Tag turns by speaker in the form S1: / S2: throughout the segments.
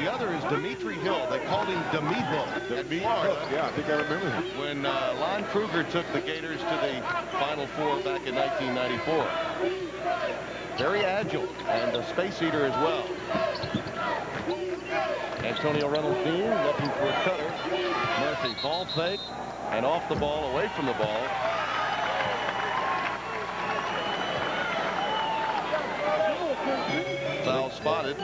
S1: The other is Dimitri Hill. They called him Demi-Hill at Florida.
S2: Yeah, I think I remember him.
S1: When Lon Kruger took the Gators to the Final Four back in 1994. Very agile and a space eater as well. Antonio Reynolds Dean looking for a cutter. Murphy ball fake and off the ball, away from the ball. Foul spotted.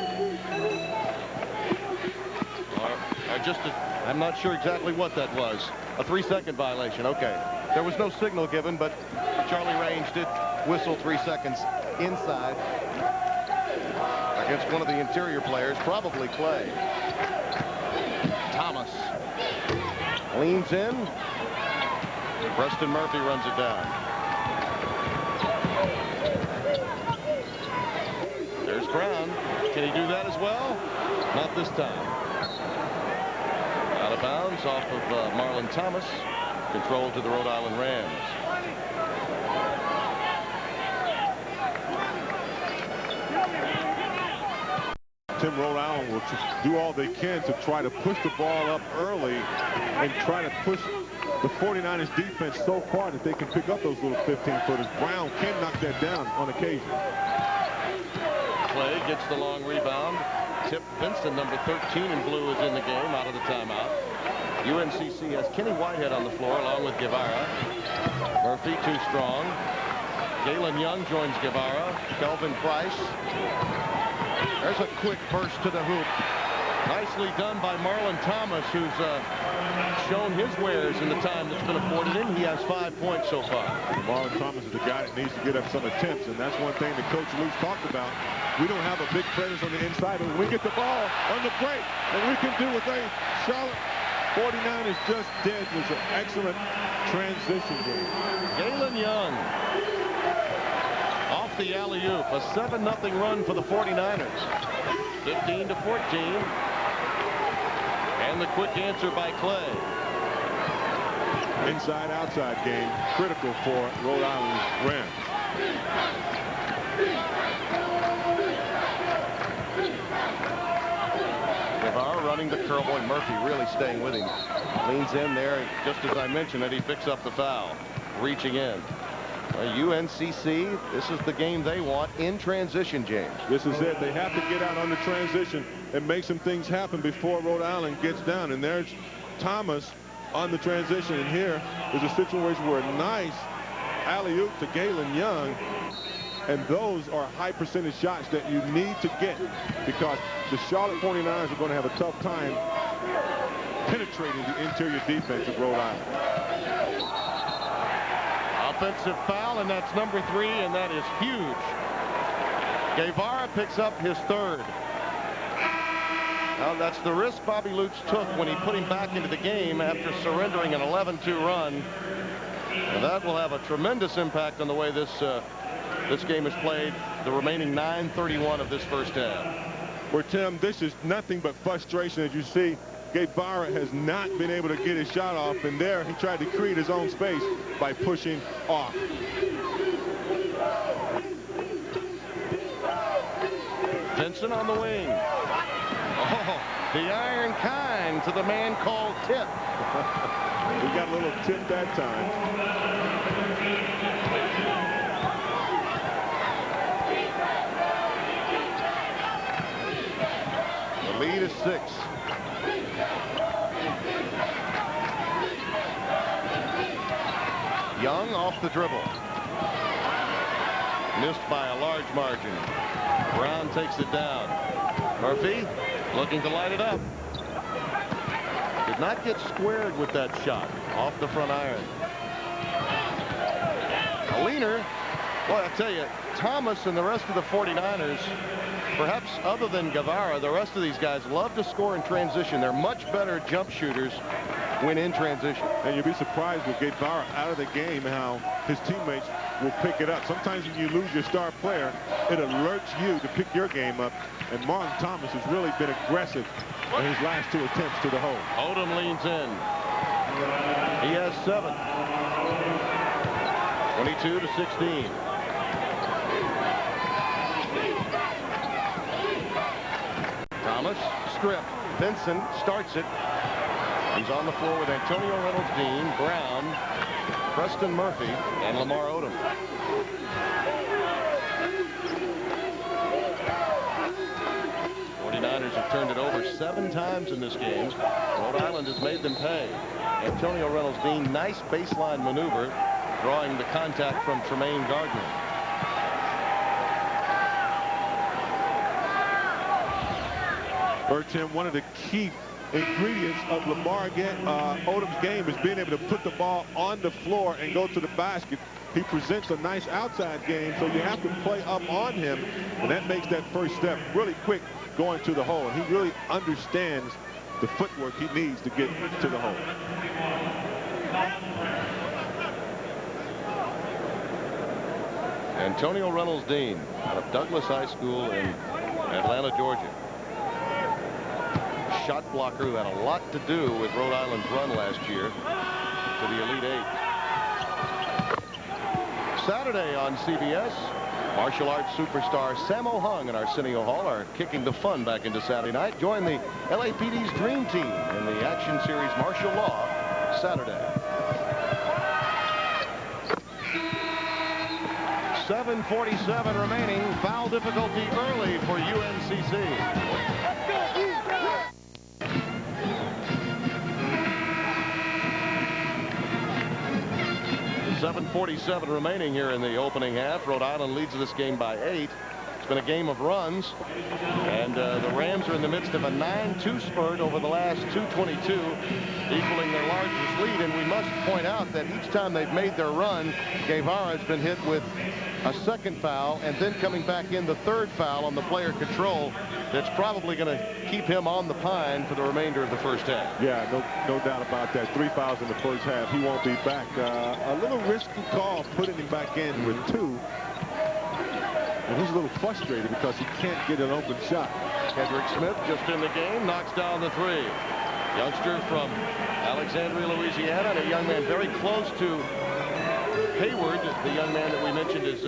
S1: I'm not sure exactly what that was. A 3-second violation. Okay. There was no signal given, but Charlie Range did whistle 3 seconds inside against one of the interior players, probably Clay. Thomas leans in. Preston Murphy runs it down. There's Brown. Can he do that as well? Not this time. Out of bounds off of Marlon Thomas. Controlled to the Rhode Island Rams.
S2: Tim, Rhode Island will do all they can to try to push the ball up early and try to push the 49ers defense so far that they can pick up those little 15-footers. Brown can knock that down on occasion.
S1: Clay gets the long rebound. Tip Vincent, number 13 in blue, is in the game out of the timeout. UNCC has Kenny Whitehead on the floor along with Guevara. Murphy too strong. Galen Young joins Guevara. Kelvin Price. There's a quick burst to the hoop. Nicely done by Marlon Thomas, who's shown his wares in the time that's been afforded him. He has 5 points so far.
S2: Marlon Thomas is the guy that needs to get up some attempts, and that's one thing that Coach Luce talked about. We don't have a big presence on the inside, but when we get the ball on the break, and we can do what they Charlotte 49ers just did was an excellent transition game.
S1: Galen Young off the alley-oop, a 7-0 run for the 49ers. 15-14. And the quick answer by Clay.
S2: Inside-outside game, critical for Rhode Island's Rams.
S1: Guevara running the curl. Boy, Murphy really staying with him. Leans in there, just as I mentioned, and he picks up the foul. Reaching in. UNCC, this is the game they want in transition, James.
S2: This is it. They have to get out on the transition and make some things happen before Rhode Island gets down. And there's Thomas on the transition. And here is a situation where a nice alley-oop to Galen Young. And those are high percentage shots that you need to get because the Charlotte 49ers are going to have a tough time penetrating the interior defense of Rhode Island.
S1: Offensive foul, and that's number 3, and that is huge. Guevara picks up his 3rd. Now that's the risk Bobby Lutz took when he put him back into the game after surrendering an 11-2 run. And that will have a tremendous impact on the way this game is played, the remaining 9:31 of this first half.
S2: Where, Tim, this is nothing but frustration. As you see, Guevara has not been able to get his shot off, and there he tried to create his own space by pushing off.
S1: Vincent on the wing. Oh, the iron kind to the man called Tip.
S2: We got a little tip that time.
S1: The lead is 6. Young off the dribble. Missed by a large margin. Brown takes it down. Murphy looking to light it up. Did not get squared with that shot off the front iron. A leaner. Boy, I tell you, Thomas and the rest of the 49ers, perhaps other than Guevara, the rest of these guys love to score in transition. They're much better jump shooters when in transition.
S2: And you'll be surprised with Guevara out of the game how his teammates will pick it up. Sometimes when you lose your star player, it alerts you to pick your game up. And Marlon Thomas has really been aggressive in his last 2 attempts to the hole.
S1: Odom leans in. He has 7. 22-16. Thomas strip. Benson starts it. He's on the floor with Antonio Reynolds, Dean, Brown, Preston Murphy, and Lamar Odom. '49ers have turned it over 7 times in this game. Rhode Island has made them pay. Antonio Reynolds, Dean, nice baseline maneuver, drawing the contact from Tremaine Gardner.
S2: Tim, one of the key ingredients of Lamar Odom's game is being able to put the ball on the floor and go to the basket. He presents a nice outside game, so you have to play up on him, and that makes that first step really quick going to the hole. And he really understands the footwork he needs to get to the hole.
S1: Antonio Reynolds, Dean, out of Douglas High School in Atlanta, Georgia. Shot blocker who had a lot to do with Rhode Island's run last year to the Elite Eight. Saturday on CBS, martial arts superstar Sammo Hung and Arsenio Hall are kicking the fun back into Saturday night. Join the LAPD's Dream Team in the action series Martial Law Saturday. 7:47 remaining. Foul difficulty early for UNCC. 7:47 remaining here in the opening half. Rhode Island leads this game by 8. It's been a game of runs, and the Rams are in the midst of a 9-2 spurt over the last 2:22, equaling their largest lead. And we must point out that each time they've made their run, Guevara has been hit with a second foul, and then coming back in the third foul on the player control. That's probably going to keep him on the pine for the remainder of the first half.
S2: Yeah, no doubt about that. 3 fouls in the first half. He won't be back. A little risky call putting him back in with 2. And he's a little frustrated because he can't get an open shot.
S1: Kendrick Smith just in the game, knocks down the 3. Youngster from Alexandria, Louisiana, and a young man very close to Hayward, the young man that we mentioned is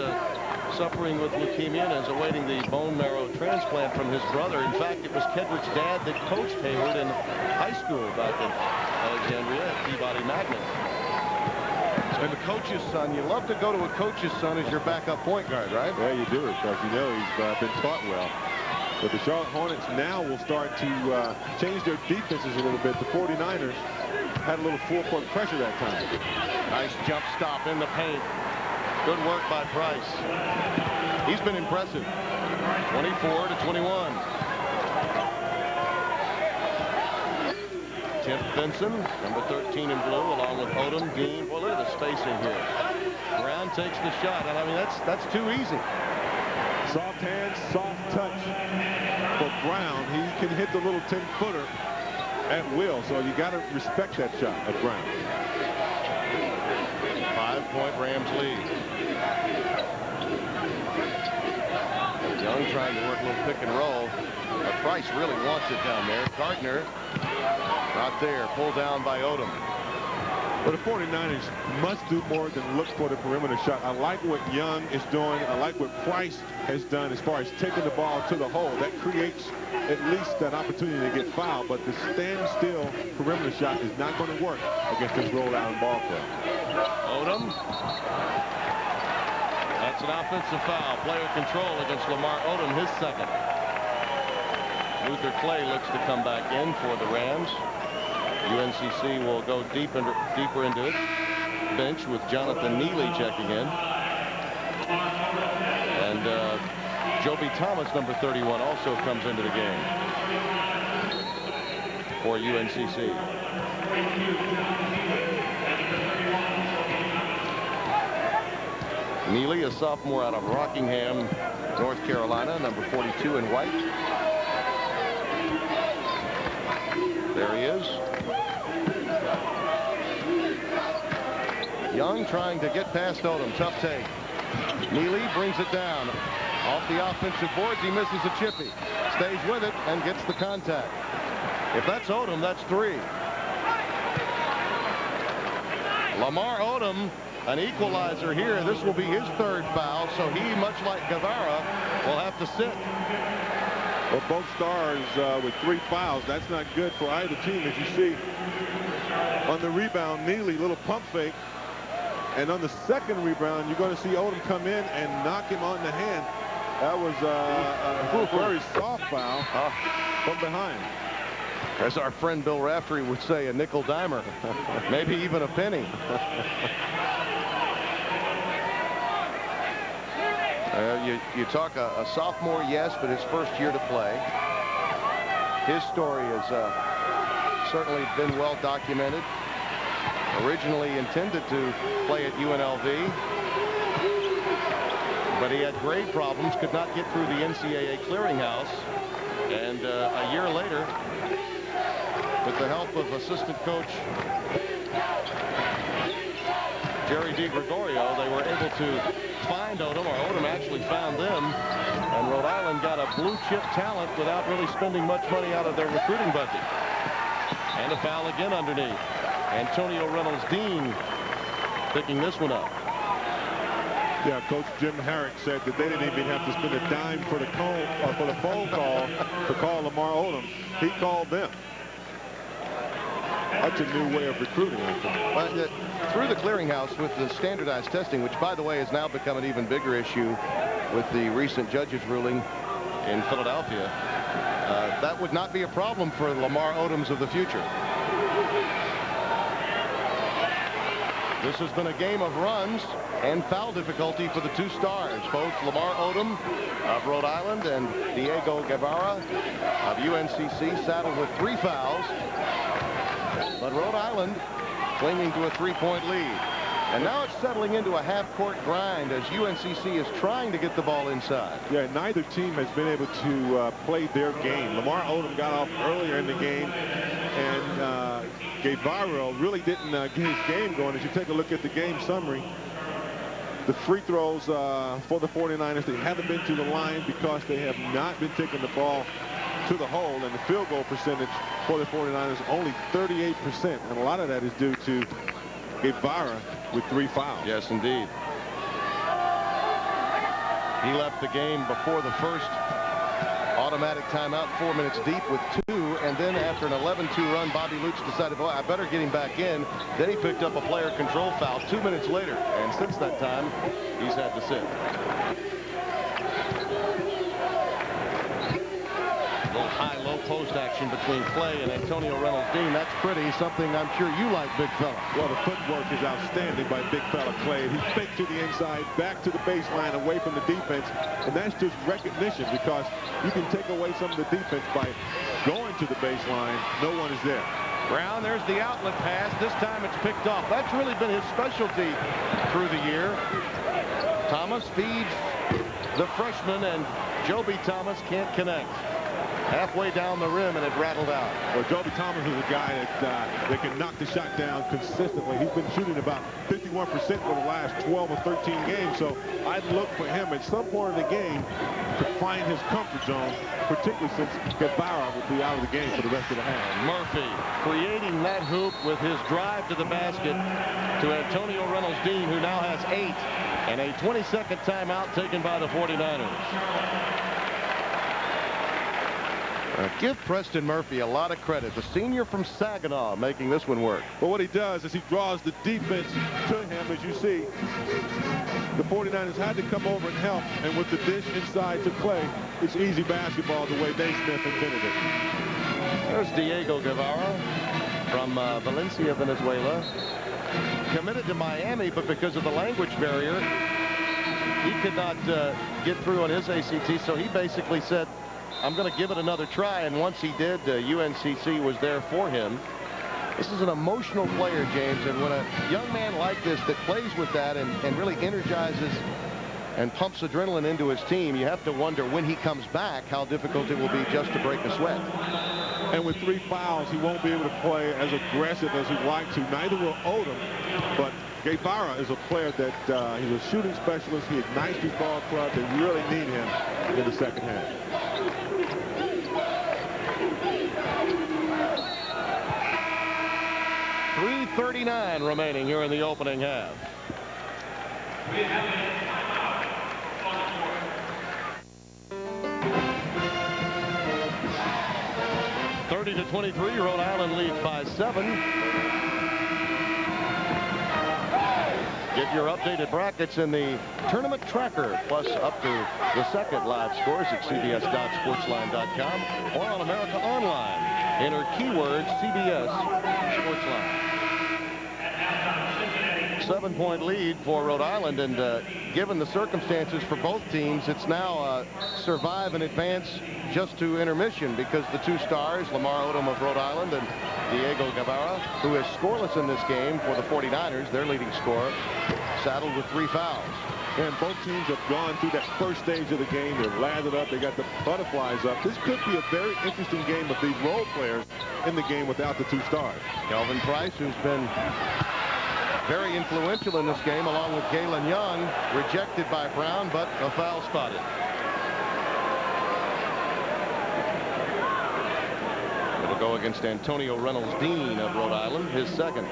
S1: suffering with leukemia and is awaiting the bone marrow transplant from his brother. In fact, it was Kendrick's dad that coached Hayward in high school back in Alexandria at Peabody Magnet. And the coach's son, you love to go to a coach's son as your backup point guard, right?
S2: Yeah, you do, because you know he's been taught well. But the Charlotte Hornets now will start to change their defenses a little bit. The 49ers had a little full-court pressure that time.
S1: Nice jump stop in the paint. Good work by Price. He's been impressive. 24-21. Tim Benson, number 13 in blue, along with Odom, Dean. Boy, look at the spacing here. Brown takes the shot, and I mean that's too easy.
S2: Soft hands, soft touch for Brown. He can hit the little 10-footer at will, so you got to respect that shot of Brown.
S1: 5-point Rams lead. Young trying to work a little pick and roll. But Price really wants it down there. Gardner not there. Pulled down by Odom.
S2: But the 49ers must do more than look for the perimeter shot. I like what Young is doing. I like what Price has done as far as taking the ball to the hole. That creates at least that opportunity to get fouled. But the standstill perimeter shot is not going to work against this Rhode Island ball club.
S1: Odom. That's an offensive foul. Player control against Lamar Odom, his second. Luther Clay looks to come back in for the Rams. UNCC will go deeper into it. Bench with Jonathan Neely checking in. And Joby Thomas, number 31, also comes into the game for UNCC. Neely, a sophomore out of Rockingham, North Carolina, number 42 in white. There he is. Young trying to get past Odom. Tough take. Neely brings it down. Off the offensive boards, he misses a chippy. Stays with it and gets the contact. If that's Odom, that's 3. Lamar Odom, an equalizer here. This will be his 3rd foul, so he, much like Guevara, will have to sit.
S2: Well, both stars with 3 fouls. That's not good for either team. As you see on the rebound, Neely, little pump fake. And on the second rebound, you're going to see Odom come in and knock him on the hand. That was a very soft foul from behind.
S1: As our friend Bill Raftery would say, a nickel dimer, maybe even a penny. You talk a sophomore, yes, but his first year to play. His story has certainly been well documented. Originally intended to play at UNLV, but he had grade problems, could not get through the NCAA clearinghouse, and a year later, with the help of assistant coach Jerry DiGregorio, they were able to find Odom, or Odom actually found them, and Rhode Island got a blue chip talent without really spending much money out of their recruiting budget. And a foul again underneath. Antonio Reynolds Dean picking this one up.
S2: Yeah, Coach Jim Herrick said that they didn't even have to spend a dime for the phone call to call Lamar Odom. He called them. That's a new way of recruiting.
S1: Well, through the clearinghouse with the standardized testing, which, by the way, has now become an even bigger issue with the recent judge's ruling in Philadelphia, that would not be a problem for Lamar Odoms of the future. This has been a game of runs and foul difficulty for the two stars, both Lamar Odom of Rhode Island and Diego Guevara of UNCC, saddled with 3 fouls. But Rhode Island clinging to a 3-point lead. And now it's settling into a half-court grind as UNCC is trying to get the ball inside.
S2: Yeah, neither team has been able to play their game. Lamar Odom got off earlier in the game, and Guevara really didn't get his game going. As you take a look at the game summary, the free throws for the 49ers, they haven't been to the line because they have not been taking the ball to the hole, and the field goal percentage for the 49ers only 38%, and a lot of that is due to Guevara with 3 fouls.
S1: Yes, indeed. He left the game before the first automatic timeout, 4 minutes deep with 2, and then after an 11-2 run, Bobby Lutz decided, boy, I better get him back in. Then he picked up a player control foul 2 minutes later, and since that time, he's had to sit. High-low post action between Clay and Antonio Reynolds Dean. That's pretty, something I'm sure you like, big fella.
S2: Well, the footwork is outstanding by big fella Clay. He faked to the inside, back to the baseline, away from the defense, and that's just recognition, because you can take away some of the defense by going to the baseline. No one is there.
S1: Brown, there's the outlet pass. This time it's picked off. That's really been his specialty through the year. Thomas feeds the freshman, and Joby Thomas can't connect. Halfway down the rim, and it rattled out.
S2: Well, Joby Thomas is a guy that can knock the shot down consistently. He's been shooting about 51% for the last 12 or 13 games, so I'd look for him at some point in the game to find his comfort zone, particularly since Guevara will be out of the game for the rest of the half.
S1: Murphy creating that hoop with his drive to the basket to Antonio Reynolds Dean, who now has 8, and a 20-second timeout taken by the 49ers. Give Preston Murphy a lot of credit. The senior from Saginaw making this one work.
S2: But what he does is he draws the defense to him. As you see, the 49ers had to come over and help, and with the dish inside to Clay, it's easy basketball the way Naismith invented it.
S1: There's Diego Guevara from Valencia, Venezuela. Committed to Miami, but because of the language barrier, he could not get through on his ACT, so he basically said, I'm going to give it another try, and once he did, UNCC was there for him. This is an emotional player, James, and when a young man like this that plays with that and really energizes and pumps adrenaline into his team, you have to wonder when he comes back how difficult it will be just to break a sweat.
S2: And with 3 fouls, he won't be able to play as aggressive as he'd like to. Neither will Odom, but Guevara is a player that he's a shooting specialist. He ignites his ball club. They really need him in the second half. .339 remaining here in the opening half.
S1: 30-23, Rhode Island leads by 7. Get your updated brackets in the tournament tracker, plus up to the second live scores at cbs.sportsline.com or on America Online. Enter keyword CBS Sportsline. 7-point lead for Rhode Island, and given the circumstances for both teams, it's now survive and advance just to intermission, because the two stars, Lamar Odom of Rhode Island and Diego Guevara, who is scoreless in this game for the 49ers, their leading scorer, saddled with 3 fouls.
S2: And both teams have gone through that first stage of the game. They're lathered up. They got the butterflies up. This could be a very interesting game of these role players in the game without the two stars.
S1: Kelvin Price, who's been very influential in this game, along with Galen Young, rejected by Brown, but a foul spotted. It'll go against Antonio Reynolds-Dean of Rhode Island, his second.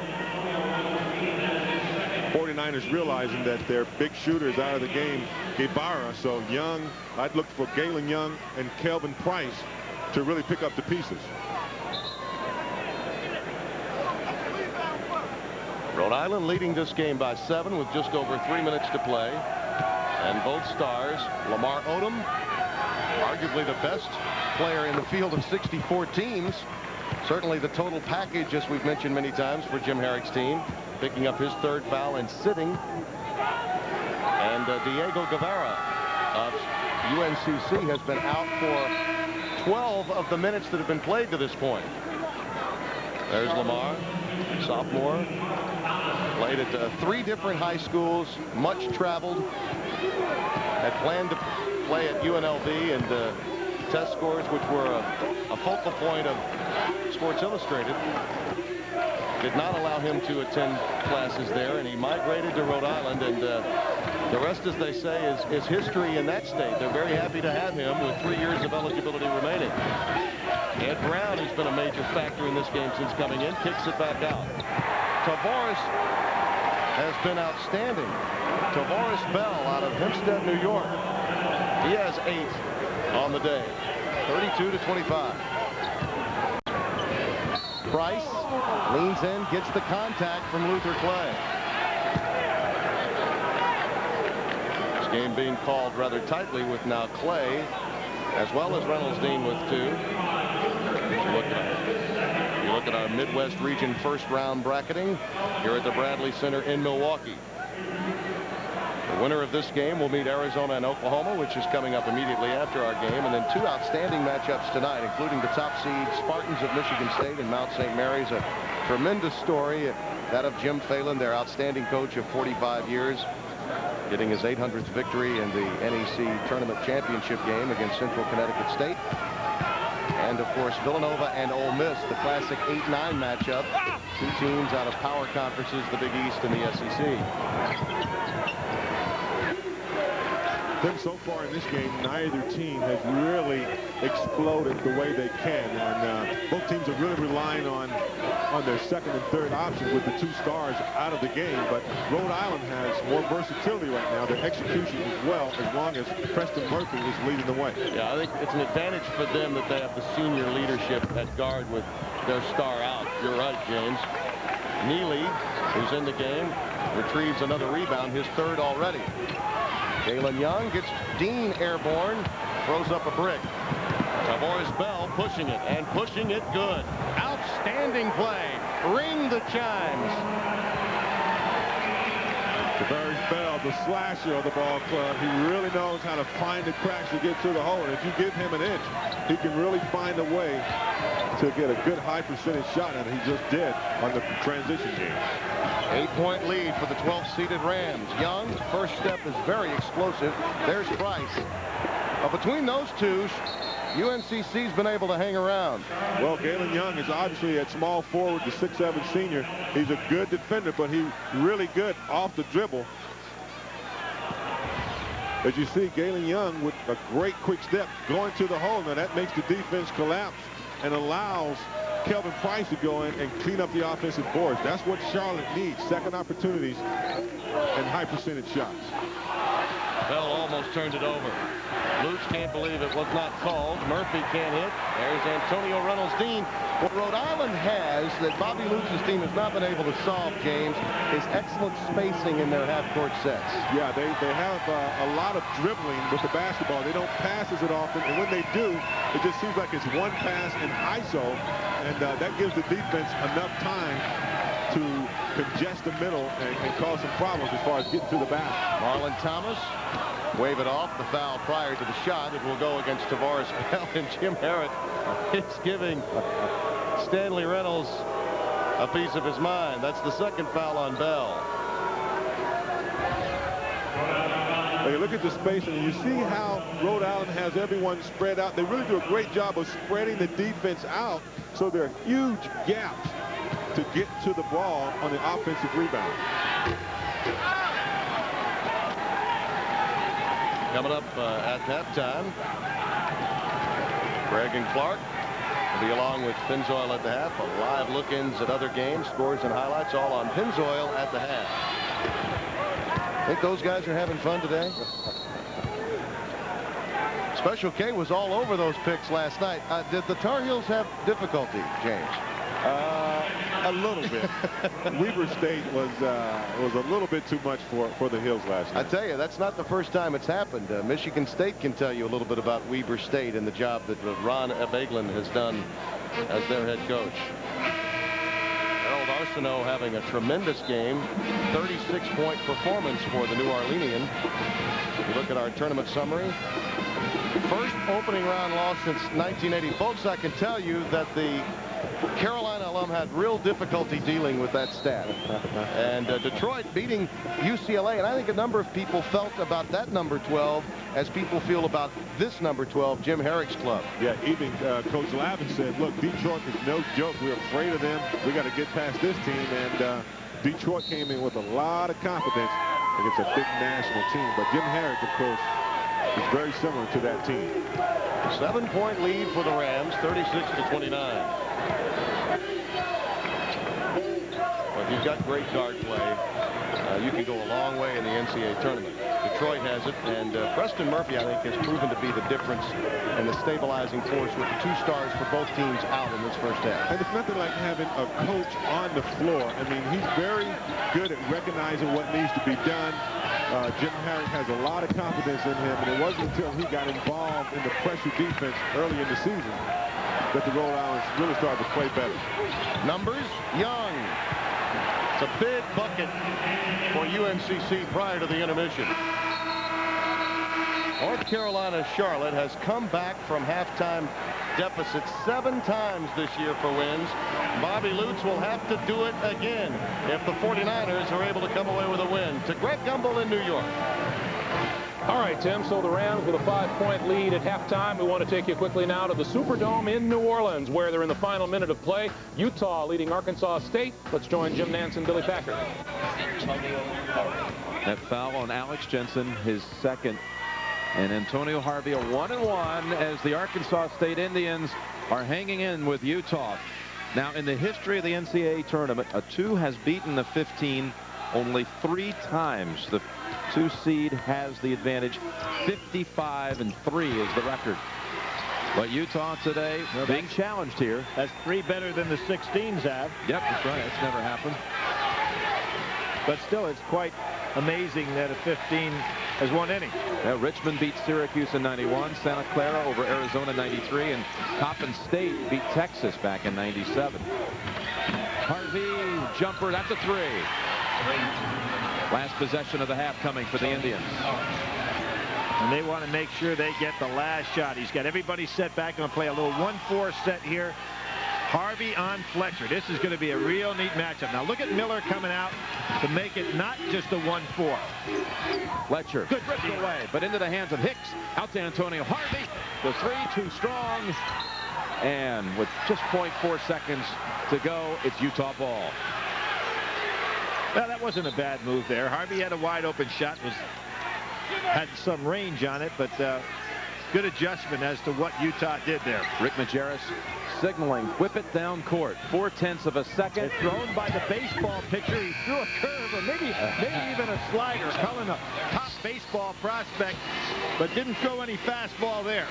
S2: 49ers realizing that their big shooters out of the game, Guevara, so Young, I'd look for Galen Young and Kelvin Price to really pick up the pieces.
S1: Rhode Island leading this game by 7 with just over 3 minutes to play. And both stars, Lamar Odom, arguably the best player in the field of 64 teams. Certainly the total package, as we've mentioned many times, for Jim Herrick's team, picking up his 3rd foul and sitting. And Diego Guevara of UNCC has been out for 12 of the minutes that have been played to this point. There's Lamar, sophomore. Played at 3 different high schools, much traveled. Had planned to play at UNLV, and test scores, which were a focal point of Sports Illustrated, did not allow him to attend classes there, and he migrated to Rhode Island, and the rest, as they say, is history in that state. They're very happy to have him with 3 years of eligibility remaining. Ed Brown, who's been a major factor in this game since coming in, kicks it back out. Tavares has been outstanding. Tavares Bell out of Hempstead, New York. He has 8 on the day. 32-25. Price leans in, gets the contact from Luther Clay. This game being called rather tightly with now Clay, as well as Reynolds-Dean with 2. You look at our Midwest region first round bracketing here at the Bradley Center in Milwaukee. The winner of this game will meet Arizona and Oklahoma, which is coming up immediately after our game, and then 2 outstanding matchups tonight, including the top seed Spartans of Michigan State and Mount St. Mary's. A tremendous story, that of Jim Phelan, their outstanding coach of 45 years, getting his 800th victory in the NEC Tournament Championship game against Central Connecticut State. And, of course, Villanova and Ole Miss, the classic 8-9 matchup. 2 teams out of power conferences, the Big East and the SEC.
S2: Then so far in this game, neither team has really exploded the way they can. And both teams are really relying on their second and third options with the 2 stars out of the game. But Rhode Island has more versatility right now. Their execution as well, as long as Preston Murphy is leading the way.
S1: Yeah, I think it's an advantage for them that they have the senior leadership at guard with their star out. You're right, James. Neely, who's in the game, retrieves another rebound, his 3rd already. Galen Young gets Dean airborne, throws up a brick. Tavares Bell pushing it, and pushing it good. Outstanding play. Ring the chimes.
S2: Tavares Bell, the slasher of the ball club, he really knows how to find the cracks to get to the hole. And if you give him an inch, he can really find a way to get a good high percentage shot, and he just did on the transition game.
S1: 8-point lead for the 12th-seeded Rams. Young's first step is very explosive. There's Price. Between those two, UNCC's been able to hang around.
S2: Well, Galen Young is obviously at small forward, the 6'7" senior. He's a good defender, but he's really good off the dribble. As you see, Galen Young with a great quick step going to the hole. Now that makes the defense collapse and allows Kelvin Price to go in and clean up the offensive boards. That's what Charlotte needs, second opportunities and high percentage shots.
S1: Bell almost turned it over. Lutz can't believe it was not called. Murphy can't hit. There's Antonio Reynolds-Dean. What Rhode Island has that Bobby Lutz's team has not been able to solve, James, is excellent spacing in their half-court sets.
S2: Yeah, they have a lot of dribbling with the basketball. They don't pass as often, and when they do, it just seems like it's one pass in ISO, and that gives the defense enough time to congest the middle and cause some problems as far as getting to the basket.
S1: Marlon Thomas wave it off. The foul prior to the shot. It will go against Tavares Bell, and Jim Herrick is giving Stanley Reynolds a piece of his mind. That's the second foul on Bell.
S2: Hey, look at the spacing, and you see how Rhode Island has everyone spread out. They really do a great job of spreading the defense out, so there are huge gaps to get to the ball on the offensive rebound.
S1: Coming up at halftime, Greg and Clark will be along with Pennzoil at the half. A live look-ins at other games, scores and highlights, all on Pennzoil at the half. Think those guys are having fun today? Special K was all over those picks last night. Did the Tar Heels have difficulty, James?
S2: A little bit. Weber State was a little bit too much for the Hills last night.
S1: I tell you, that's not the first time it's happened. Michigan State can tell you a little bit about Weber State and the job that Ron Ebeglin has done as their head coach. Harold Arsenault having a tremendous game, 36-point performance for the New Orleanian. If you look at our tournament summary, first opening round loss since 1980. Folks, I can tell you that the Carolina alum had real difficulty dealing with that stat. And Detroit beating UCLA, and I think a number of people felt about that number 12 as people feel about this number 12, Jim Herrick's club.
S2: Yeah, even Coach Lavin said, look, Detroit is no joke. We're afraid of them. We got to get past this team. And Detroit came in with a lot of confidence against a big national team. But Jim Herrick, of course, is very similar to that team.
S1: 7-point lead for the Rams, 36-29. If you've got great guard play, you can go a long way in the NCAA tournament. Detroit has it, and Preston Murphy, I think, has proven to be the difference and the stabilizing force with the 2 stars for both teams out in this first half.
S2: And it's nothing like having a coach on the floor. I mean, he's very good at recognizing what needs to be done. Jim Herrick has a lot of confidence in him, and it wasn't until he got involved in the pressure defense early in the season that the Rhode Islanders really started to play better.
S1: Numbers, Young. It's a big bucket for UNCC prior to the intermission. North Carolina Charlotte has come back from halftime deficit 7 times this year for wins. Bobby Lutz will have to do it again if the 49ers are able to come away with a win. To Greg Gumbel in New York.
S3: All right, Tim, so the Rams with a 5-point lead at halftime. We want to take you quickly now to the Superdome in New Orleans, where they're in the final minute of play. Utah leading Arkansas State. Let's join Jim Nance and Billy Packer.
S4: That foul on Alex Jensen, his second. And Antonio Harvey, a 1-and-1 as the Arkansas State Indians are hanging in with Utah. Now, in the history of the NCAA tournament, a 2 has beaten the 15 only 3 times. The 2 seed has the advantage. 55-3 is the record. But Utah today being challenged here.
S5: That's 3 better than the 16s have.
S4: Yep, that's right. That's never happened.
S5: But still, it's quite amazing that a 15 has won any.
S4: Yeah, Richmond beat Syracuse in 91, Santa Clara over Arizona 93, and Coppin State beat Texas back in 97. Harvey, jumper, that's a 3. Last possession of the half coming for the Indians.
S5: And they want to make sure they get the last shot. He's got everybody set back. Going to play a little 1-4 set here. Harvey on Fletcher. This is going to be a real neat matchup. Now look at Miller coming out to make it not just a 1-4.
S4: Fletcher
S5: Good
S4: ripped away, but into the hands of Hicks. Out to Antonio Harvey. The 3, too strong. And with just 0.4 seconds to go, it's Utah ball.
S5: Well, that wasn't a bad move there. Harvey had a wide open shot. Had some range on it, but good adjustment as to what Utah did there.
S4: Rick Majerus signaling. Whip it down court. 0.4 of a second.
S5: It's thrown by the baseball pitcher. He threw a curve or maybe even a slider. Cullen, a top baseball prospect, but didn't throw any fastball there.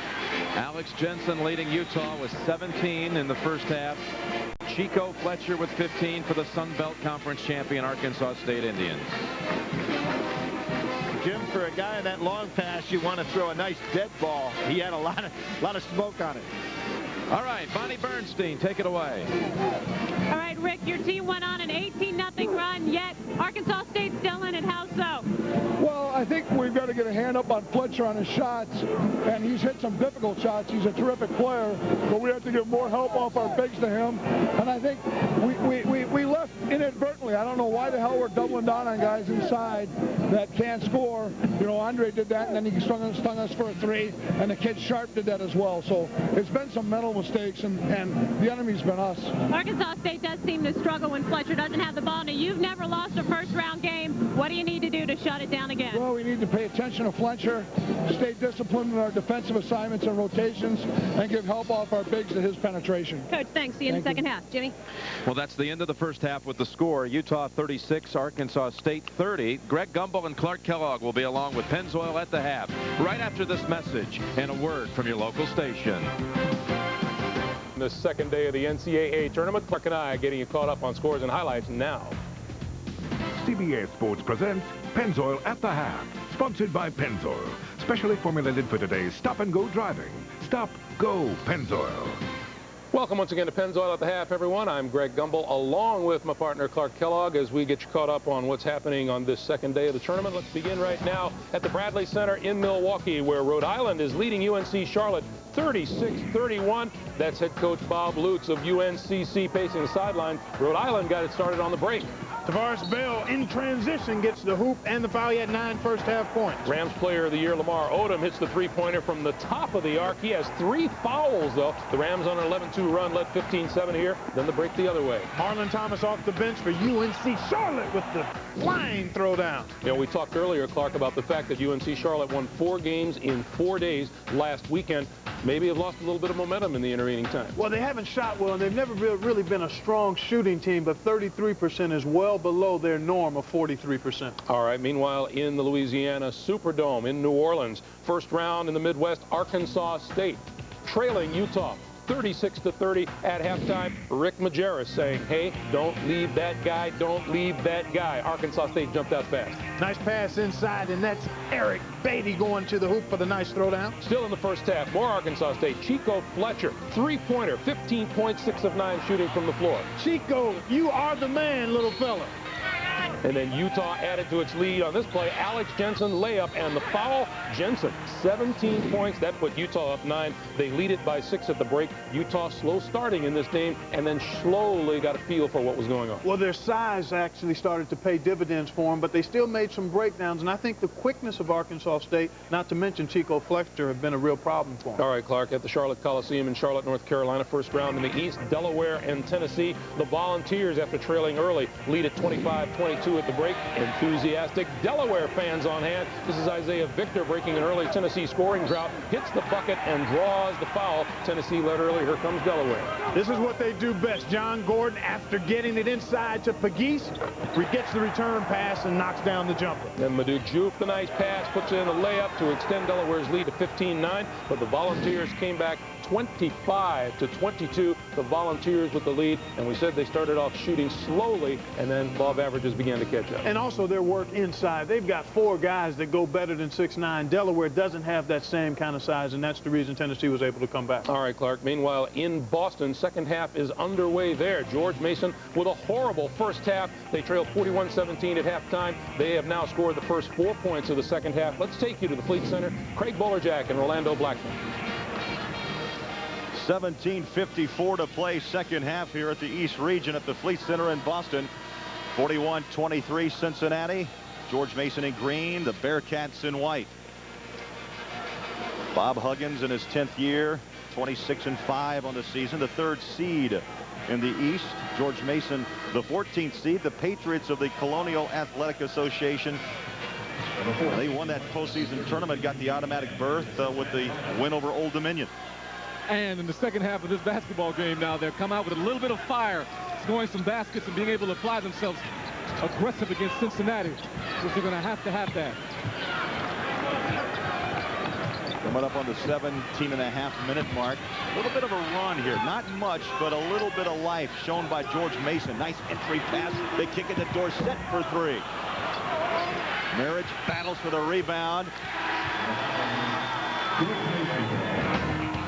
S4: Alex Jensen leading Utah with 17 in the first half. Chico Fletcher with 15 for the Sun Belt Conference champion Arkansas State Indians.
S5: Jim, for a guy in that long pass, you want to throw a nice dead ball. He had a lot of smoke on it.
S4: All right, Bonnie Bernstein, take it away.
S6: All right, Rick, your team went on an 18-0 run, yet Arkansas State's still in it. How so?
S7: Well, I think we've got to get a hand up on Fletcher on his shots, and he's hit some difficult shots. He's a terrific player, but we have to give more help off our bigs to him. And I think we left inadvertently. I don't know why the hell we're doubling down on guys inside that can't score. You know, Andre did that, and then he stung us for a 3, and the kid Sharp did that as well. So it's been some mental mistakes, and the enemy's been us.
S6: Arkansas State does seem to struggle when Fletcher doesn't have the ball. Now, you've never lost a first-round game. What do you need to do to shut it down again?
S7: Well, we need to pay attention to Fletcher, stay disciplined in our defensive assignments and rotations, and give help off our bigs to his penetration.
S6: Coach, thanks. See you in the second half. Jimmy?
S4: Well, that's the end of the first half with the score. Utah 36, Arkansas State 30. Greg Gumbel and Clark Kellogg will be along with Pennzoil at the half right after this message and a word from your local station.
S3: The second day of the NCAA tournament. Clark and I are getting you caught up on scores and highlights now.
S8: CBS Sports presents Pennzoil at the half, sponsored by Pennzoil, specially formulated for today's stop-and-go driving. Stop, go, Pennzoil.
S3: Welcome once again to Pennzoil at the half, everyone. I'm Greg Gumbel, along with my partner Clark Kellogg, as we get you caught up on what's happening on this second day of the tournament. Let's begin right now at the Bradley Center in Milwaukee, where Rhode Island is leading UNC Charlotte 36-31. That's head coach Bob Lutz of UNCC pacing the sideline. Rhode Island got it started on the break.
S5: Tavares Bell in transition gets the hoop and the foul. He had 9 first-half points.
S3: Rams player of the year Lamar Odom hits the three-pointer from the top of the arc. He has 3 fouls, though. The Rams on an 11-2 run, led 15-7 here. Then the break the other way.
S5: Marlon Thomas off the bench for UNC Charlotte with the flying throwdown.
S3: You know, we talked earlier, Clark, about the fact that UNC Charlotte won 4 games in 4 days last weekend. Maybe have lost a little bit of momentum in the intervening time.
S9: Well, they haven't shot well, and they've never really been a strong shooting team, but 33% is well below their norm of 43%.
S3: All right, meanwhile, in the Louisiana Superdome in New Orleans, first round in the Midwest, Arkansas State trailing Utah 36-30 at halftime. Rick Majerus saying, hey, don't leave that guy, don't leave that guy. Arkansas State jumped out fast.
S5: Nice pass inside, and that's Eric Beatty going to the hoop for the nice throwdown.
S3: Still in the first half, more Arkansas State. Chico Fletcher, 3-pointer, 15 points, 6 of 9 shooting from the floor.
S5: Chico, you are the man, little fella.
S3: And then Utah added to its lead on this play. Alex Jensen layup and the foul. Jensen, 17 points. That put Utah up 9. They lead it by 6 at the break. Utah slow starting in this game and then slowly got a feel for what was going on.
S9: Well, their size actually started to pay dividends for them, but they still made some breakdowns, and I think the quickness of Arkansas State, not to mention Chico Fletcher, have been a real problem for them.
S3: All right, Clark, at the Charlotte Coliseum in Charlotte, North Carolina, first round in the East, Delaware and Tennessee. The Volunteers, after trailing early, lead at 25-22 at the break. Enthusiastic Delaware fans on hand. This is Isaiah Victor breaking an early Tennessee scoring drought, hits the bucket and draws the foul. Tennessee led early. Here comes Delaware.
S5: This is what they do best. John Gordon, after getting it inside to Pegues, gets the return pass and knocks down the jumper.
S3: Then Madu Jupe, the nice pass, puts in a layup to extend Delaware's lead to 15-9, but the Volunteers came back 25-22. The Volunteers with the lead, and we said they started off shooting slowly, and then above averages began to catch up.
S9: And also their work inside. They've got 4 guys that go better than 6'9". Delaware doesn't have that same kind of size, and that's the reason Tennessee was able to come back.
S3: All right, Clark. Meanwhile, in Boston, second half is underway there. George Mason with a horrible first half. They trailed 41-17 at halftime. They have now scored the first 4 points of the second half. Let's take you to the Fleet Center. Craig Bolerjack and Rolando Blackman.
S10: 17:54 to play second half here at the East Region at the Fleet Center in Boston. 41-23 Cincinnati. George Mason in green, the Bearcats in white. Bob Huggins in his 10th year, 26-5 on the season, the 3rd seed in the East. George Mason, the 14th seed. The Patriots of the Colonial Athletic Association. They won that postseason tournament, got the automatic berth with the win over Old Dominion.
S11: And in the second half of this basketball game now, they'll come out with a little bit of fire, scoring some baskets and being able to apply themselves aggressive against Cincinnati. So they're going to have that.
S10: Coming up on the 17.5-minute mark. A little bit of a run here. Not much, but a little bit of life shown by George Mason. Nice entry pass. They kick it to Dorsett for three. Marriage battles for the rebound.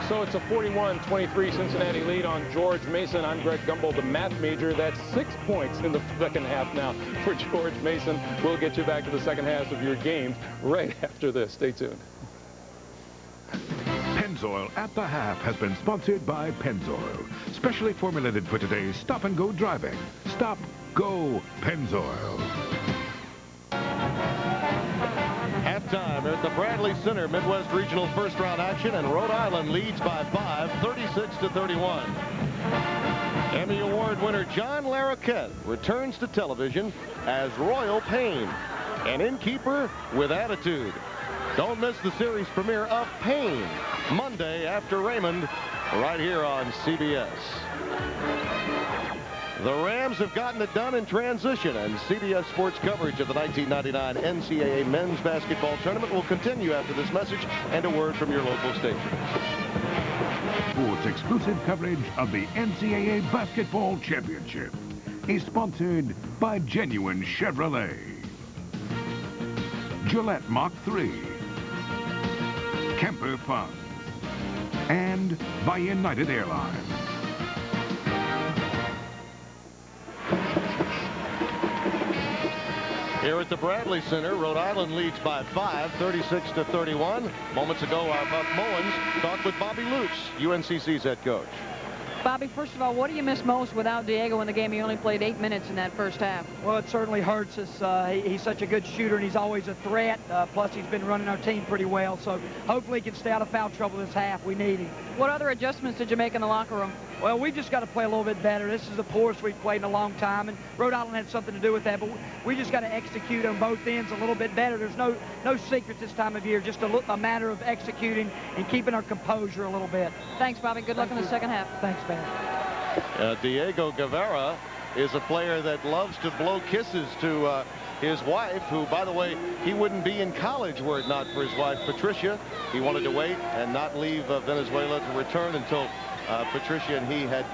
S3: So it's a 41-23 Cincinnati lead on George Mason. I'm Greg Gumbel, the math major. That's 6 points in the second half now for George Mason. We'll get you back to the second half of your game right after this. Stay tuned.
S8: Pennzoil at the Half has been sponsored by Pennzoil, specially formulated for today's stop-and-go driving. Stop, go, Pennzoil.
S1: Halftime at the Bradley Center Midwest Regional first-round action, and Rhode Island leads by 5, 36-31. Emmy Award winner John Larroquette returns to television as Royal Pain, an innkeeper with attitude. Don't miss the series premiere of Pain, Monday after Raymond, right here on CBS. The Rams have gotten it done in transition, and CBS Sports coverage of the 1999 NCAA men's basketball tournament will continue after this message and a word from your local station.
S8: Sports exclusive coverage of the NCAA Basketball Championship is sponsored by Genuine Chevrolet, Gillette Mach 3, Kemper Fun, and by United Airlines.
S1: Here at the Bradley Center, Rhode Island leads by 5, 36-31. Moments ago, our Buck Mullins talked with Bobby Lutz, UNCC's head coach.
S12: Bobby, first of all, what do you miss most without Diego in the game? He only played 8 minutes in that first half.
S13: Well, it certainly hurts us. He's such a good shooter, and he's always a threat. Plus, he's been running our team pretty well. So hopefully he can stay out of foul trouble this half. We need him.
S12: What other adjustments did you make in the locker room?
S13: Well, we just got to play a little bit better. This is the poorest we've played in a long time, and Rhode Island had something to do with that. But we just got to execute on both ends a little bit better. There's no secret this time of year, just a matter of executing and keeping our composure a little bit.
S12: Thanks, Bobby. Good luck in the second half.
S13: Thanks, man.
S1: Diego Guevara is a player that loves to blow kisses to his wife, who, by the way, he wouldn't be in college were it not for his wife, Patricia. He wanted to wait and not leave Venezuela to return until Patricia and he had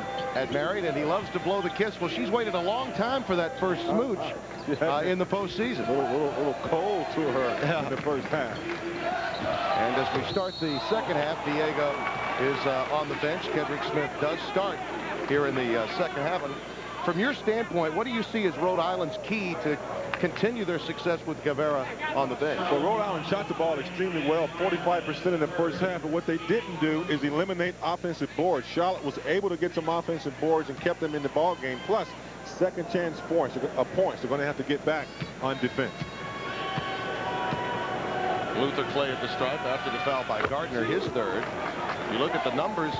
S1: married, and he loves to blow the kiss. Well, she's waited a long time for that first smooch in the postseason.
S2: A little cold to her in the first half.
S1: And as we start the second half, Diego is on the bench. Kendrick Smith does start here in the second half. And from your standpoint, what do you see as Rhode Island's key to continue their success with Guevara on the bench?
S2: Well, Rhode Island shot the ball extremely well, 45% in the first half, but what they didn't do is eliminate offensive boards. Charlotte was able to get some offensive boards and kept them in the ball game. Plus, second chance points. They're going to have to get back on defense.
S1: Luther Clay at the stripe after the foul by Gardner, his third. You look at the numbers,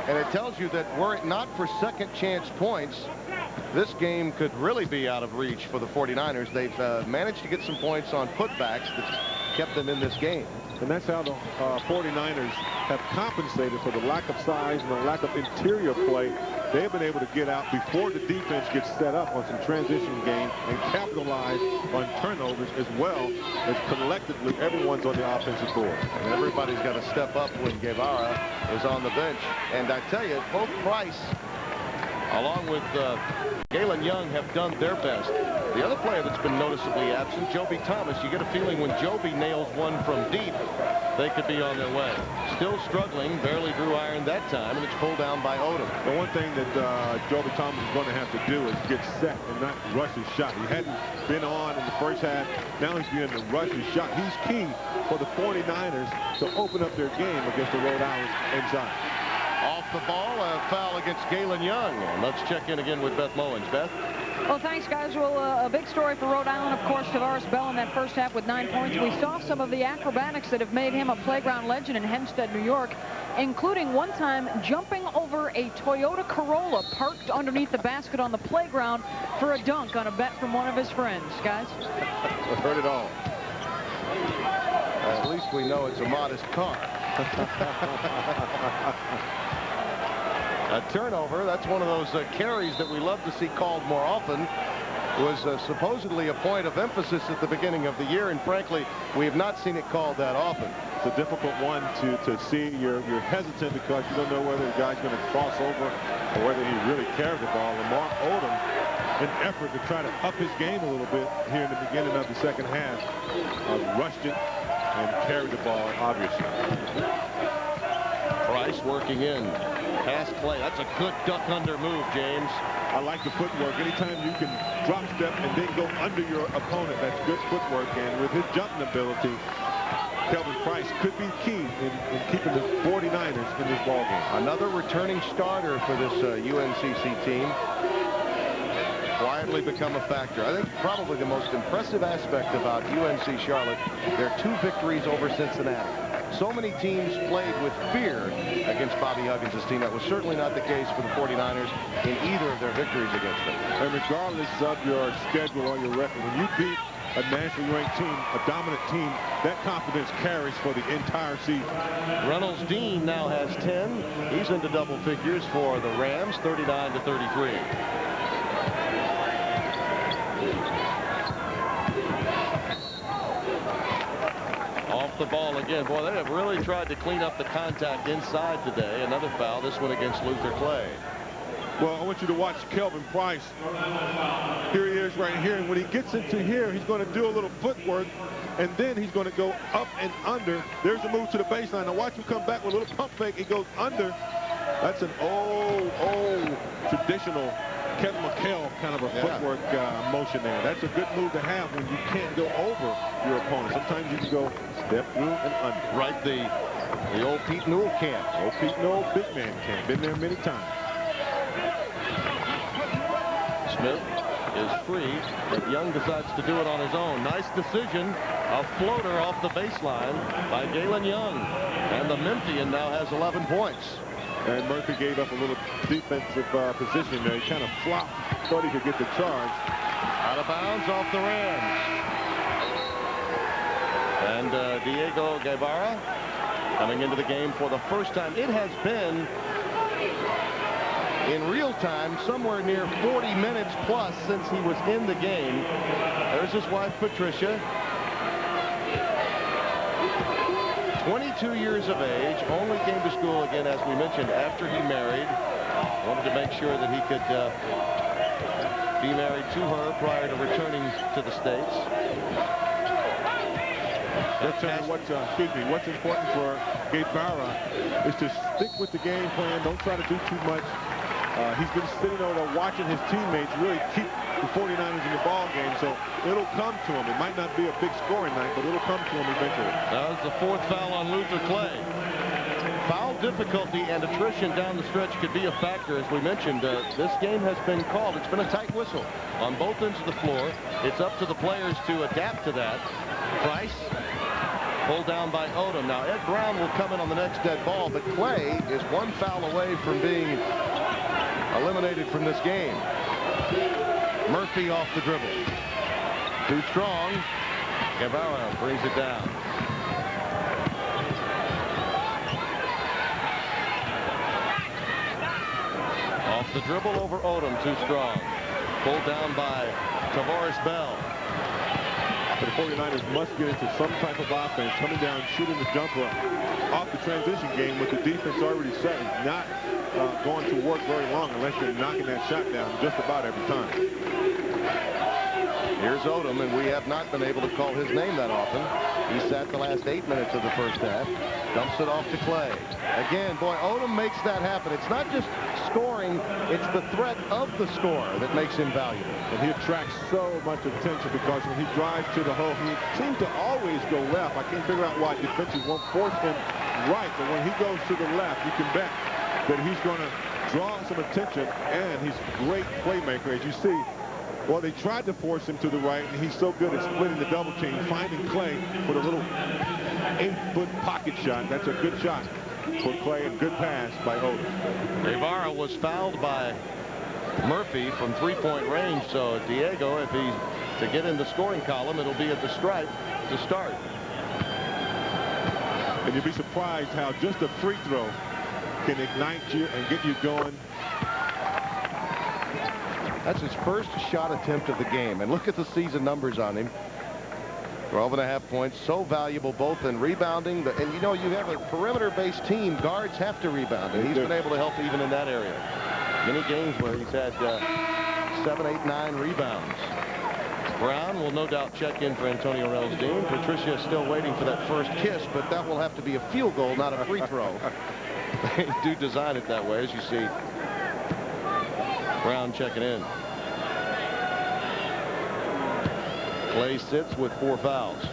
S1: and it tells you that were it not for second chance points, this game could really be out of reach for the 49ers. They've managed to get some points on putbacks that's kept them in this game.
S2: And that's how the 49ers have compensated for the lack of size and the lack of interior play. They've been able to get out before the defense gets set up on some transition game and capitalize on turnovers, as well as collectively everyone's on the offensive board.
S1: And everybody's got to step up when Guevara is on the bench. And I tell you, both Price along with Galen Young have done their best. The other player that's been noticeably absent, Joby Thomas, you get a feeling when Joby nails one from deep, they could be on their way. Still struggling, barely drew iron that time, and it's pulled down by Odom.
S2: The one thing that Joby Thomas is going to have to do is get set and not rush his shot. He hadn't been on in the first half. Now he's beginning to rush his shot. He's key for the 49ers to open up their game against the Rhode Island inside.
S1: Off the ball, a foul against Galen Young. And let's check in again with Beth Mullins. Beth?
S12: Well, thanks, guys. Well, a big story for Rhode Island, of course, Tavares Bell in that first half with 9 points. We saw some of the acrobatics that have made him a playground legend in Hempstead, New York, including one time jumping over a Toyota Corolla parked underneath the basket on the playground for a dunk on a bet from one of his friends. Guys?
S2: I've heard it all.
S1: At least we know it's a modest car. A turnover. That's one of those carries that we love to see called more often. Was supposedly a point of emphasis at the beginning of the year, and frankly, we have not seen it called that often.
S2: It's a difficult one to see. You're hesitant because you don't know whether the guy's going to cross over or whether he really carried the ball. Lamar Odom, an effort to try to up his game a little bit here in the beginning of the second half, rushed it and carried the ball, obviously.
S1: Price working in. Pass play. That's a good duck under move, James.
S2: I like the footwork. Anytime you can drop step and then go under your opponent, that's good footwork. And with his jumping ability, Kelvin Price could be key in keeping the 49ers in this ballgame.
S1: Another returning starter for this UNCC team. Quietly become a factor. I think probably the most impressive aspect about UNC Charlotte, their 2 victories over Cincinnati. So many teams played with fear against Bobby Huggins' team. That was certainly not the case for the 49ers in either of their victories against them.
S2: And regardless of your schedule or your record, when you beat a nationally ranked team, a dominant team, that confidence carries for the entire season.
S1: Reynolds Dean now has 10. He's into double figures for the Rams, 39-33. Off the ball again. Boy, they have really tried to clean up the contact inside today. Another foul, this one against Luther Clay.
S2: Well, I want you to watch Kelvin Price. Here he is right here, and when he gets into here, he's going to do a little footwork, and then he's going to go up and under. There's a move to the baseline. Now watch him come back with a little pump fake. He goes under. That's an old traditional Kevin McHale kind of a footwork motion there. That's a good move to have when you can't go over your opponent. Sometimes you can go step through and under.
S1: Right, the old Pete Newell camp.
S2: Old Pete Newell big man camp. Been there many times.
S1: Smith is free, but Young decides to do it on his own. Nice decision. A floater off the baseline by Galen Young. And the Memphian now has 11 points.
S2: And Murphy gave up a little defensive position there. He kind of flopped. Thought he could get the charge.
S1: Out of bounds off the Rams. And Diego Guevara coming into the game for the first time. It has been, in real time, somewhere near 40 minutes plus since he was in the game. There's his wife, Patricia. 22 years of age, only came to school again, as we mentioned, after he married. Wanted to make sure that he could be married to her prior to returning to the States.
S2: What's important for Guevara is to stick with the game plan. Don't try to do too much. He's been sitting over there watching his teammates really keep the 49ers in the ball game, so it'll come to him. It might not be a big scoring night, but it'll come to him eventually.
S1: That was the 4th foul on Luther Clay. Foul difficulty and attrition down the stretch could be a factor. As we mentioned, this game has been called. It's been a tight whistle on both ends of the floor. It's up to the players to adapt to that. Price pulled down by Odom. Now Ed Brown will come in on the next dead ball, but Clay is 1 foul away from being eliminated from this game. Murphy off the dribble. Too strong. Guevara brings it down. Off the dribble over Odom. Too strong. Pulled down by Tavares Bell.
S2: The 49ers must get into some type of offense, coming down, shooting the jumper off the transition game with the defense already set. It's not going to work very long unless you're knocking that shot down just about every time.
S1: Here's Odom, and we have not been able to call his name that often. He sat the last 8 minutes of the first half. Dumps it off to Clay. Again, boy, Odom makes that happen. It's not just scoring, it's the threat of the score that makes him valuable.
S2: And he attracts so much attention because when he drives to the hole, he seems to always go left. I can't figure out why defenses won't force him right, but when he goes to the left, you can bet that he's going to draw some attention, and he's a great playmaker. As you see, well, they tried to force him to the right, and he's so good at splitting the double team, finding Clay with a little 8-foot pocket shot. That's a good shot for Clay, and good pass by Odom.
S1: Guevara was fouled by Murphy from 3-point range, so Diego, if he's to get in the scoring column, it'll be at the stripe to start.
S2: And you'd be surprised how just a free throw can ignite you and get you going.
S1: That's his first shot attempt of the game. And look at the season numbers on him. 12.5 points. So valuable both in rebounding. And, you know, you have a perimeter-based team. Guards have to rebound. And he's been able to help even in that area. Many games where he's had 7, 8, 9 rebounds. Brown will no doubt check in for Antonio Reynolds-Dean. Patricia is still waiting for that first kiss, but that will have to be a field goal, not a free throw. They do design it that way, as you see. Brown checking in. Clay sits with 4 fouls.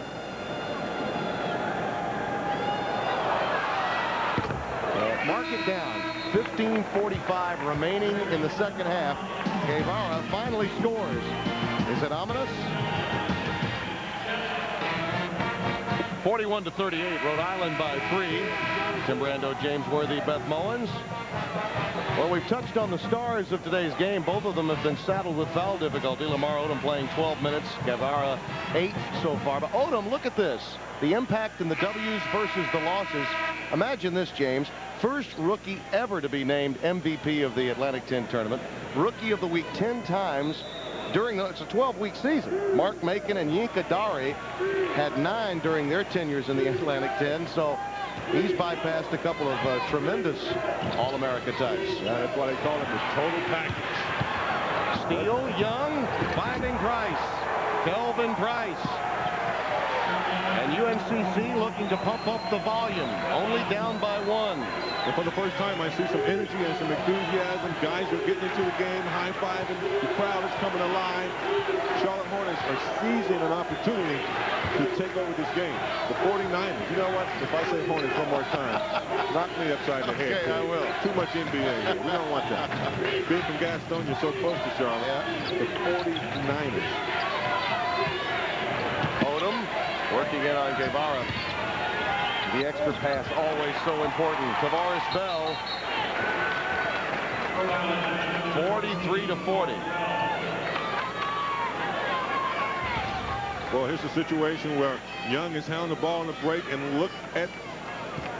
S1: Mark it down. 15:45 remaining in the second half. Guevara finally scores. Is it ominous? 41-38. Rhode Island by 3. Tim Brando, James Worthy, Beth Mullins. Well, we've touched on the stars of today's game. Both of them have been saddled with foul difficulty. Lamar Odom playing 12 minutes. Guevara 8 so far. But Odom, look at this. The impact in the W's versus the losses. Imagine this, James. First rookie ever to be named MVP of the Atlantic 10 tournament. Rookie of the week 10 times during it's a 12-week season. Mark Macon and Yinka Dari had 9 during their tenures in the Atlantic 10. So he's bypassed a couple of tremendous All-America types.
S2: That's why they call him the total package.
S1: Steele, Young, finding Price. Kelvin Price. And UNCC looking to pump up the volume. Only down by 1.
S2: And for the first time, I see some energy and some enthusiasm. Guys are getting into the game, high-fiving. The crowd is coming alive. Charlotte Hornets are seizing an opportunity to take over this game. The 49ers, you know what? If I say Hornets one more time, knock me upside the head.
S1: Okay, I will.
S2: Too much NBA here. We don't want that. Being from Gastonia, so close to Charlotte.
S1: Yeah.
S2: The 49ers.
S1: Odom working in on Guevara. The extra pass always so important. Tavares Bell. 43-40.
S2: Well, here's a situation where Young is hounding the ball on the break, and look at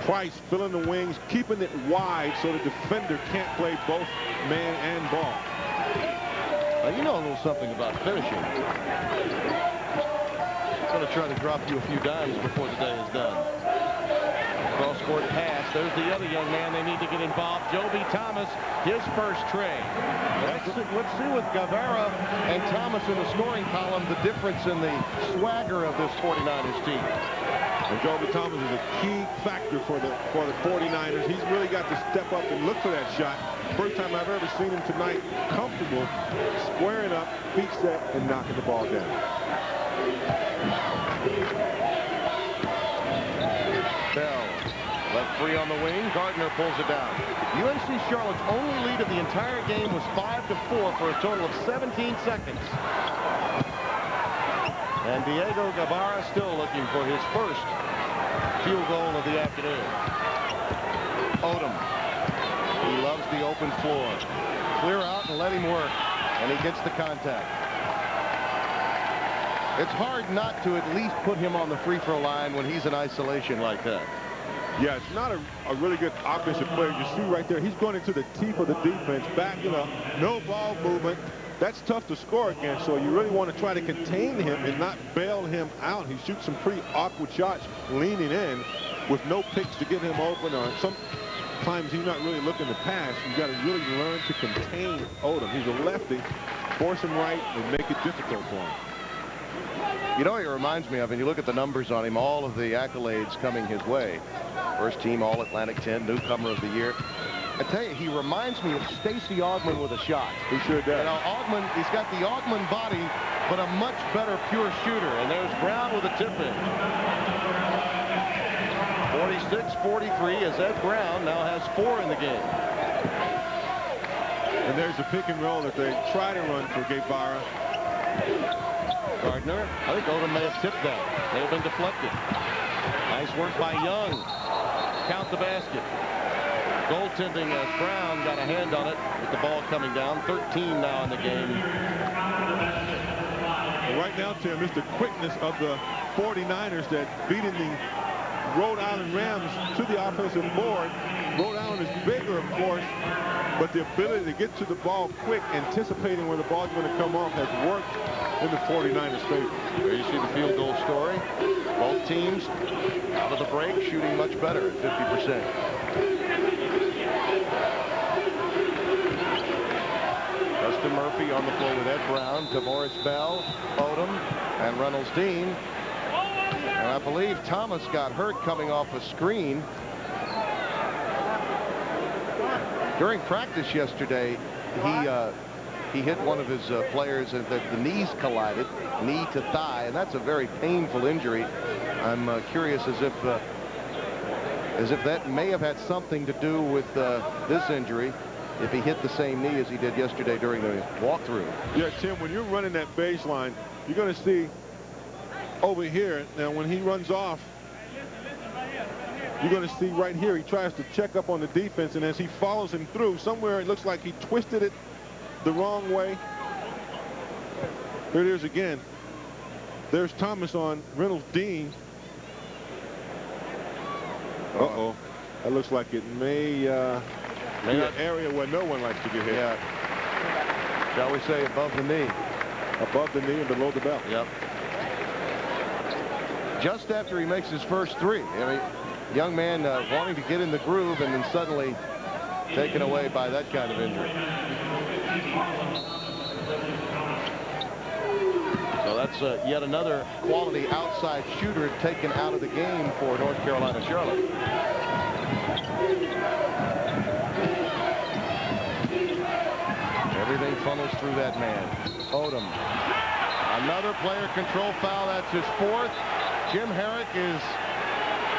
S2: Price filling the wings, keeping it wide so the defender can't play both man and ball.
S1: You know a little something about finishing. I'm going to try to drop you a few dimes before the day is done. Cross-court pass. There's the other young man they need to get involved. Joby Thomas, his first trade. Let's see with Guevara and Thomas in the scoring column the difference in the swagger of this 49ers team.
S2: And Joby Thomas is a key factor for the 49ers. He's really got to step up and look for that shot. First time I've ever seen him tonight comfortable, squaring up, feet set, and knocking the ball down.
S1: Bell left free on the wing. Gardner pulls it down. UNC Charlotte's only lead of the entire game was 5-4 for a total of 17 seconds. And Diego Guevara still looking for his first field goal of the afternoon. Odom. He loves the open floor. Clear out and let him work. And he gets the contact. It's hard not to at least put him on the free throw line when he's in isolation like that.
S2: Yeah, it's not a really good offensive player. You see right there, he's going into the teeth of the defense, backing up, no ball movement. That's tough to score against, so you really want to try to contain him and not bail him out. He shoots some pretty awkward shots leaning in with no picks to get him open, or sometimes he's not really looking to pass. You've got to really learn to contain Odom. He's a lefty. Force him right and make it difficult for him.
S1: You know what he reminds me of, and you look at the numbers on him, all of the accolades coming his way. First team All-Atlantic 10, newcomer of the year. I tell you, he reminds me of Stacey Augmon with a shot.
S2: He sure does.
S1: You know, Augmon, he's got the Augmon body, but a much better pure shooter. And there's Brown with a tip-in. 46-43 as Ed Brown now has 4 in the game.
S2: And there's the pick and roll that they try to run for Guevara.
S1: Gardner, I think Odom may have tipped that. May have been deflected. Nice work by Young. Count the basket. Goaltending as Brown got a hand on it with the ball coming down. 13 now in the game.
S2: Well, right now, Tim, it's the quickness of the 49ers that beating the Rhode Island Rams to the offensive board Rhode Island is bigger, of course, but the ability to get to the ball quick, anticipating where the ball's going to come off, has worked in the 49ers' favor.
S1: There you see the field goal story. Both teams out of the break shooting much better at 50%. Justin Murphy on the floor with Ed Brown, Tavoris Bell, Odom, and Reynolds Dean. And I believe Thomas got hurt coming off a screen. During practice yesterday, he hit one of his players and the knees collided, knee to thigh, and that's a very painful injury. I'm curious as if that may have had something to do with this injury, if he hit the same knee as he did yesterday during the walkthrough.
S2: Yeah, Tim, when you're running that baseline, you're going to see over here, now when he runs off, you're going to see right here, he tries to check up on the defense, and as he follows him through, somewhere it looks like he twisted it the wrong way. Here it is again. There's Thomas on Reynolds Dean. Uh-oh. That looks like it may be an area where no one likes to get hit.
S1: Yeah. Shall we say above the knee?
S2: Above the knee and below the belt.
S1: Yep. Just after he makes his first three. I mean, young man wanting to get in the groove and then suddenly taken away by that kind of injury. So that's yet another quality outside shooter taken out of the game for North Carolina Charlotte. Everything funnels through that man. Odom. Another player control foul. That's his fourth. Jim Herrick is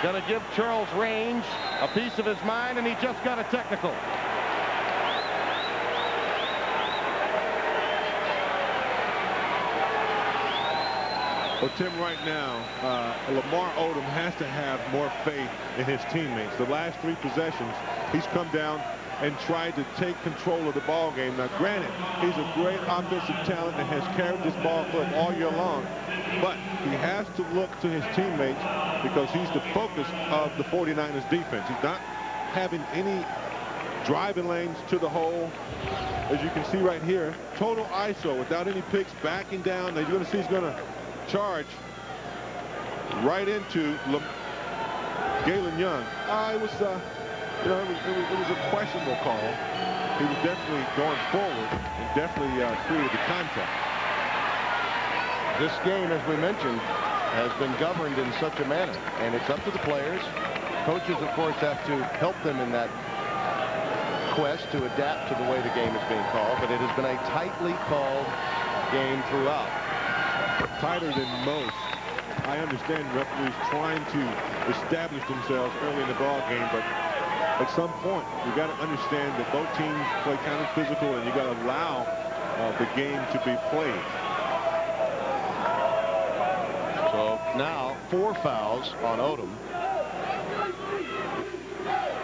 S1: going to give Charles Range a piece of his mind, and he just got a technical.
S2: Well, Tim, right now, Lamar Odom has to have more faith in his teammates. The last three possessions, he's come down and tried to take control of the ball game. Now, granted, he's a great offensive talent and has carried this ball club all year long, but he has to look to his teammates because he's the focus of the 49ers defense. He's not having any driving lanes to the hole. As you can see right here, total ISO without any picks, backing down. Now, you're going to see he's going to charge right into Galen Young. It was a questionable call. He was definitely going forward and definitely created the contact.
S1: This game, as we mentioned, has been governed in such a manner, and it's up to the players. Coaches, of course, have to help them in that quest to adapt to the way the game is being called, but it has been a tightly called game throughout.
S2: Tighter than most. I understand referees trying to establish themselves early in the ball game, but at some point you got to understand that both teams play kind of physical, and you got to allow the game to be played.
S1: So now 4 fouls on Odom.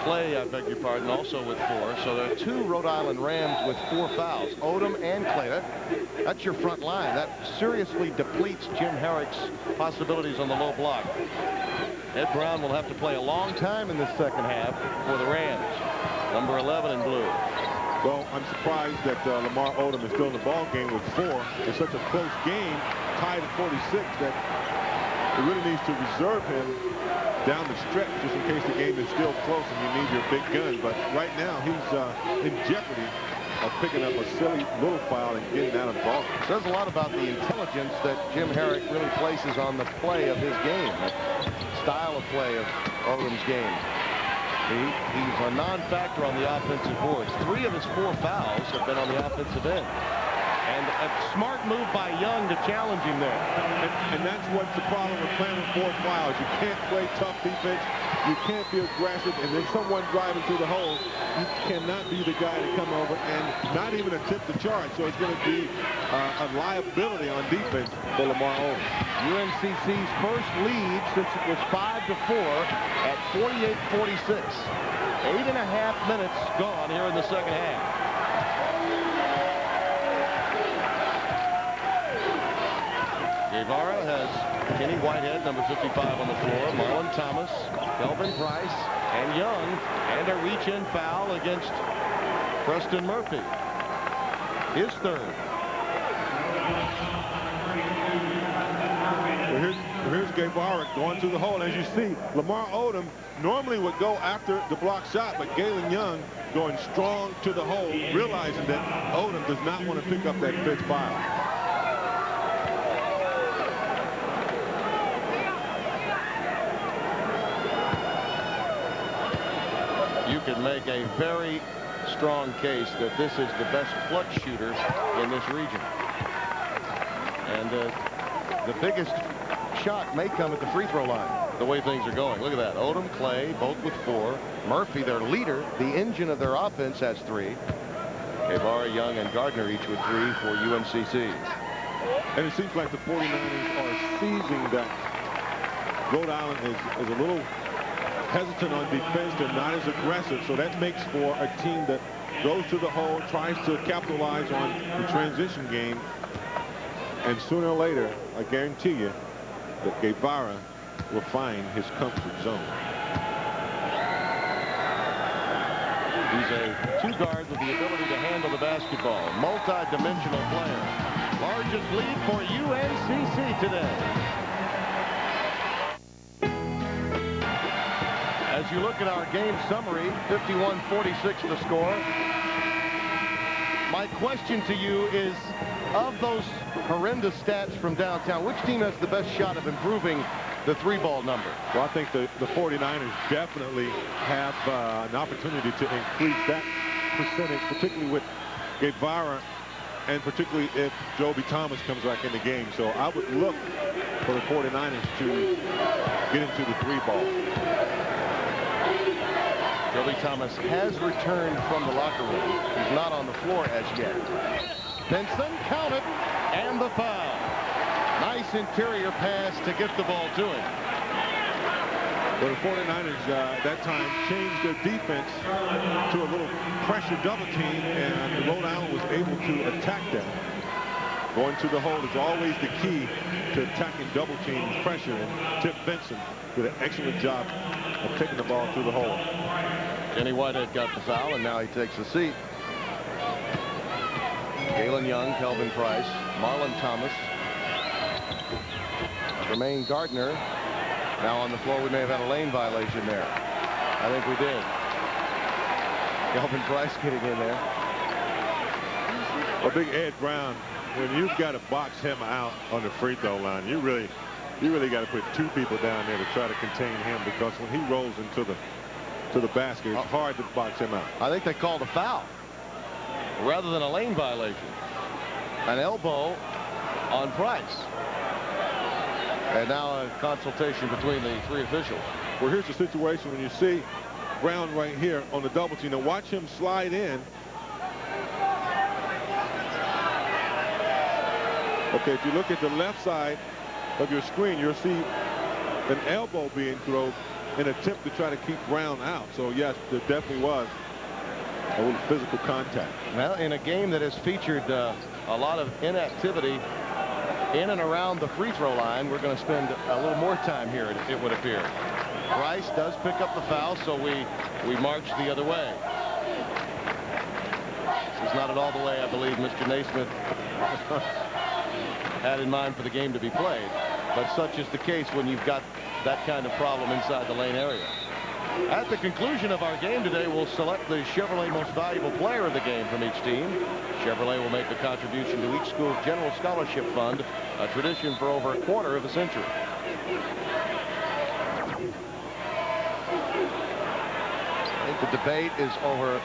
S1: Clay, I beg your pardon, also with 4. So there are 2 Rhode Island Rams with 4 fouls. Odom and Clay. That's your front line. That seriously depletes Jim Herrick's possibilities on the low block. Ed Brown will have to play a long time in this second half for the Rams. Number 11 in blue.
S2: Well, I'm surprised that Lamar Odom is still in the ball game with 4. It's such a close game, tied at 46, that it really needs to reserve him down the stretch just in case the game is still close and you need your big gun. But right now he's in jeopardy of picking up a silly little foul and getting out of the ball.
S1: It says a lot about the intelligence that Jim Herrick really places on the play of his game, the style of play of Odom's game. He's a non-factor on the offensive boards. 3 of his 4 fouls have been on the offensive end. And a smart move by Young to challenge him there.
S2: And that's what's the problem with playing with 4 fouls. You can't play tough defense. You can't be aggressive. And then someone driving through the hole, you cannot be the guy to come over and not even attempt to charge. So it's going to be a liability on defense for Lamar Odom.
S1: UNCC's first lead since it was 5-4 at 48-46. 8.5 minutes gone here in the second half. Guevara has Kenny Whitehead, number 55, on the floor. Marlon Thomas, Kelvin Price, and Young, and a reach-in foul against Preston Murphy. His third.
S2: Well, here's Guevara going to the hole. As you see, Lamar Odom normally would go after the block shot, but Galen Young going strong to the hole, realizing that Odom does not want to pick up that fifth foul.
S1: You can make a very strong case that this is the best clutch shooter in this region. And the biggest shot may come at the free throw line, the way things are going. Look at that. Odom, Clay, both with 4. Murphy, their leader, the engine of their offense, has 3. Guevara, Young, and Gardner each with 3 for UNCC.
S2: And it seems like the 49ers are seizing that Rhode Island is a little hesitant on defense. They're not as aggressive, so that makes for a team that goes to the hole, tries to capitalize on the transition game, and sooner or later, I guarantee you that Guevara will find his comfort zone.
S1: He's a 2 guard with the ability to handle the basketball. Multi-dimensional player. Largest lead for UNCC today. As you look at our game summary, 51-46 the score. My question to you is, of those horrendous stats from downtown, which team has the best shot of improving the 3-ball number?
S2: Well, I think the 49ers definitely have an opportunity to increase that percentage, particularly with Guevara, and particularly if Joby Thomas comes back in the game. So I would look for the 49ers to get into the 3-ball.
S1: Joby Thomas has returned from the locker room. He's not on the floor as yet. Benson counted, and the foul. Nice interior pass to get the ball to him.
S2: Well, the 49ers that time changed their defense to a little pressure double team, and Rhode Island was able to attack that. Going to the hole is always the key to attacking double team pressure, and Tip Benson did an excellent job of taking the ball to the hole.
S1: Kenny Whitehead got the foul, and now he takes a seat. Galen Young, Kelvin Price, Marlon Thomas, Jermaine Gardner. Now on the floor, we may have had a lane violation there. I think we did. Kelvin Price getting in there.
S2: Well, big Ed Brown, when you've got to box him out on the free throw line, you really got to put 2 people down there to try to contain him, because when he rolls into the basket, it's hard to box him out.
S1: I think they called a foul rather than a lane violation. An elbow on Price. And now a consultation between the 3 officials.
S2: Well, here's the situation when you see Brown right here on the double team. Now watch him slide in. Okay, if you look at the left side of your screen, you'll see an elbow being thrown in an attempt to try to keep Brown out. So yes, there definitely was a little physical contact.
S1: Well, in a game that has featured a lot of inactivity in and around the free throw line, we're going to spend a little more time here, it would appear. Price does pick up the foul, so we march the other way. This is not at all the way I believe Mr. Naismith had in mind for the game to be played, but such is the case when you've got that kind of problem inside the lane area. At the conclusion of our game today, we'll select the Chevrolet Most Valuable Player of the game from each team. Chevrolet will make a contribution to each school's general scholarship fund, a tradition for over a quarter of a century. I think the debate is over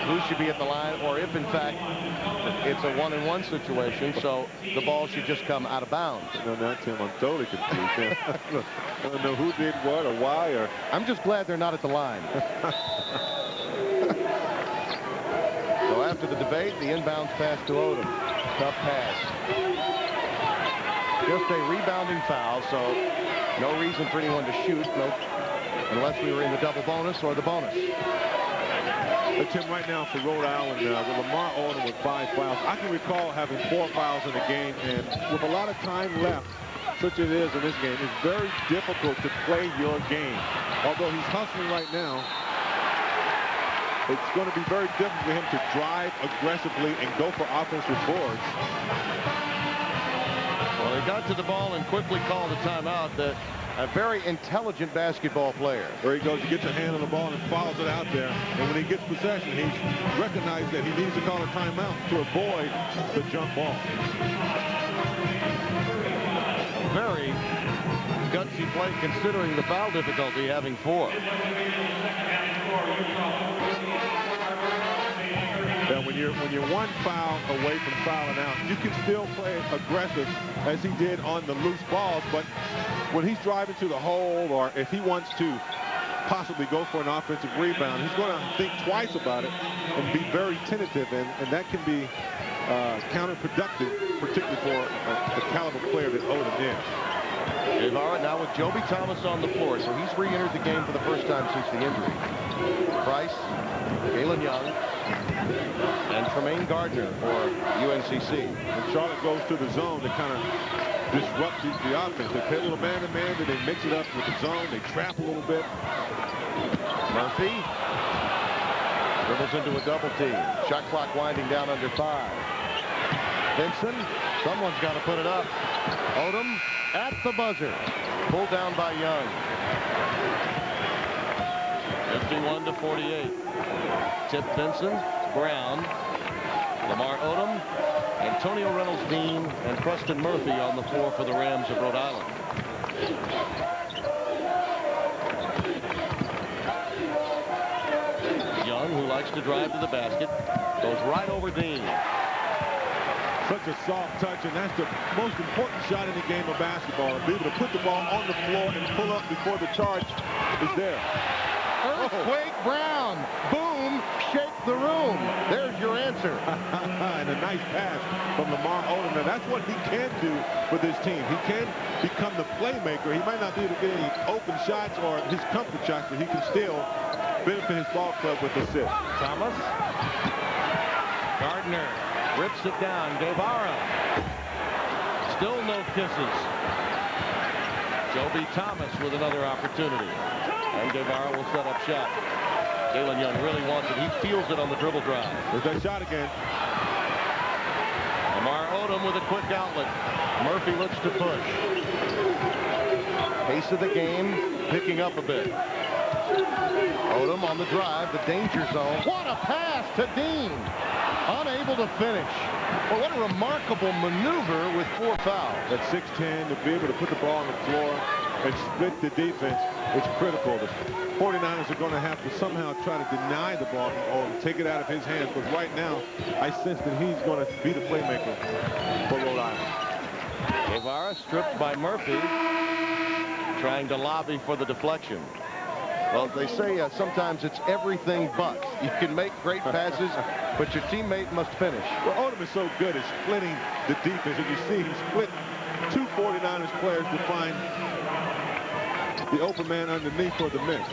S1: who should be at the line, or if in fact it's a 1-and-1 situation, so the ball should just come out of bounds.
S2: No, not Tim. I'm totally confused. I don't know who did what or why. Or
S1: I'm just glad they're not at the line. So after the debate, the inbounds pass to Odom. Tough pass. Just a rebounding foul, so no reason for anyone to shoot, unless we were in the double bonus or the bonus.
S2: But Tim, right now for Rhode Island, with Lamar Odom with 5 fouls, I can recall having 4 fouls in a game, and with a lot of time left, such as it is in this game, it's very difficult to play your game. Although he's hustling right now, it's going to be very difficult for him to drive aggressively and go for offensive boards.
S1: Well, he got to the ball and quickly called a timeout. A very intelligent basketball player.
S2: There he goes. He gets a hand on the ball and follows it out there. And when he gets possession, he recognizes that he needs to call a timeout to avoid the jump ball.
S1: Very gutsy play considering the foul difficulty, having 4.
S2: Now, when you're one foul away from fouling out, you can still play aggressive as he did on the loose balls. But when he's driving to the hole, or if he wants to possibly go for an offensive rebound, he's going to think twice about it and be very tentative, and that can be counterproductive, particularly for the caliber player that Odom is.
S1: Guevara now with Joby Thomas on the floor, so he's re-entered the game for the first time since the injury. Price, Galen Young, and Tremaine Gardner for UNCC.
S2: When Charlotte goes to the zone, they kind of disrupt the offense. They play a little man-to-man, then they mix it up with the zone. They trap a little bit.
S1: Murphy dribbles into a double team. Shot clock winding down under 5. Vinson, someone's got to put it up. Odom at the buzzer. Pulled down by Young. 51-48. Tip Vinson, Brown, Lamar Odom, Antonio Reynolds-Dean, and Preston Murphy on the floor for the Rams of Rhode Island. Young, who likes to drive to the basket, goes right over Dean.
S2: Such a soft touch, and that's the most important shot in the game of basketball. To be able to put the ball on the floor and pull up before the charge is there.
S1: Earthquake Brown. Boom. Shake the room. There's your answer.
S2: And a nice pass from Lamar Odom. Now, that's what he can do for this team. He can become the playmaker. He might not be able to get any open shots or his comfort shots, but he can still benefit his ball club with assists.
S1: Thomas. Gardner rips it down. Guevara. Still no kisses. Joby Thomas with another opportunity. And Guevara will set up shot. Galen Young really wants it. He feels it on the dribble drive.
S2: There's that shot again.
S1: Lamar Odom with a quick outlet. Murphy looks to push. Pace of the game picking up a bit. Odom on the drive, the danger zone. What a pass to Dean. Unable to finish. Well, what a remarkable maneuver with 4 fouls.
S2: At 6'10", to be able to put the ball on the floor and split the defense is critical. The 49ers are going to have to somehow try to deny the ball from Odom, take it out of his hands, because right now I sense that he's going to be the playmaker for Rhode Island.
S1: Guevara stripped by Murphy, trying to lobby for the deflection. Well, they say sometimes it's everything but. You can make great passes, but your teammate must finish.
S2: Well, Odom is so good at splitting the defense. As you see, he split 2 49ers players to find the open man underneath for the miss.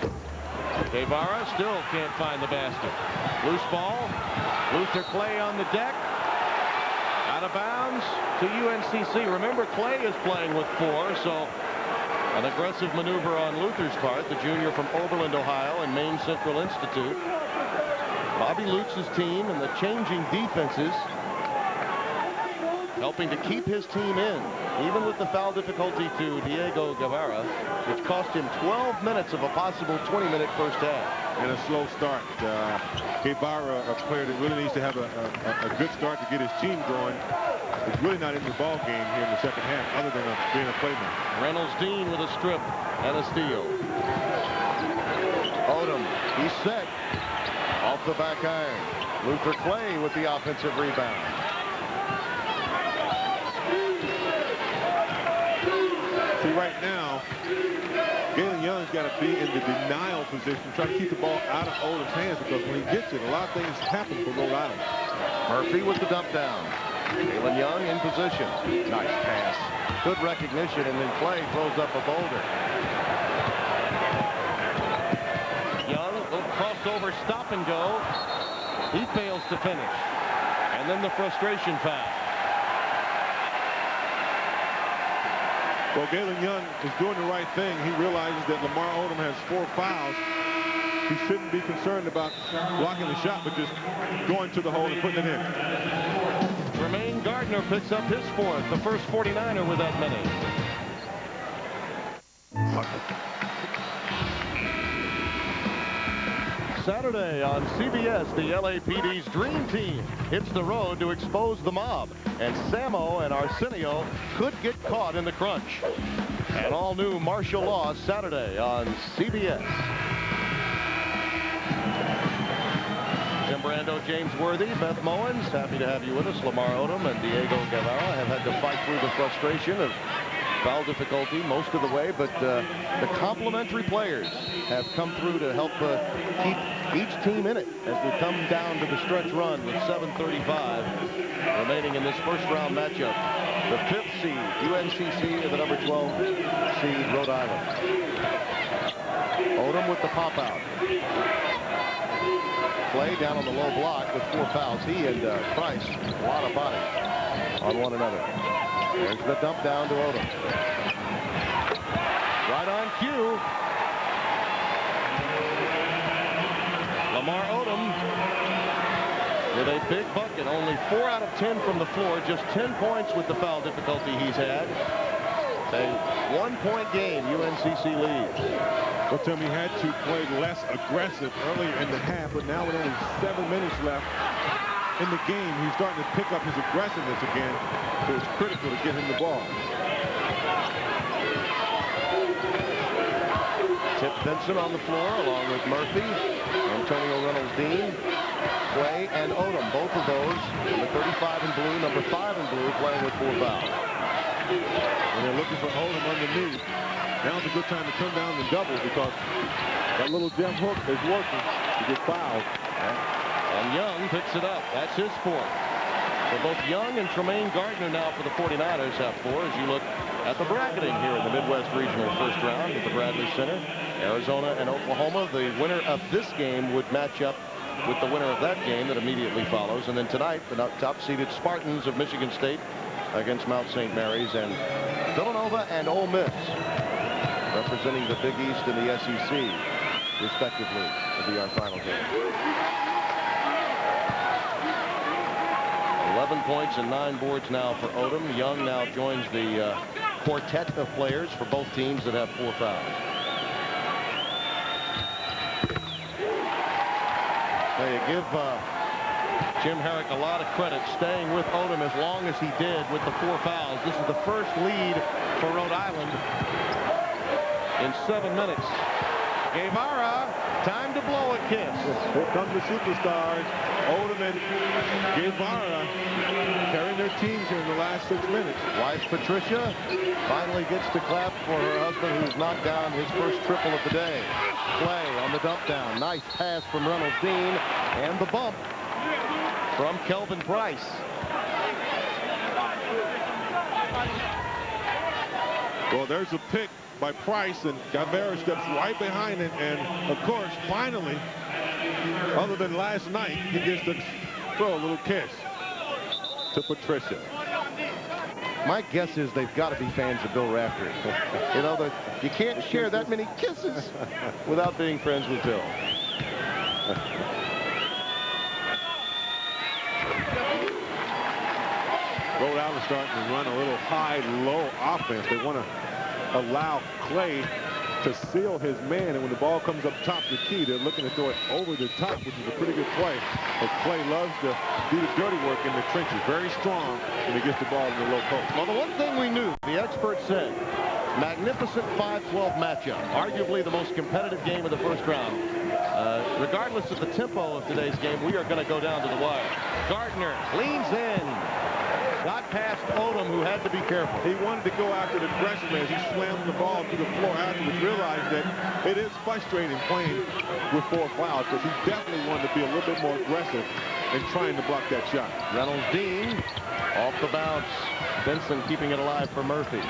S1: Guevara still can't find the basket. Loose ball. Luther Clay on the deck. Out of bounds to UNCC. Remember, Clay is playing with 4, so an aggressive maneuver on Luther's part, the junior from Oberlin, Ohio, and Maine Central Institute. Bobby Lutz's team and the changing defenses helping to keep his team in, even with the foul difficulty to Diego Guevara, which cost him 12 minutes of a possible 20-minute first half.
S2: And a slow start. Guevara, a player that really needs to have a good start to get his team going, is really not in the ball game here in the second half, other than being a playmaker.
S1: Reynolds-Dean with a strip and a steal. Odom, he's set. Off the back iron. Luther Clay with the offensive rebound.
S2: See, right now, Galen Young's got to be in the denial position, trying to keep the ball out of Odom's hands, because when he gets it, a lot of things happen for Rhode Island. Murphy with the dump down.
S1: Galen Young in position. Nice pass. Good recognition, and then Clay throws up a boulder. Young, little crossover, stop and go. He fails to finish. And then the frustration foul.
S2: Well, Galen Young is doing the right thing. He realizes that Lamar Odom has 4 fouls. He shouldn't be concerned about blocking the shot, but just going to the hole and putting it in.
S1: Tremaine Gardner picks up his 4th, the first 49er with that many. Saturday on CBS, the LAPD's Dream Team hits the road to expose the mob, and Samo and Arsenio could get caught in the crunch. An all-new martial law Saturday on CBS. Jim Brando, James Worthy, Beth Mowens, happy to have you with us. Lamar Odom and Diego Guevara have had to fight through the frustration of foul difficulty most of the way, but the complementary players have come through to help keep each team in it as we come down to the stretch run with 7:35 remaining in this first round matchup. The 5th seed, UNCC, and the number 12 seed, Rhode Island. Odom with the pop out. Play down on the low block with 4 fouls. He and Price, a lot of body on one another. There's the dump down to Odom. Right on cue. Lamar Odom with a big bucket. Only 4 out of 10 from the floor. Just 10 points with the foul difficulty he's had. A 1-point game. UNCC leads.
S2: Well, Tim, he had to play less aggressive earlier in the half, but now with only 7 minutes left in the game, he's starting to pick up his aggressiveness again, so it's critical to get him the ball.
S1: Tip Vincent on the floor along with Murphy, Antonio Reynolds-Dean, Clay, and Odom. Both of those, number 35 in blue, number 5 in blue, playing with 4 fouls.
S2: And they're looking for Odom underneath. Now's a good time to turn down the double because that little jump hook is working to get fouled.
S1: And Young picks it up. That's his 4th. So both Young and Tremaine Gardner now for the 49ers have 4 as you look at the bracketing here in the Midwest Regional first round at the Bradley Center. Arizona and Oklahoma. The winner of this game would match up with the winner of that game that immediately follows. And then tonight, the top-seeded Spartans of Michigan State against Mount St. Mary's, and Villanova and Ole Miss representing the Big East and the SEC, respectively, will be our final game. 11 points and 9 boards now for Odom. Young now joins the quartet of players for both teams that have 4 fouls. Now you give Jim Herrick a lot of credit staying with Odom as long as he did with the 4 fouls. This is the first lead for Rhode Island in 7 minutes. Guevara, time to blow a kiss.
S2: Here come the superstars. Odom and Guevara carrying their teams here in the last 6 minutes.
S1: Wife Patricia finally gets to clap for her husband who's knocked down his first triple of the day. Play on the dump down. Nice pass from Reynolds-Dean, and the bump from Kelvin Price.
S2: Well, there's a pick by Price, and Guevara steps right behind it, and of course, finally, other than last night, he gets to throw a little kiss to Patricia.
S1: My guess is they've got to be fans of Bill Raftery. You know, you can't share that many kisses without being friends with Bill.
S2: Rhode Island starting to run a little high-low offense. They want to allow Clay to seal his man, and when the ball comes up top the key, they're looking to throw it over the top, which is a pretty good play. But Clay loves to do the dirty work in the trenches. Very strong when he gets the ball in the low post.
S1: Well, the one thing we knew, the experts said, magnificent 5-12 matchup. Arguably the most competitive game of the first round. Regardless of the tempo of today's game, we are going to go down to the wire. Gardner leans in. Got past Odom, who had to be careful.
S2: He wanted to go after the aggressively as he slammed the ball to the floor afterwards. Realized that it is frustrating playing with 4 fouls, because he definitely wanted to be a little bit more aggressive in trying to block that shot.
S1: Reynolds-Dean off the bounce. Benson keeping it alive for Murphy.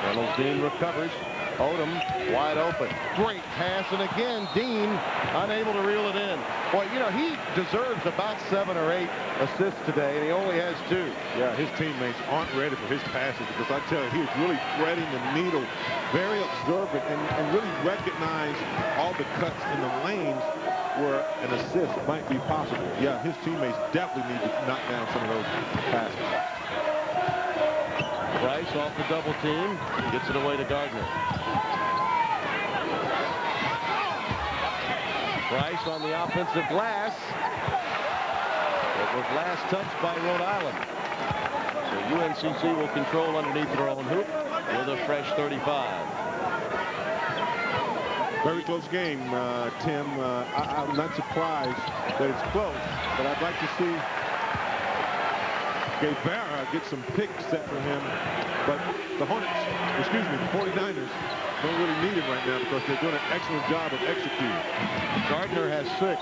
S1: Reynolds-Dean recovers. Odom wide open. Great pass, and again, Dean unable to reel it in. Well, you know, he deserves about 7 or 8 assists today, and he only has 2.
S2: Yeah, his teammates aren't ready for his passes because I tell you, he is really threading the needle, very observant, and really recognize all the cuts in the lanes where an assist might be possible. Yeah, his teammates definitely need to knock down some of those passes.
S1: Price off the double team, gets it away to Gardner. Price on the offensive glass. It was last touched by Rhode Island. So UNCC will control underneath their own hoop with a fresh 35.
S2: Very close game, Tim. I'm not surprised that it's close, but I'd like to see Guevara get some picks set for him. But the Hornets, excuse me, the 49ers don't really need him right now because they're doing an excellent job of executing.
S1: Gardner has 6,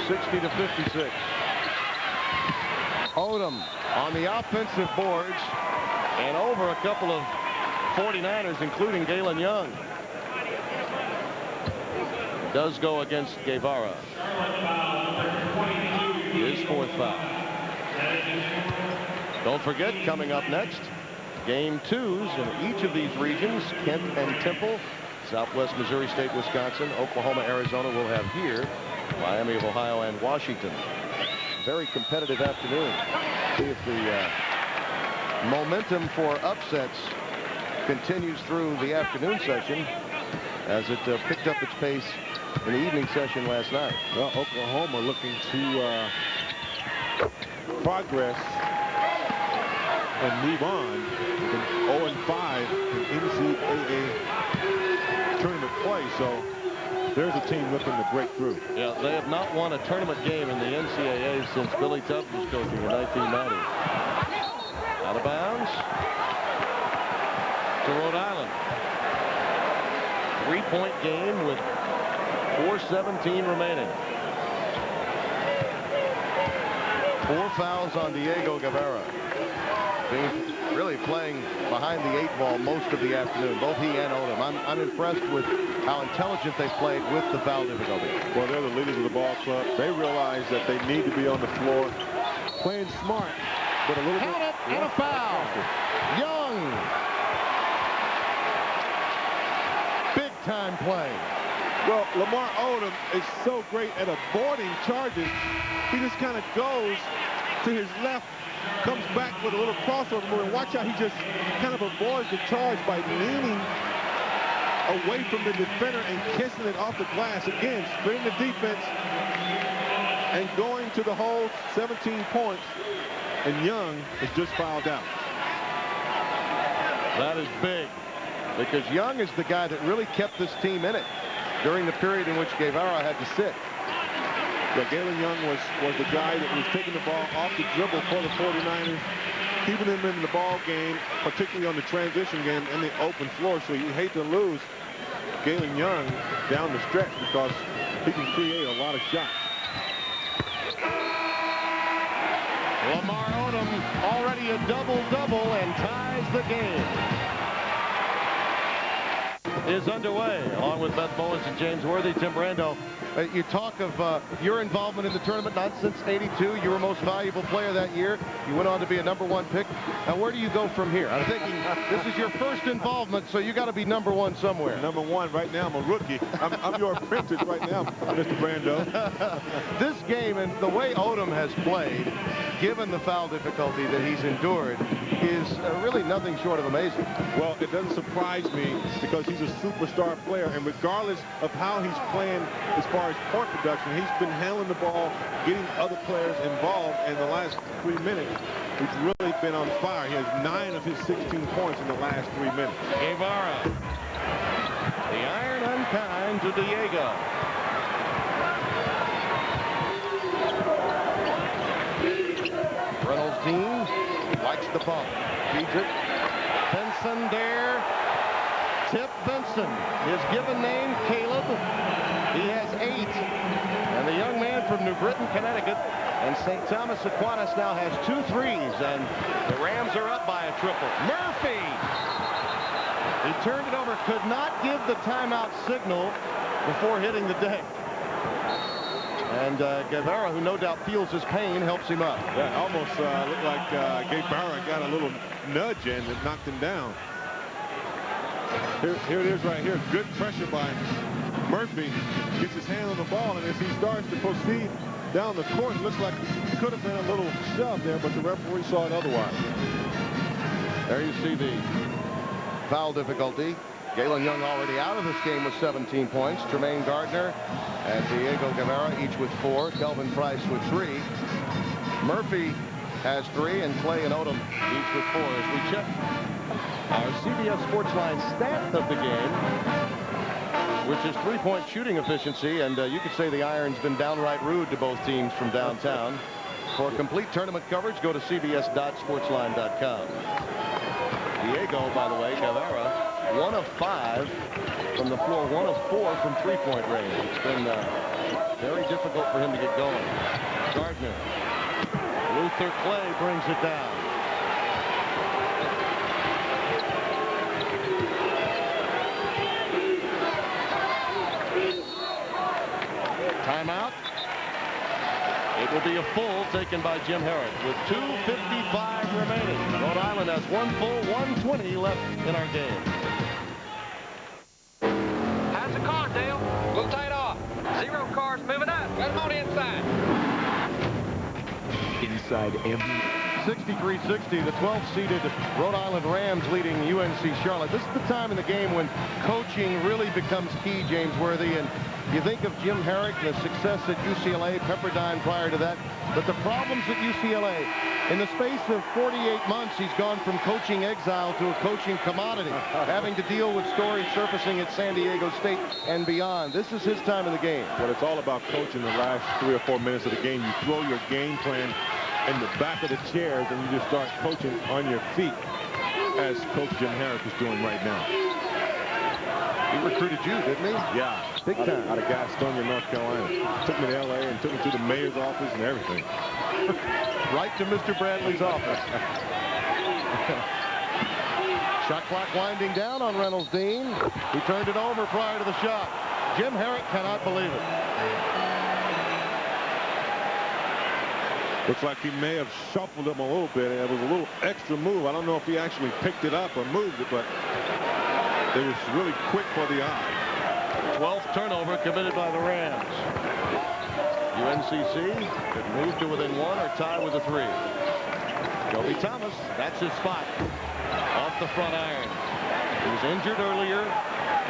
S1: 60 to 56. Odom on the offensive boards and over a couple of 49ers, including Galen Young. Does go against Guevara. His 4th foul. Don't forget, coming up next, game 2s in each of these regions. Kent and Temple, Southwest Missouri State, Wisconsin, Oklahoma, Arizona will have here, Miami of Ohio and Washington. Very competitive afternoon. See if the momentum for upsets continues through the afternoon session as it picked up its pace in the evening session last night.
S2: Well, Oklahoma looking to progress and move on with an 0-5 in NCAA tournament play. So there's a team looking to break through.
S1: Yeah, they have not won a tournament game in the NCAA since Billy Tubbs was coaching in 1990. Out of bounds to Rhode Island. 3-point game with 4:17 remaining. 4 fouls on Diego Guevara. Really playing behind the 8 ball most of the afternoon, both he and Odom. I'm impressed with how intelligent they played with the foul difficulty.
S2: Well, they're the leaders of the ball club. They realize that they need to be on the floor, playing smart, but a little bit.
S1: And a foul. Young. Big time play.
S2: Well, Lamar Odom is so great at avoiding charges. He just kind of goes to his left, comes back with a little crossover move, and watch how he just kind of avoids the charge by leaning away from the defender and kissing it off the glass. Again, splitting the defense and going to the hole. 17 points, and Young is just fouled out.
S1: That is big, because Young is the guy that really kept this team in it during the period in which Guevara had to sit.
S2: Yeah, Galen Young was the guy that was taking the ball off the dribble for the 49ers, keeping them in the ball game, particularly on the transition game and the open floor. So you hate to lose Galen Young down the stretch because he can create a lot of shots.
S1: Lamar Odom already a double-double and ties the game. Is underway along with Beth Bowens and James Worthy. Tim Brando, you talk of your involvement in the tournament, not since '82. You were most valuable player that year. You went on to be a #1 pick. Now, where do you go from here? I'm thinking this is your first involvement, so you got to be #1 somewhere.
S2: #1 right now. I'm a rookie. I'm your apprentice right now, Mr. Brando.
S1: This game and the way Odom has played, given the foul difficulty that he's endured, is really nothing short of amazing.
S2: Well, it doesn't surprise me because he's a superstar player, and regardless of how he's playing as far as point production, he's been handling the ball, getting other players involved, and the last 3 minutes, he's really been on fire. He has 9 of his 16 points in the last 3 minutes.
S1: Guevara. The iron unkind to Diego. Reynolds team likes the ball. Feeds it. Benson there. Tip Benson. His given name, Caleb. He has 8. And the young man from New Britain, Connecticut, and St. Thomas Aquinas now has 2 threes, and the Rams are up by a triple. Murphy He turned it over, could not give the timeout signal before hitting the deck. And Guevara, who no doubt feels his pain, helps him up.
S2: That almost looked like Guevara got a little nudge and it knocked him down. Here it is right here. Good pressure by Murphy. Gets his hand on the ball, and as he starts to proceed down the court, it looks like it could have been a little shove there, but the referee saw it otherwise.
S1: There you see the foul difficulty. Galen Young already out of this game with 17 points. Tremaine Gardner and Diego Guevara each with 4. Kelvin Price with 3. Murphy has 3, and Clay and Odom each with 4. As we check our CBS Sportsline stat of the game, which is 3-point shooting efficiency, and you could say the iron's been downright rude to both teams from downtown. For complete tournament coverage, go to cbs.sportsline.com. Diego, by the way, Guevara, 1 of 5 from the floor, 1 of 4 from 3-point range. It's been very difficult for him to get going. Gardner. Luther Clay brings it down. Timeout. It will be a full taken by Jim Herrick with 2:55 remaining. Rhode Island has 1 full, 1:20 left in our game.
S14: How's the car, Dale? We'll tie it off. 0 cars moving up. Get them on inside.
S8: Inside M.
S1: 63-60, the 12th-seeded Rhode Island Rams leading UNC Charlotte. This is the time in the game when coaching really becomes key, James Worthy. And you think of Jim Herrick, the success at UCLA, Pepperdine prior to that. But the problems at UCLA, in the space of 48 months, he's gone from coaching exile to a coaching commodity, having to deal with stories surfacing at San Diego State and beyond. This is his time in the game.
S2: Well, it's all about coaching the last 3 or 4 minutes of the game. You throw your game plan in the back of the chairs, and you just start coaching on your feet, as Coach Jim Herrick is doing right now.
S1: He recruited you, didn't he?
S2: Yeah,
S1: big time.
S2: Out of Gastonia, North Carolina. Took me to L.A. and took me to the mayor's office and everything.
S1: Right to Mr. Bradley's office. Shot clock winding down on Reynolds Dean. He turned it over prior to the shot. Jim Herrick cannot believe it.
S2: Looks like he may have shuffled him a little bit. It was a little extra move. I don't know if he actually picked it up or moved it, but it was really quick for the eye.
S1: 12th turnover committed by the Rams. UNCC could move to within 1 or tie with a 3. Kobe Thomas, that's his spot. Off the front iron. He was injured earlier.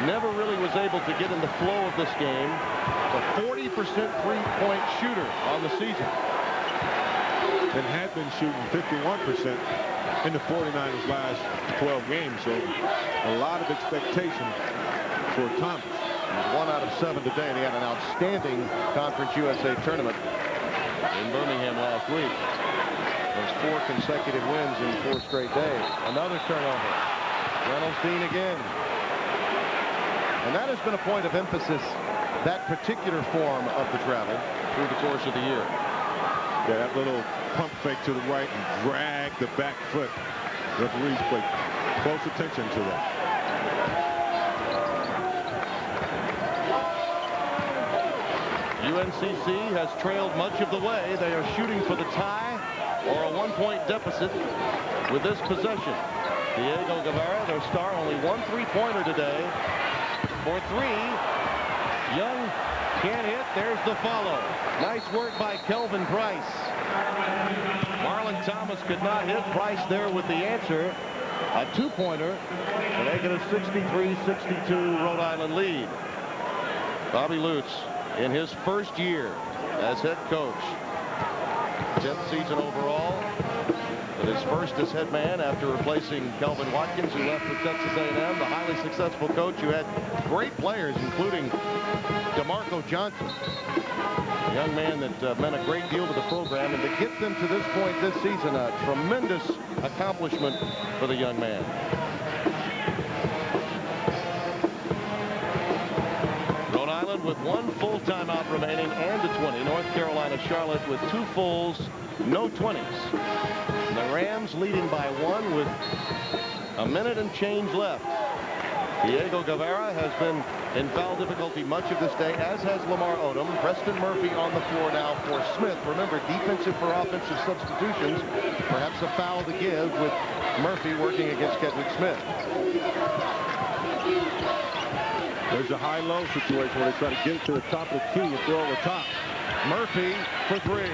S1: Never really was able to get in the flow of this game. A 40% 3-point shooter on the season.
S2: And had been shooting 51% in the 49ers last 12 games. So a lot of expectation for Thomas.
S1: He's 1 out of 7 today, and he had an outstanding Conference USA tournament in Birmingham last week. Those 4 consecutive wins in 4 straight days. Another turnover. Reynolds Dean again. And that has been a point of emphasis, that particular form of the travel through the course of the year.
S2: Yeah, that little pump fake to the right and drag the back foot. Referees pay close attention to that.
S1: UNCC has trailed much of the way. They are shooting for the tie or a 1-point deficit with this possession. Diego Guevara, their star, only 1 3-pointer today. For 3, Young can't hit. There's the follow. Nice work by Kelvin Price. Marlon Thomas could not hit. Price there with the answer. A 2-pointer to make it a 63-62 Rhode Island lead. Bobby Lutz in his first year as head coach. 10th season overall. But his first as head man after replacing Kelvin Watkins, who left for Texas A&M, the highly successful coach who had great players, including DeMarco Johnson, a young man that meant a great deal to the program. And to get them to this point this season, a tremendous accomplishment for the young man. Rhode Island with 1 full timeout remaining and a 20. North Carolina Charlotte with 2 fulls, no 20s. The Rams leading by 1 with a minute and change left. Diego Guevara has been in foul difficulty much of this day, as has Lamar Odom. Preston Murphy on the floor now for Smith. Remember, defensive for offensive substitutions. Perhaps a foul to give with Murphy working against Kedrick Smith.
S2: There's a high-low situation where they try to get it to the top of the key and throw over top.
S1: Murphy for three.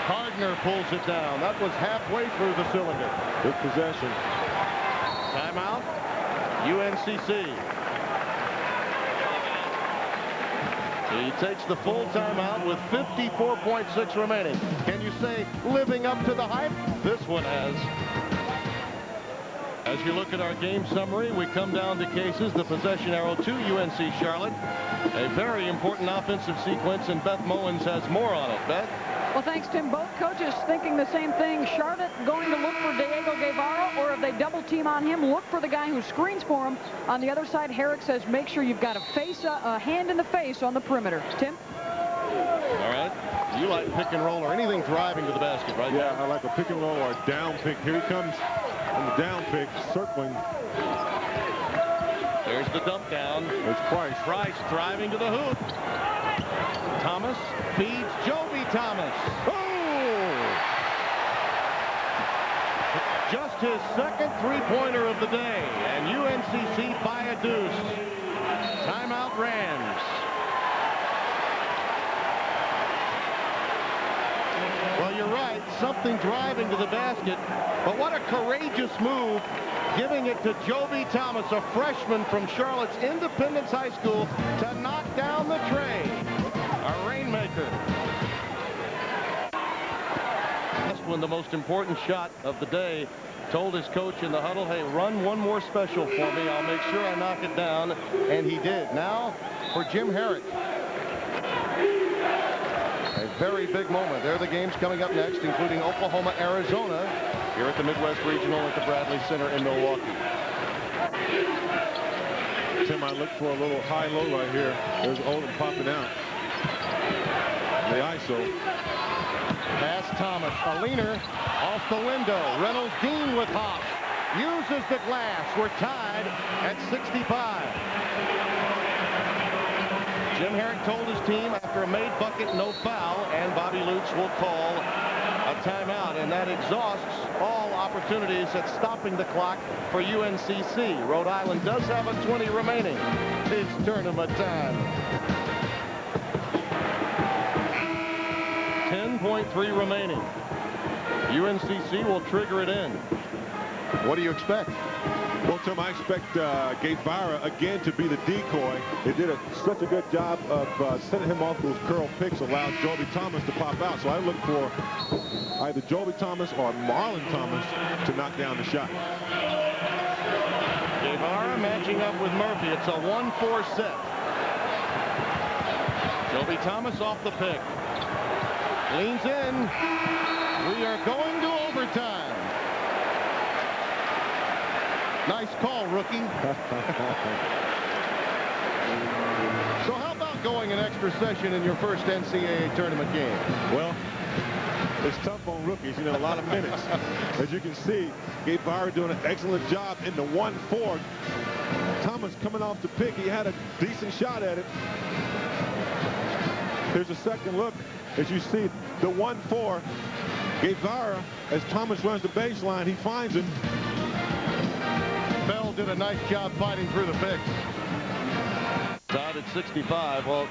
S1: Gardner pulls it down. That was halfway through the cylinder.
S2: Good possession.
S1: Timeout. UNCC. He takes the full timeout with 54.6 remaining. Can you say living up to the hype? This one has. As you look at our game summary, we come down to cases. The possession arrow to UNC Charlotte. A very important offensive sequence, and Beth Mullins has more on it. Beth?
S12: Well, thanks, Tim. Both coaches thinking the same thing. Charlotte going to look for Diego Guevara, or if they double team on him, look for the guy who screens for him. On the other side, Herrick says make sure you've got a hand in the face on the perimeter. Tim?
S1: All right. You like pick and roll or anything driving to the basket, right?
S2: Yeah, I like a pick and roll or a down pick. Here he comes on the down pick, circling.
S1: There's the dump down.
S2: It's Price.
S1: Price driving to the hoop. Thomas feeds Joby Thomas. Oh! Just his second three-pointer of the day, and UNCC by a deuce. Timeout Rams. Well, you're right. Something driving to the basket, but what a courageous move, giving it to Joby Thomas, a freshman from Charlotte's Independence High School, to knock down the tray. A rainmaker. Just when the most important shot of the day, told his coach in the huddle, hey, run one more special for me. I'll make sure I knock it down. And he did. Now for Jim Herrick. A very big moment. There are the games coming up next, including Oklahoma, Arizona, here at the Midwest Regional at the Bradley Center in Milwaukee.
S2: Tim, I look for a little high-low right here. There's Odom popping out. The ISO.
S1: Pass Thomas. A leaner off the window. Reynolds Dean with hop. Uses the glass. We're tied at 65. Jim Herrick told his team after a made bucket, no foul, and Bobby Lutz will call a timeout, and that exhausts all opportunities at stopping the clock for UNCC. Rhode Island does have a 20 remaining. It's tournament time. 10.3 remaining. UNCC will trigger it in. What do you expect?
S2: Well, Tim, I expect Guevara again to be the decoy. They did such a good job of sending him off those curl picks, allowed Joby Thomas to pop out. So I look for either Joby Thomas or Marlon Thomas to knock down the shot.
S1: Guevara matching up with Murphy. It's a 1-4 set. Joby Thomas off the pick. Leans in. We are going to overtime. Nice call, rookie. So how about going an extra session in your first NCAA tournament game?
S2: Well, it's tough on rookies, you know, a lot of minutes. As you can see, Guevara doing an excellent job in the 1-4. Thomas coming off the pick. He had a decent shot at it. Here's a second look. As you see, the 1-4. Guevara, as Thomas runs the baseline, he finds it.
S1: Bell did a nice job fighting through the picks. Tied at 65. Well,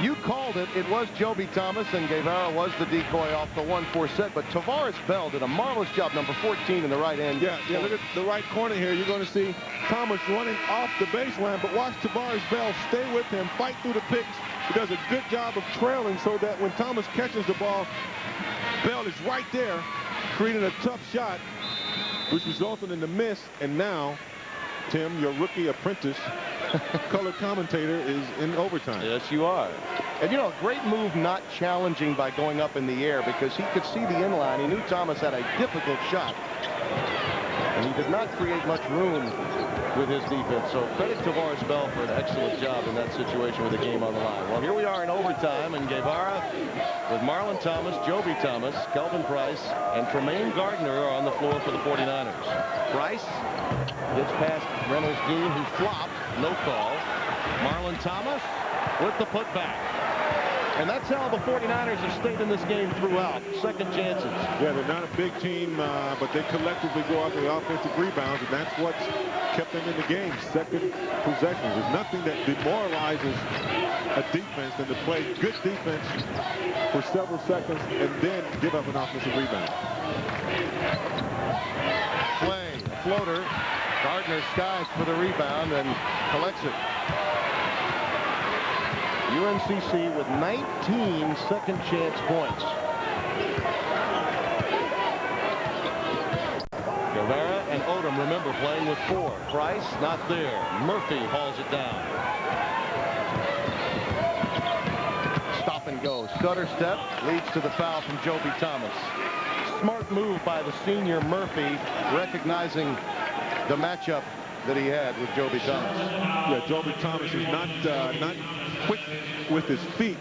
S1: you called it. It was Joby Thomas, and Guevara was the decoy off the 1-4 set. But Tavares Bell did a marvelous job, number 14 in the right end.
S2: Yeah, look at the right corner here. You're going to see Thomas running off the baseline, but watch Tavares Bell stay with him, fight through the picks. He does a good job of trailing so that when Thomas catches the ball, Bell is right there, creating a tough shot, which resulted in the miss. And now, Tim, your rookie apprentice, color commentator, is in overtime.
S1: Yes, you are. And, you know, a great move not challenging by going up in the air, because he could see the inline. He knew Thomas had a difficult shot. And he did not create much room with his defense. So credit to Morris Bell for an excellent job in that situation with the game on the line. Well, here we are in overtime, and Guevara with Marlon Thomas, Joby Thomas, Kelvin Price, and Tremaine Gardner are on the floor for the 49ers. Price gets past Reynolds Dean, who flopped. No call. Marlon Thomas with the putback. And that's how the 49ers have stayed in this game throughout. Second chances.
S2: Yeah, they're not a big team, but they collectively go out the offensive rebounds, and that's what's kept them in the game. Second possessions. There's nothing that demoralizes a defense than to play good defense for several seconds and then give up an offensive rebound.
S1: Play, floater. Gardner skies for the rebound and collects it. UNCC with 19 second chance points. Guevara and Odom, remember, playing with 4. Price not there. Murphy hauls it down. Stop and go. Stutter step leads to the foul from Joby Thomas. Smart move by the senior Murphy, recognizing the matchup that he had with Joby Thomas.
S2: Yeah, Joby Thomas is not quick with his feet,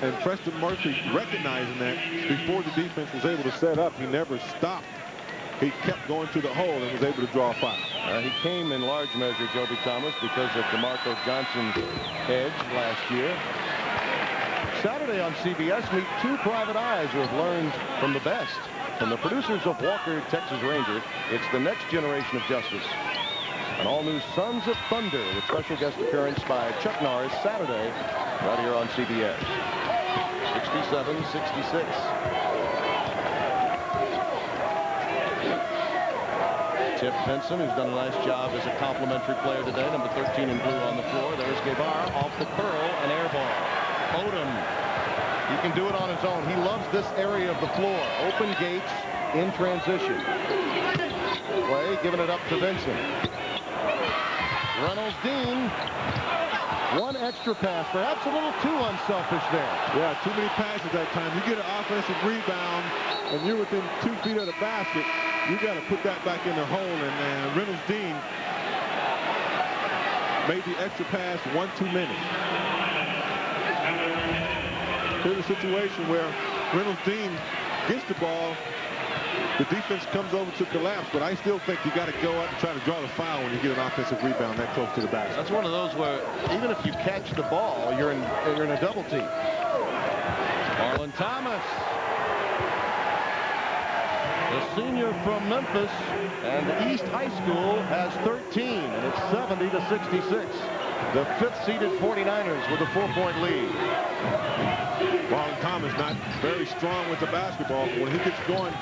S2: and Preston Murphy, recognizing that before the defense was able to set up, he never stopped. He kept going to the hole and was able to draw a foul.
S1: He came in large measure, Joby Thomas, because of DeMarco Johnson's edge last year. Saturday on CBS, meet 2 private eyes who have learned from the best. From the producers of Walker, Texas Ranger, it's the next generation of justice. An all-new Sons of Thunder with special guest appearance by Chuck Norris Saturday right here on CBS. 67-66. Tip Benson, who's done a nice job as a complimentary player today, number 13 in blue on the floor. There's Guevara off the curl, an air ball. Odom, he can do it on his own. He loves this area of the floor. Open gates in transition. Play, giving it up to Vincent. Reynolds Dean, 1 extra pass, perhaps a little too unselfish there.
S2: Yeah, too many passes that time. You get an offensive rebound and you're within 2 feet of the basket, you got to put that back in the hole, and Reynolds Dean made the extra pass 1 too many. Here's a situation where Reynolds Dean gets the ball. The defense comes over to collapse, but I still think you got to go up and try to draw the foul when you get an offensive rebound that close to the basket.
S1: That's one of those where even if you catch the ball, you're in a double team. Marlon Thomas, the senior from Memphis, and East High School has 13, and it's 70-66. The 5th-seeded 49ers with a 4-point lead.
S2: Marlon Thomas not very strong with the basketball, but when he gets going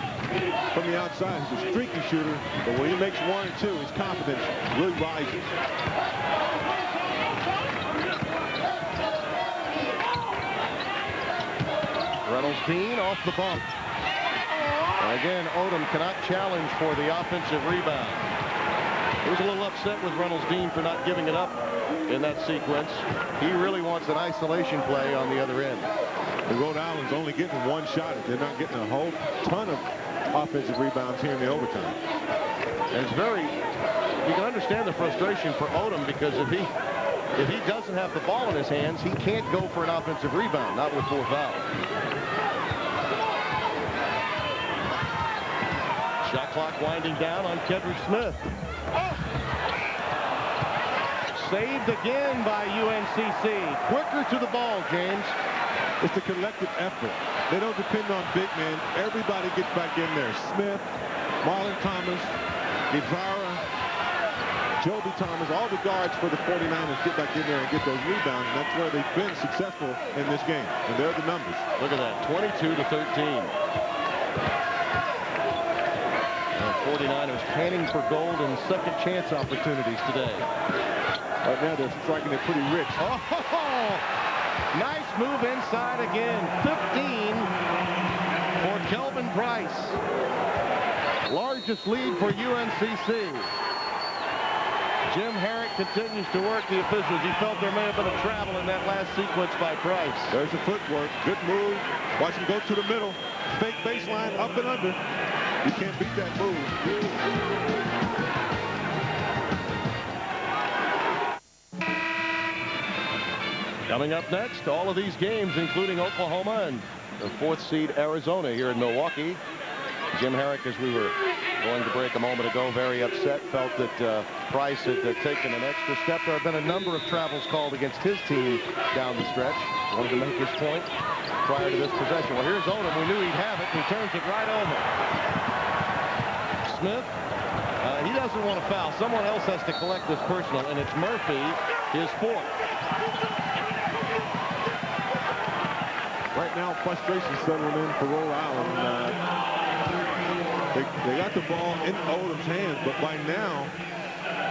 S2: from the outside, he's a streaky shooter, but when he makes 1 and 2, his confidence really rises.
S1: Reynolds Dean off the bump. And again, Odom cannot challenge for the offensive rebound. He was a little upset with Reynolds Dean for not giving it up in that sequence. He really wants an isolation play on the other end.
S2: The Rhode Island's only getting 1 shot. They're not getting a whole ton of offensive rebounds here in the overtime.
S1: And it's you can understand the frustration for Odom, because if he doesn't have the ball in his hands, he can't go for an offensive rebound, not with 4 fouls. Shot clock winding down on Kendrick Smith. Saved again by UNCC. Quicker to the ball, James.
S2: It's a collective effort. They don't depend on big men. Everybody gets back in there. Smith, Marlon Thomas, Guevara, Joby Thomas, all the guards for the 49ers get back in there and get those rebounds. And that's where they've been successful in this game. And there are the numbers.
S1: Look at that, 22-13. 49ers panning for gold and second chance opportunities today.
S2: Right now they're striking it pretty rich.
S1: Oh, nice move inside again. 15 for Kelvin Price. Largest lead for UNCC. Jim Herrick continues to work the officials. He felt there may have been a travel in that last sequence by Price.
S2: There's the footwork. Good move. Watch him go to the middle. Fake baseline, up and under. You can't beat that move.
S1: Coming up next, all of these games, including Oklahoma and the 4th seed Arizona here in Milwaukee. Jim Herrick, as we were going to break a moment ago, very upset, felt that Price had taken an extra step. There have been a number of travels called against his team down the stretch. Wanted to make his point prior to this possession. Well, here's Odom. We knew he'd have it. He turns it right over. Smith, he doesn't want to foul. Someone else has to collect this personal, and it's Murphy, his 4th.
S2: Right now, frustration settling in for Rhode Island. They got the ball in Odom's hands, but by now,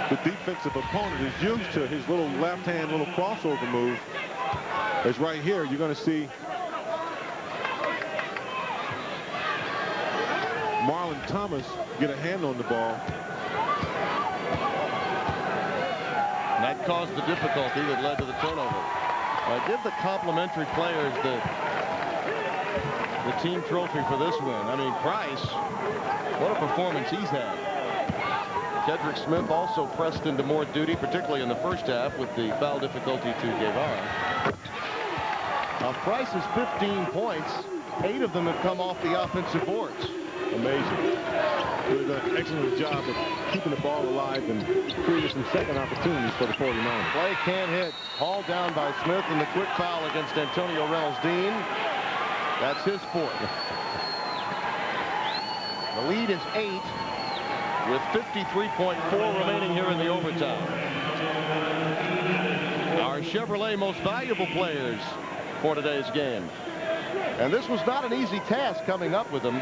S2: the defensive opponent is used to his little left-hand little crossover move. It's right here. You're going to see Marlon Thomas get a hand on the ball.
S1: And that caused the difficulty that led to the turnover. Give the complimentary players the team trophy for this win. I mean, Price, what a performance he's had. Kedrick Smith also pressed into more duty, particularly in the first half with the foul difficulty to Guevara. Now, Price's 15 points, 8 of them have come off the offensive boards.
S2: Amazing. They've done an excellent job of keeping the ball alive and creating some second opportunities for the 49ers.
S1: Play can't hit. Hauled down by Smith, and the quick foul against Antonio Reynolds-Dean. That's his 4th. The lead is 8 with 53.4 remaining here in the overtime. Our Chevrolet most valuable players for today's game. And this was not an easy task coming up with them.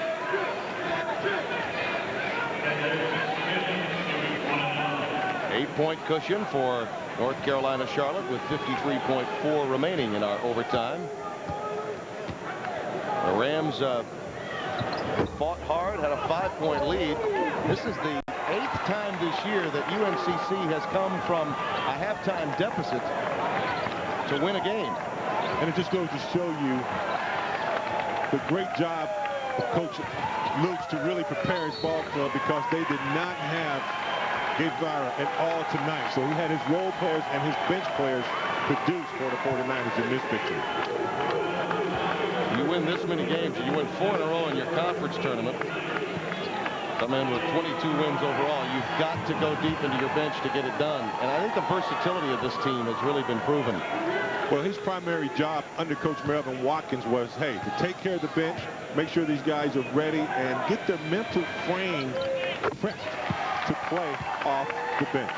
S1: Eight-point cushion for North Carolina Charlotte with 53.4 remaining in our overtime. The Rams fought hard, had a 5-point lead. This is the 8th time this year that UNCC has come from a halftime deficit to win a game.
S2: And it just goes to show you the great job of Coach Luke's to really prepare his ball club, because they did not have Guevara at all tonight. So he had his role players and his bench players produce for the 49ers in this victory.
S1: You win this many games, and you win 4 in a row in your conference tournament. Come in with 22 wins overall. You've got to go deep into your bench to get it done. And I think the versatility of this team has really been proven.
S2: Well, his primary job under Coach Melvin Watkins was, hey, to take care of the bench, make sure these guys are ready, and get their mental frame prepped to play off the bench.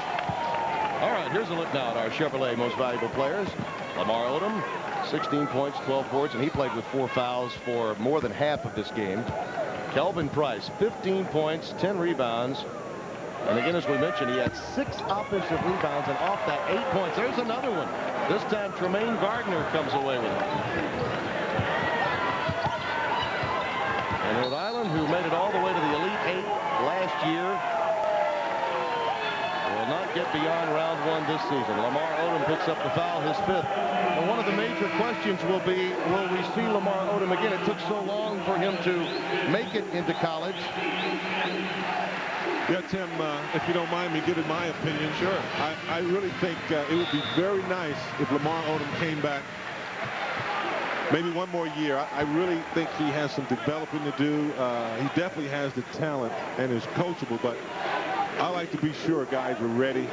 S1: All right, here's a look now at our Chevrolet most valuable players. Lamar Odom, 16 points, 12 boards, and he played with 4 fouls for more than half of this game. Kelvin Price, 15 points, 10 rebounds. And again, as we mentioned, he had 6 offensive rebounds, and off that 8 points, there's another one. This time, Tremaine Gardner comes away with it. And Rhode Island, who made it all the way to the Elite 8 last year, will not get beyond round 1 this season. Lamar Odom picks up the foul, his 5th. And one of the major questions will be, will we see Lamar Odom again? It took so long for him to make it into college.
S2: Yeah, Tim, if you don't mind me giving my opinion.
S1: Sure.
S2: I really think it would be very nice if Lamar Odom came back maybe one more year. I really think he has some developing to do. He definitely has the talent and is coachable, but I like to be sure guys are ready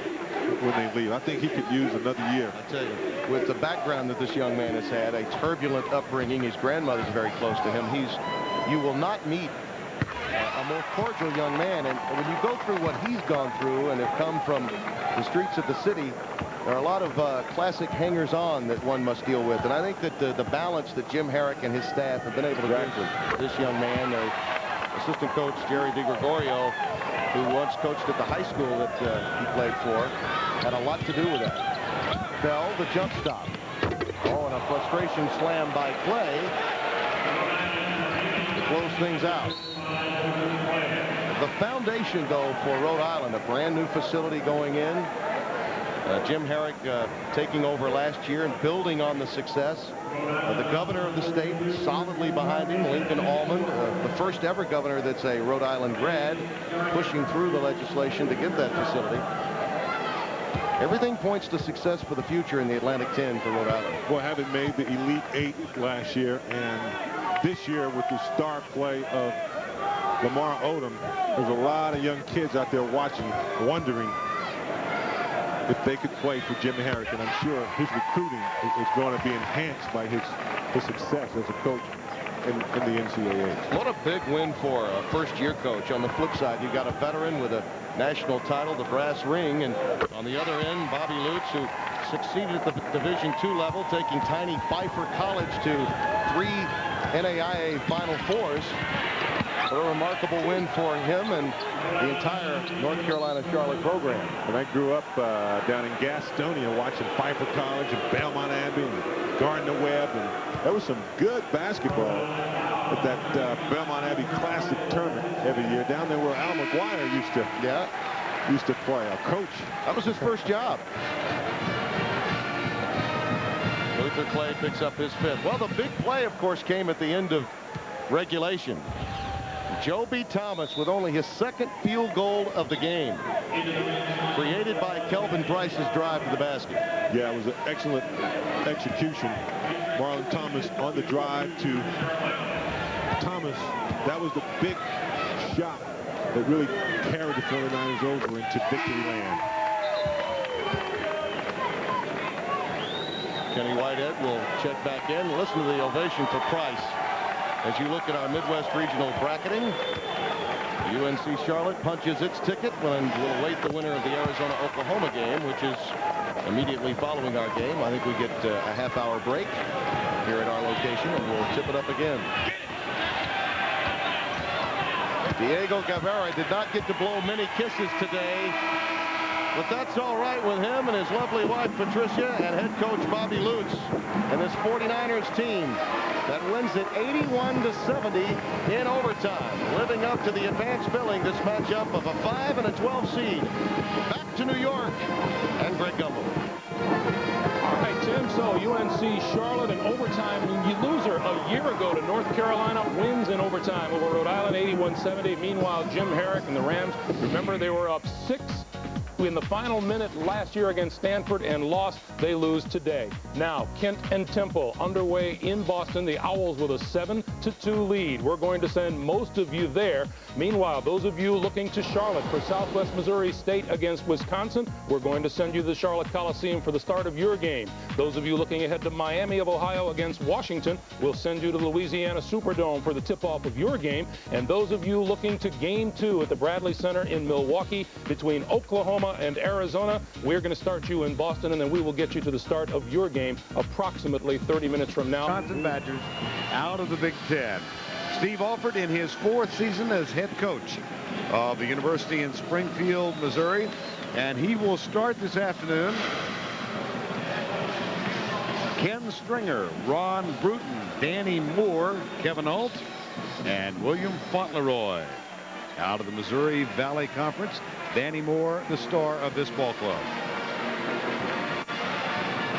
S2: when they leave. I think he could use another year.
S1: I tell you, with the background that this young man has had, a turbulent upbringing, his grandmother's very close to him. You will not meet a more cordial young man, and when you go through what he's gone through and have come from the streets of the city, there are a lot of classic hangers-on that one must deal with. And I think that the balance that Jim Herrick and his staff have been able to give to this young man, assistant coach Jerry DiGregorio, who once coached at the high school that he played for, had a lot to do with that. Bell, the jump stop. Oh, and a frustration slam by Clay to close things out. The foundation, though, for Rhode Island, a brand new facility going in. Jim Herrick taking over last year and building on the success. The governor of the state solidly behind him, Lincoln Almond, the first ever governor that's a Rhode Island grad, pushing through the legislation to get that facility. Everything points to success for the future in the Atlantic 10 for Rhode Island.
S2: Well, having made the Elite 8 last year and this year with the star play of Lamar Odom, there's a lot of young kids out there watching, wondering if they could play for Jim Herrick. And I'm sure his recruiting is going to be enhanced by his success as a coach in the NCAA.
S1: What a big win for a first-year coach. On the flip side, you got a veteran with a national title, the brass ring, and on the other end, Bobby Lutz, who succeeded at the Division II level, taking tiny Pfeiffer College to 3 NAIA Final Fours. A remarkable win for him and the entire North Carolina Charlotte program.
S2: And I grew up down in Gastonia watching Pfeiffer College and Belmont Abbey and Gardner-Webb, and there was some good basketball at that Belmont Abbey Classic tournament every year down there where Al McGuire used to play, a coach.
S1: That was his first job. Luther Clay picks up his 5th. Well, the big play, of course, came at the end of regulation. Joe B. Thomas with only his 2nd field goal of the game, created by Kelvin Price's drive to the basket.
S2: Yeah, it was an excellent execution. Marlon Thomas on the drive to Thomas. That was the big shot that really carried the 49ers over into victory land.
S1: Kenny Whitehead will check back in. Listen to the ovation for Price. As you look at our Midwest Regional bracketing, UNC Charlotte punches its ticket and will await the winner of the Arizona-Oklahoma game, which is immediately following our game. I think we get a half-hour break here at our location, and we'll tip it up again. Diego Guevara did not get to blow many kisses today, but that's all right with him and his lovely wife, Patricia, and head coach Bobby Lutz and his 49ers team that wins it 81-70 in overtime, living up to the advanced billing this matchup of a 5 and a 12 seed. Back to New York and Greg Gumbel.
S3: All right, Tim, so UNC Charlotte in overtime. You lose her a year ago to North Carolina, wins in overtime over Rhode Island 81-70. Meanwhile, Jim Herrick and the Rams, remember, they were up 6 in the final minute last year against Stanford and lost. They lose today. Now, Kent and Temple underway in Boston. The Owls with a 7-2 lead. We're going to send most of you there. Meanwhile, those of you looking to Charlotte for Southwest Missouri State against Wisconsin, we're going to send you to the Charlotte Coliseum for the start of your game. Those of you looking ahead to Miami of Ohio against Washington, we'll send you to the Louisiana Superdome for the tip-off of your game. And those of you looking to Game 2 at the Bradley Center in Milwaukee between Oklahoma and Arizona, we're going to start you in Boston, and then we will get you to the start of your game approximately 30 minutes from now.
S15: Wisconsin Badgers out of the Big Ten. Steve Alford in his 4th season as head coach of the University in Springfield, Missouri, and he will start this afternoon. Ken Stringer, Ron Bruton, Danny Moore, Kevin Alt, and William Fauntleroy. Out of the Missouri Valley Conference, Danny Moore, the star of this ball club.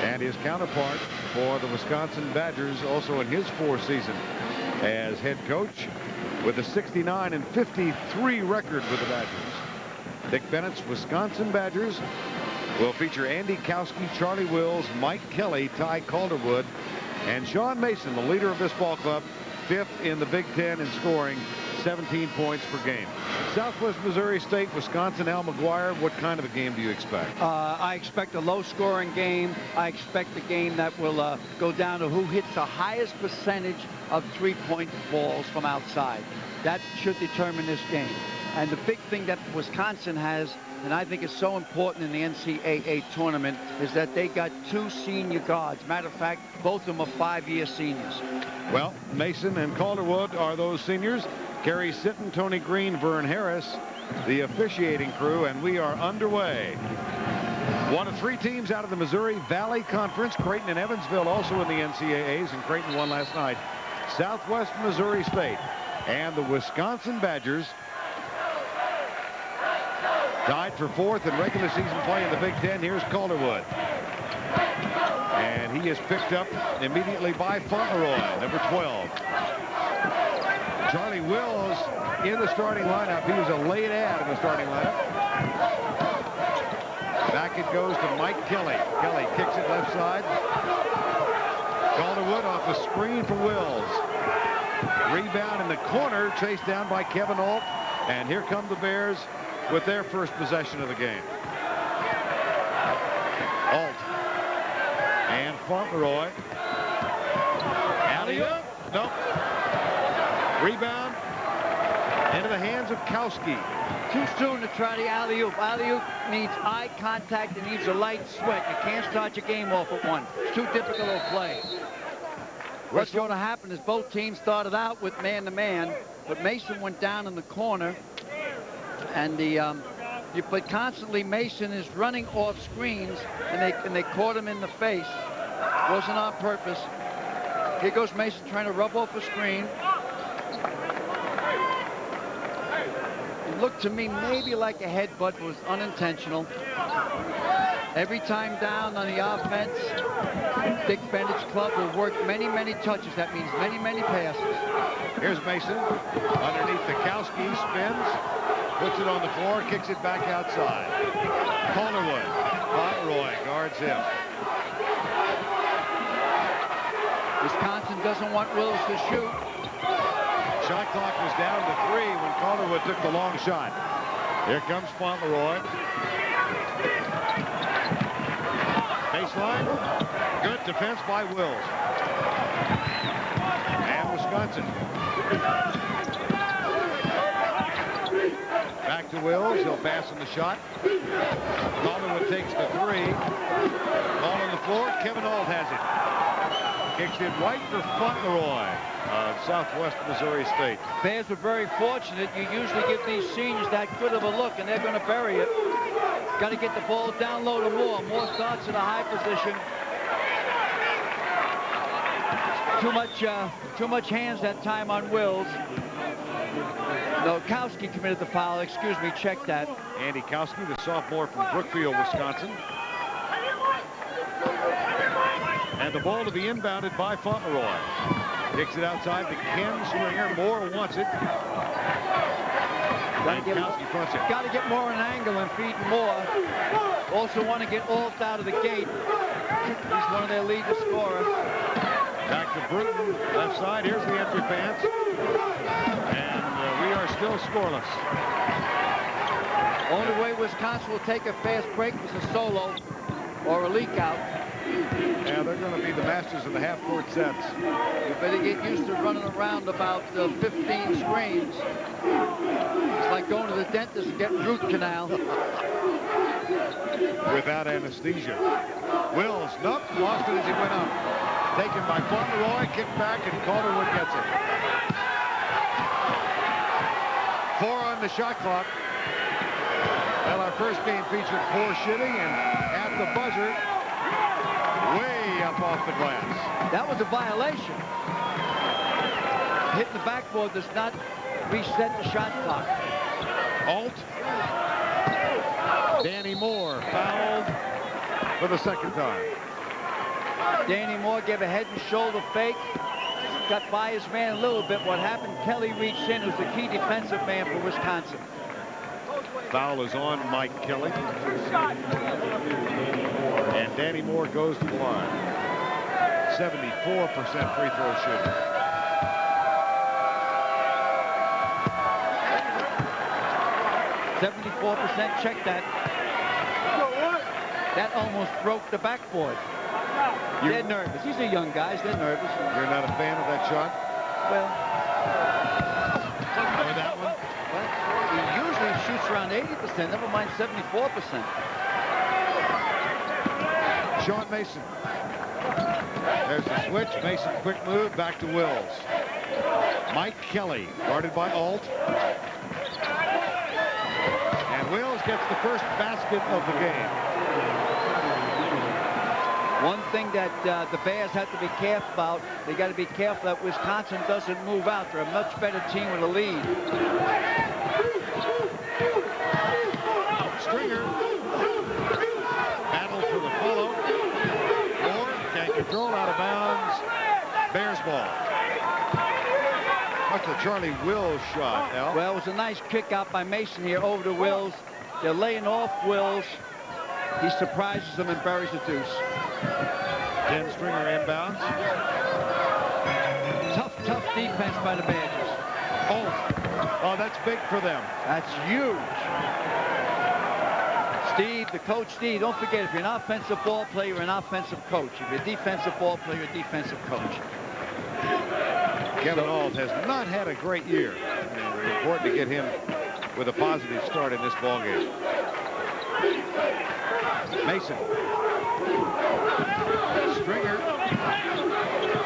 S15: And his counterpart for the Wisconsin Badgers, also in his 4th season as head coach, with a 69-53 record with the Badgers. Dick Bennett's Wisconsin Badgers will feature Andy Kowski, Charlie Wills, Mike Kelly, Ty Calderwood, and Sean Mason, the leader of this ball club, 5th in the Big Ten in scoring, 17 points per game. Southwest Missouri State, Wisconsin, Al McGuire, what kind of a game do you expect?
S13: I expect a low-scoring game. I expect a game that will go down to who hits the highest percentage of three-point balls from outside. That should determine this game. And the big thing that Wisconsin has, and I think is so important in the NCAA tournament, is that they got 2 senior guards. Matter of fact, both of them are 5-year seniors.
S15: Well, Mason and Calderwood are those seniors. Kerry Sitton, Tony Green, Vern Harris, the officiating crew, and we are underway. One of 3 teams out of the Missouri Valley Conference, Creighton and Evansville also in the NCAAs, and Creighton won last night. Southwest Missouri State and the Wisconsin Badgers tied for 4th in regular season play in the Big Ten. Here's Calderwood. And he is picked up immediately by Fauntleroy, number 12. Charlie Wills in the starting lineup. He was a late ad in the starting lineup. Back it goes to Mike Kelly. Kelly kicks it left side. Calderwood off the screen for Wills. Rebound in the corner, chased down by Kevin Alt. And here come the Bears with their first possession of the game. Alt. And Fauntleroy. Alley-oop. Nope. Rebound into the hands of Kowski.
S16: Too soon to try the alley-oop. Alley-oop needs eye contact and needs a light sweat. You can't start your game off at one. It's too difficult to play. What's going to happen is both teams started out with man-to-man, but Mason went down in the corner, and but constantly Mason is running off screens, and they caught him in the face. Wasn't on purpose. Here goes Mason trying to rub off a screen. It looked to me maybe like a headbutt, was unintentional. Every time down on the offense, Dick Bennett's club will work many, many touches. That means many, many passes.
S15: Here's Mason. Underneath the Kowski, spins, puts it on the floor, kicks it back outside. Calderwood. Fauntleroy guards him.
S16: Wisconsin doesn't want Wills to shoot.
S15: Shot clock was down to 3 when Calderwood took the long shot. Here comes Fauntleroy. Baseline. Good defense by Wills. And Wisconsin. Back to Wills. He'll pass on the shot. Calderwood takes the 3. Ball on the floor. Kevin Alt has it. Kicks it right for Fauntleroy of Southwest Missouri State.
S16: Bears were very fortunate. You usually give these seniors that good of a look, and they're going to bury it. Got to get the ball down low to Moore. Moore starts in a high position. Too much hands that time on Wills. No, Kowski committed the foul. Excuse me, check that.
S15: Andy Kowski, the sophomore from Brookfield, Wisconsin. And the ball to be inbounded by Fauntleroy. Kicks it outside to Ken Stringer. Moore wants it. Kowski fronts it.
S16: Got to get more an angle and feed Moore. Also want to get Alt out of the gate. He's one of their leading scorers.
S15: Back to Bruton, left side. Here's the entry pass. And we are still scoreless.
S16: Only way Wisconsin will take a fast break is a solo or a leak out.
S15: Yeah, they're going to be the masters of the half-court sets.
S16: You better get used to running around about 15 screens. It's like going to the dentist and getting root canal.
S15: Without anesthesia. Wills, nope, lost it as he went up. Taken by Fauntleroy, kicked back, and Calderwood gets it. 4 on the shot clock. Well, our first game featured 4 shooting, and at the buzzer, way up off the glass.
S16: That was a violation. Hitting the backboard does not reset the shot clock.
S15: Alt. Danny Moore fouled for the second time.
S16: Danny Moore gave a head and shoulder fake. Got by his man a little bit. What happened, Kelly reached in, who's the key defensive man for Wisconsin.
S15: Foul is on Mike Kelly. And Danny Moore goes to the line. 74% free throw shooting.
S16: .74%, check that. That almost broke the backboard. They're nervous. These are young guys. They're nervous.
S15: You're not a fan of that shot?
S16: Well.
S15: Or that one?
S16: Well, he usually shoots around 80%, never mind 74%.
S15: Sean Mason. There's the switch. Mason, quick move, back to Wills. Mike Kelly, guarded by Alt. And Wills gets the first basket of the game.
S16: One thing that the Bears have to be careful about, they got to be careful that Wisconsin doesn't move out. They're a much better team with a lead.
S15: Stringer. Battle for the follow. Moore can't control, out of bounds. Bears ball. What's the Charlie Wills shot, Al?
S16: Well, it was a nice kick out by Mason here over to Wills. They're laying off Wills. he surprises them and buries the deuce.
S15: Ken Stringer inbounds.
S16: Tough defense by the Badgers.
S15: Oh, that's big for them.
S16: That's huge. Steve, the coach Steve, don't forget, if you're an offensive ball player, you're an offensive coach. If you're a defensive ball player, you're a defensive coach.
S15: Kevin Ault has not had a great year. It's important to get him with a positive start in this ball game. Mason.
S16: Stringer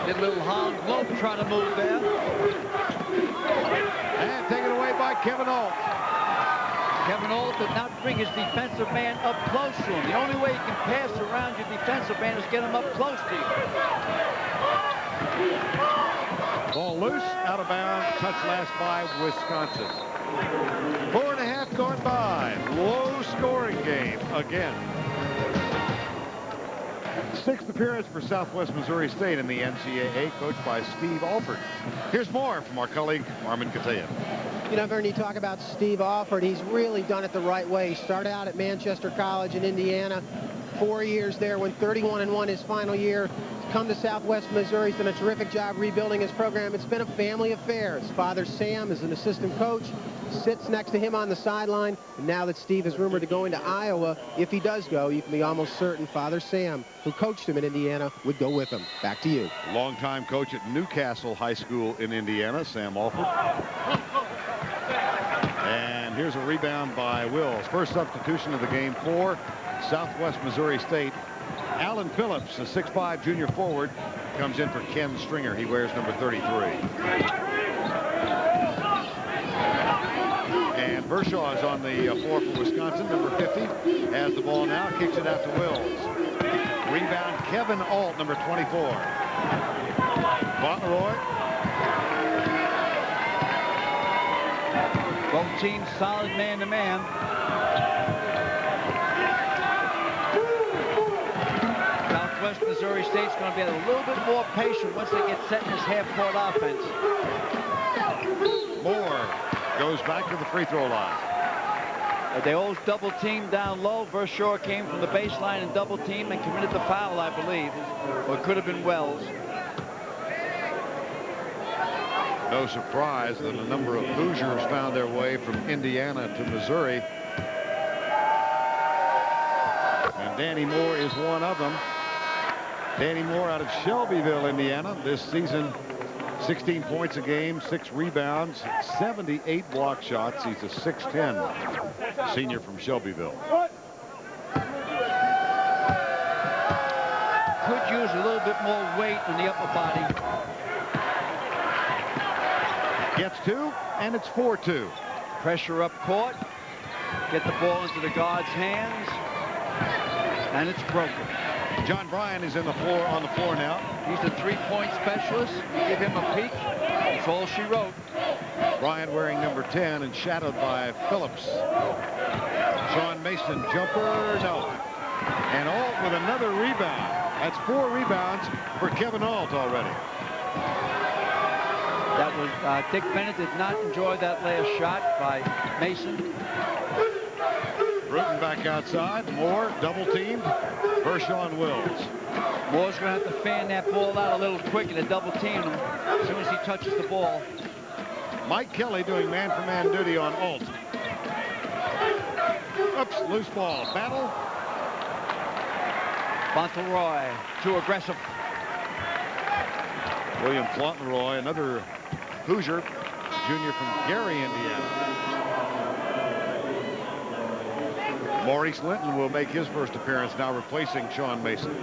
S16: did a little Holland Globe trying to move there.
S15: And taken away by Kevin Ault.
S16: Kevin Ault did not bring his defensive man up close to him. The only way you can pass around your defensive man is get him up close to you.
S15: Ball loose, out of bounds, touch last by Wisconsin. 4.5 gone by. Low scoring game again. 6th appearance for Southwest Missouri State in the NCAA, coached by Steve Alford. Here's more from our colleague, Armin Katayan.
S17: You know, Vern, you talk about Steve Alford. He's really done it the right way. He started out at Manchester College in Indiana. 4 years there, went 31-1 his final year. Come to Southwest Missouri. He's done a terrific job rebuilding his program. It's been a family affair. His father, Sam, is an assistant coach, sits next to him on the sideline. And now that Steve is rumored to go into Iowa, if he does go, you can be almost certain Father Sam, who coached him in Indiana, would go with him. Back to you.
S15: Longtime coach at Newcastle High School in Indiana, Sam Alford. And here's a rebound by Wills. First substitution of the game for Southwest Missouri State. Alan Phillips, the 6'5" junior forward, comes in for Ken Stringer. He wears number 33. And Vershaw is on the floor for Wisconsin, number 50. Has the ball now, kicks it out to Wills. Rebound, Kevin Ault, number 24. Fauntleroy.
S16: Both teams solid man-to-man. Southwest Missouri State's going to be a little bit more patient once they get set in this half-court offense.
S15: Moore goes back to the free throw line.
S16: They always double team down low. Vershaw came from the baseline and double team and committed the foul, I believe. Or it could have been Wells.
S15: No surprise that a number of Hoosiers found their way from Indiana to Missouri. And Danny Moore is one of them. Danny Moore out of Shelbyville, Indiana. This season, 16 points a game, 6 rebounds, 78 block shots. He's a 6'10" senior from Shelbyville.
S16: Could use a little bit more weight in the upper body.
S15: Gets 2, and it's 4-2.
S16: Pressure up court. Get the ball into the guard's hands. And it's broken.
S15: John Bryan is on the floor now.
S16: He's the three-point specialist. Give him a peek. That's all she wrote.
S15: Bryan wearing number 10 and shadowed by Phillips. Sean Mason, jumper, no. And Ault with another rebound. That's 4 rebounds for Kevin Ault already.
S16: That was Dick Bennett did not enjoy that last shot by Mason.
S15: Bruton back outside. Moore double teamed. Vershaw and Wills.
S16: Moore's going to have to fan that ball out a little quicker to double team him as soon as he touches the ball.
S15: Mike Kelly doing man-for-man duty on Ault. Oops, loose ball. Battle.
S16: Fauntleroy, too aggressive.
S15: William Fauntleroy, another Hoosier, junior from Gary, Indiana. Maurice Linton will make his first appearance now, replacing Sean Mason.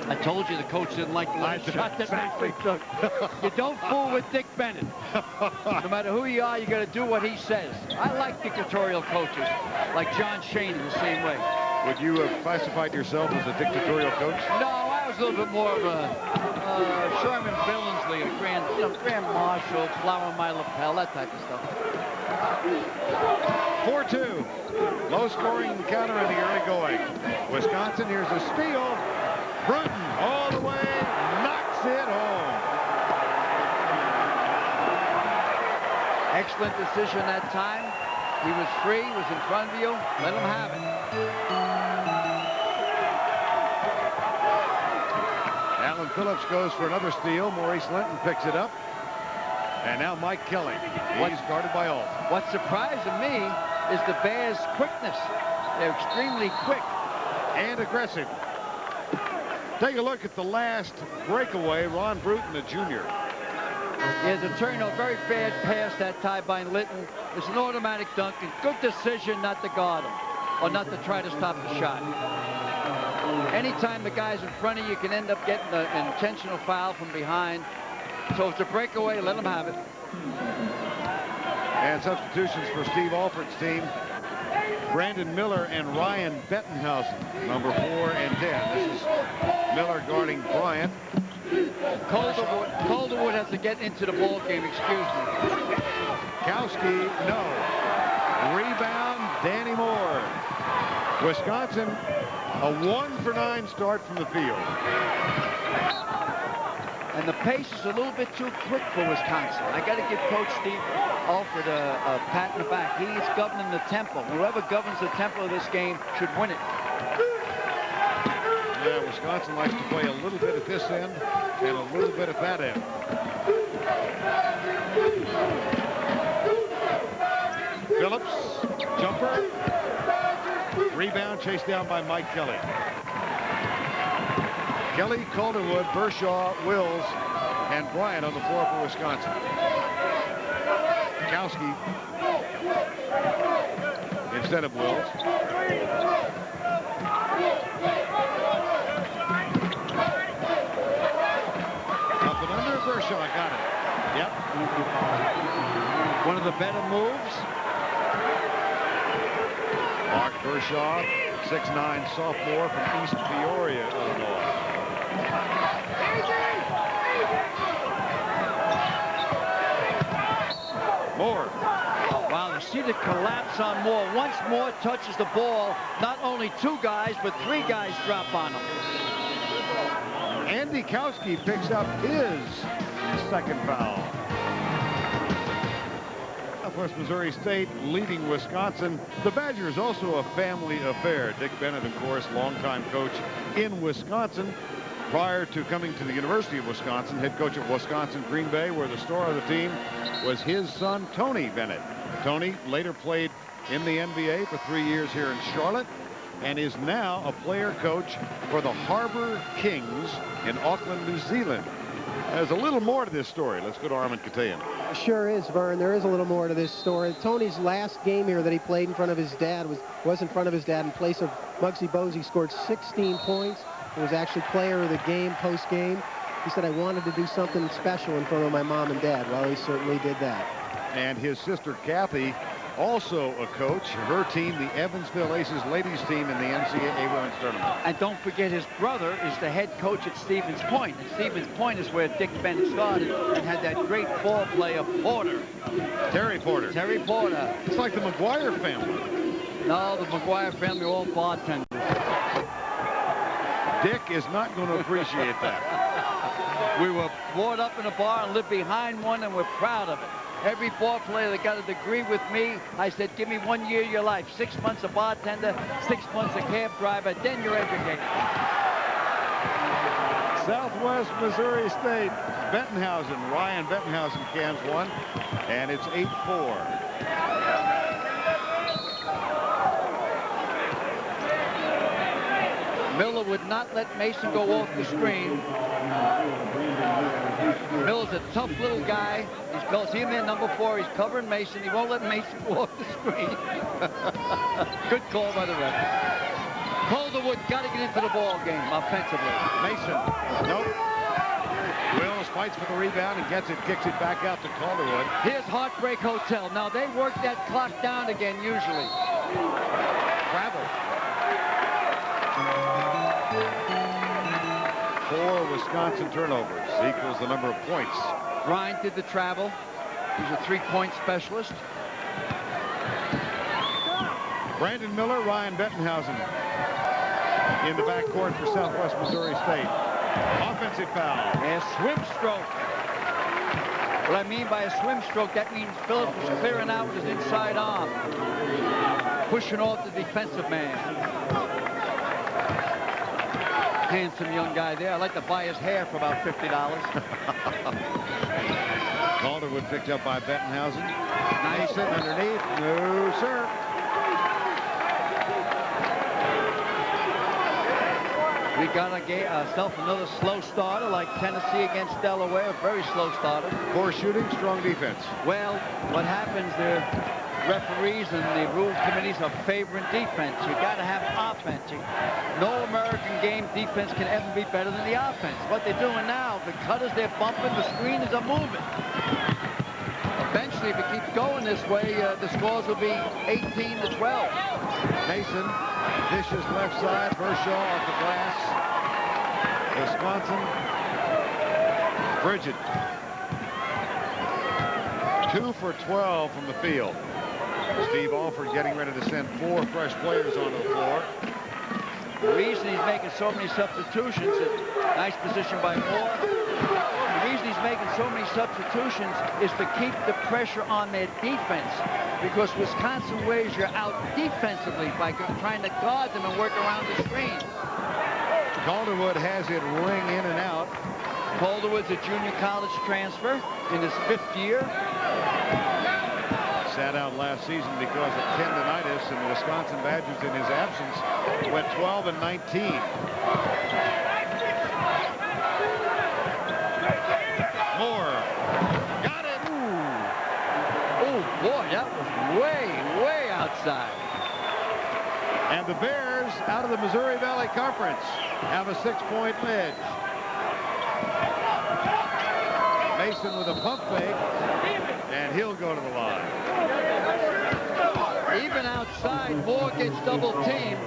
S16: I told you the coach didn't like the last shot that Mason took. You don't fool with Dick Bennett. No matter who you are, you got to do what he says. I like dictatorial coaches, like John Shane in the same way.
S15: Would you have classified yourself as a dictatorial coach?
S16: No, I was a little bit more of a Sherman Billingsley, a Grand Marshal, flower my lapel, that type of stuff.
S15: 4-2. Low scoring encounter in the early going. Wisconsin, here's a steal. Bruton all the way, knocks it home.
S16: Excellent decision that time. He was free, was in front of you. Let him have it.
S15: Phillips goes for another steal. Maurice Linton picks it up. And now Mike Kelly. He's guarded by Alt.
S16: What surprised me is the Bears' quickness. They're extremely quick.
S15: And aggressive. Take a look at the last breakaway. Ron Bruton, the junior.
S16: There's a turnover, very bad pass that time by Linton. It's an automatic dunk. And good decision not to guard him or not to try to stop the shot. Anytime the guy's in front of you, you can end up getting an intentional foul from behind. So if it's a breakaway, let him have it.
S15: And substitutions for Steve Alford's team. Brandon Miller and Ryan Bettenhausen, number 4 and 10. This is Miller guarding Bryant.
S16: Calderwood has to get into the ball game, excuse me.
S15: Kowski, no. Rebound, Danny Moore. Wisconsin, a 1-for-9 start from the field.
S16: And the pace is a little bit too quick for Wisconsin. I got to give Coach Steve Alford a pat in the back. He's governing the tempo. Whoever governs the tempo of this game should win it.
S15: Yeah, Wisconsin likes to play a little bit at this end and a little bit at that end. Phillips, jumper. Rebound chased down by Mike Kelly. Kelly, Calderwood, Bershaw, Wills, and Bryant on the floor for Wisconsin. Kowski instead of Wills. Up and under, Bershaw got it. Yep.
S16: One of the better moves.
S15: Mark Bershaw, 6'9" sophomore from East Peoria, Illinois. Moore.
S16: Wow, you see the collapse on Moore. Once Moore touches the ball, not only 2 guys, but 3 guys drop on him.
S15: Andy Kowski picks up his second foul. Southwest Missouri State leading Wisconsin. The Badgers also a family affair. Dick Bennett, of course, longtime coach in Wisconsin. Prior to coming to the University of Wisconsin, head coach of Wisconsin Green Bay, where the star of the team was his son, Tony Bennett. Tony later played in the NBA for 3 years here in Charlotte and is now a player coach for the Harbor Kings in Auckland, New Zealand. There's a little more to this story. Let's go to Armin Katayan.
S17: Sure is, Vern. There is a little more to this story. Tony's last game here that he played in front of his dad was in front of his dad in place of Muggsy Bogues. He scored 16 points. He was actually player of the game post-game. He said, I wanted to do something special in front of my mom and dad. Well, he certainly did that.
S15: And his sister Kathy, also a coach. Her team, the Evansville Aces ladies team in the NCAA women's tournament.
S16: And don't forget his brother is the head coach at Stevens Point. And Stevens Point is where Dick Bennett started and had that great ball player, Porter.
S15: Terry Porter.
S16: Terry Porter.
S15: It's like the McGuire family.
S16: No, the McGuire family are all bartenders.
S15: Dick is not going to appreciate that.
S16: We were brought up in a bar and lived behind one, and we're proud of it. Every ball player that got a degree with me, I said, give me 1 year of your life. 6 months a bartender, 6 months a cab driver, then you're educated.
S15: Southwest Missouri State, Bettenhausen. Ryan Bettenhausen cans one, and it's 8-4.
S16: Miller would not let Mason go off the screen. Miller's a tough little guy. He calls him in number 4. He's covering Mason. He won't let Mason go off the screen. Good call by the ref. Calderwood got to get into the ball game offensively.
S15: Mason, nope. Wills fights for the rebound and gets it, kicks it back out to Calderwood.
S16: Here's Heartbreak Hotel. Now they work that clock down again usually. Travel.
S15: 4 Wisconsin turnovers equals the number of points.
S16: Ryan did the travel. He's a 3-point specialist.
S15: Brandon Miller, Ryan Bettenhausen in the backcourt for Southwest Missouri State. Offensive foul.
S16: A swim stroke. What I mean by a swim stroke, that means Phillips was clearing out with his inside arm, pushing off the defensive man. Handsome young guy there. I'd like to buy his hair for about $50.
S15: Calderwood picked up by Bettenhausen. Mason underneath. No, sir.
S16: We got ourselves another slow starter like Tennessee against Delaware. A very slow starter.
S15: Poor shooting, strong defense.
S16: Well, what happens, the referees and the rules committees are favoring defense. You got to have offense. No American game defense can ever be better than the offense. What they're doing now, the cutters, they're bumping, the screeners are moving. Eventually, if it keeps going this way, the scores will be 18 to 12.
S15: Mason, vicious left side. Bershaw off the glass. Wisconsin. Frigid. 2 for 12 from the field. Steve Alford getting ready to send 4 fresh players onto the floor.
S16: The reason he's making so many substitutions, nice position by Moore. The reason he's making so many substitutions is to keep the pressure on their defense, because Wisconsin wears you out defensively by trying to guard them and work around the screen.
S15: Calderwood has it ring in and out.
S16: Calderwood's a junior college transfer in his 5th year.
S15: Sat out last season because of tendonitis, and the Wisconsin Badgers in his absence went 12 and 19. Moore got it.
S16: Oh boy, that was way outside.
S15: And the Bears, out of the Missouri Valley Conference, have a 6-point lead. Mason with a pump fake, and he'll go to the line.
S16: Even outside, Moore gets double teamed,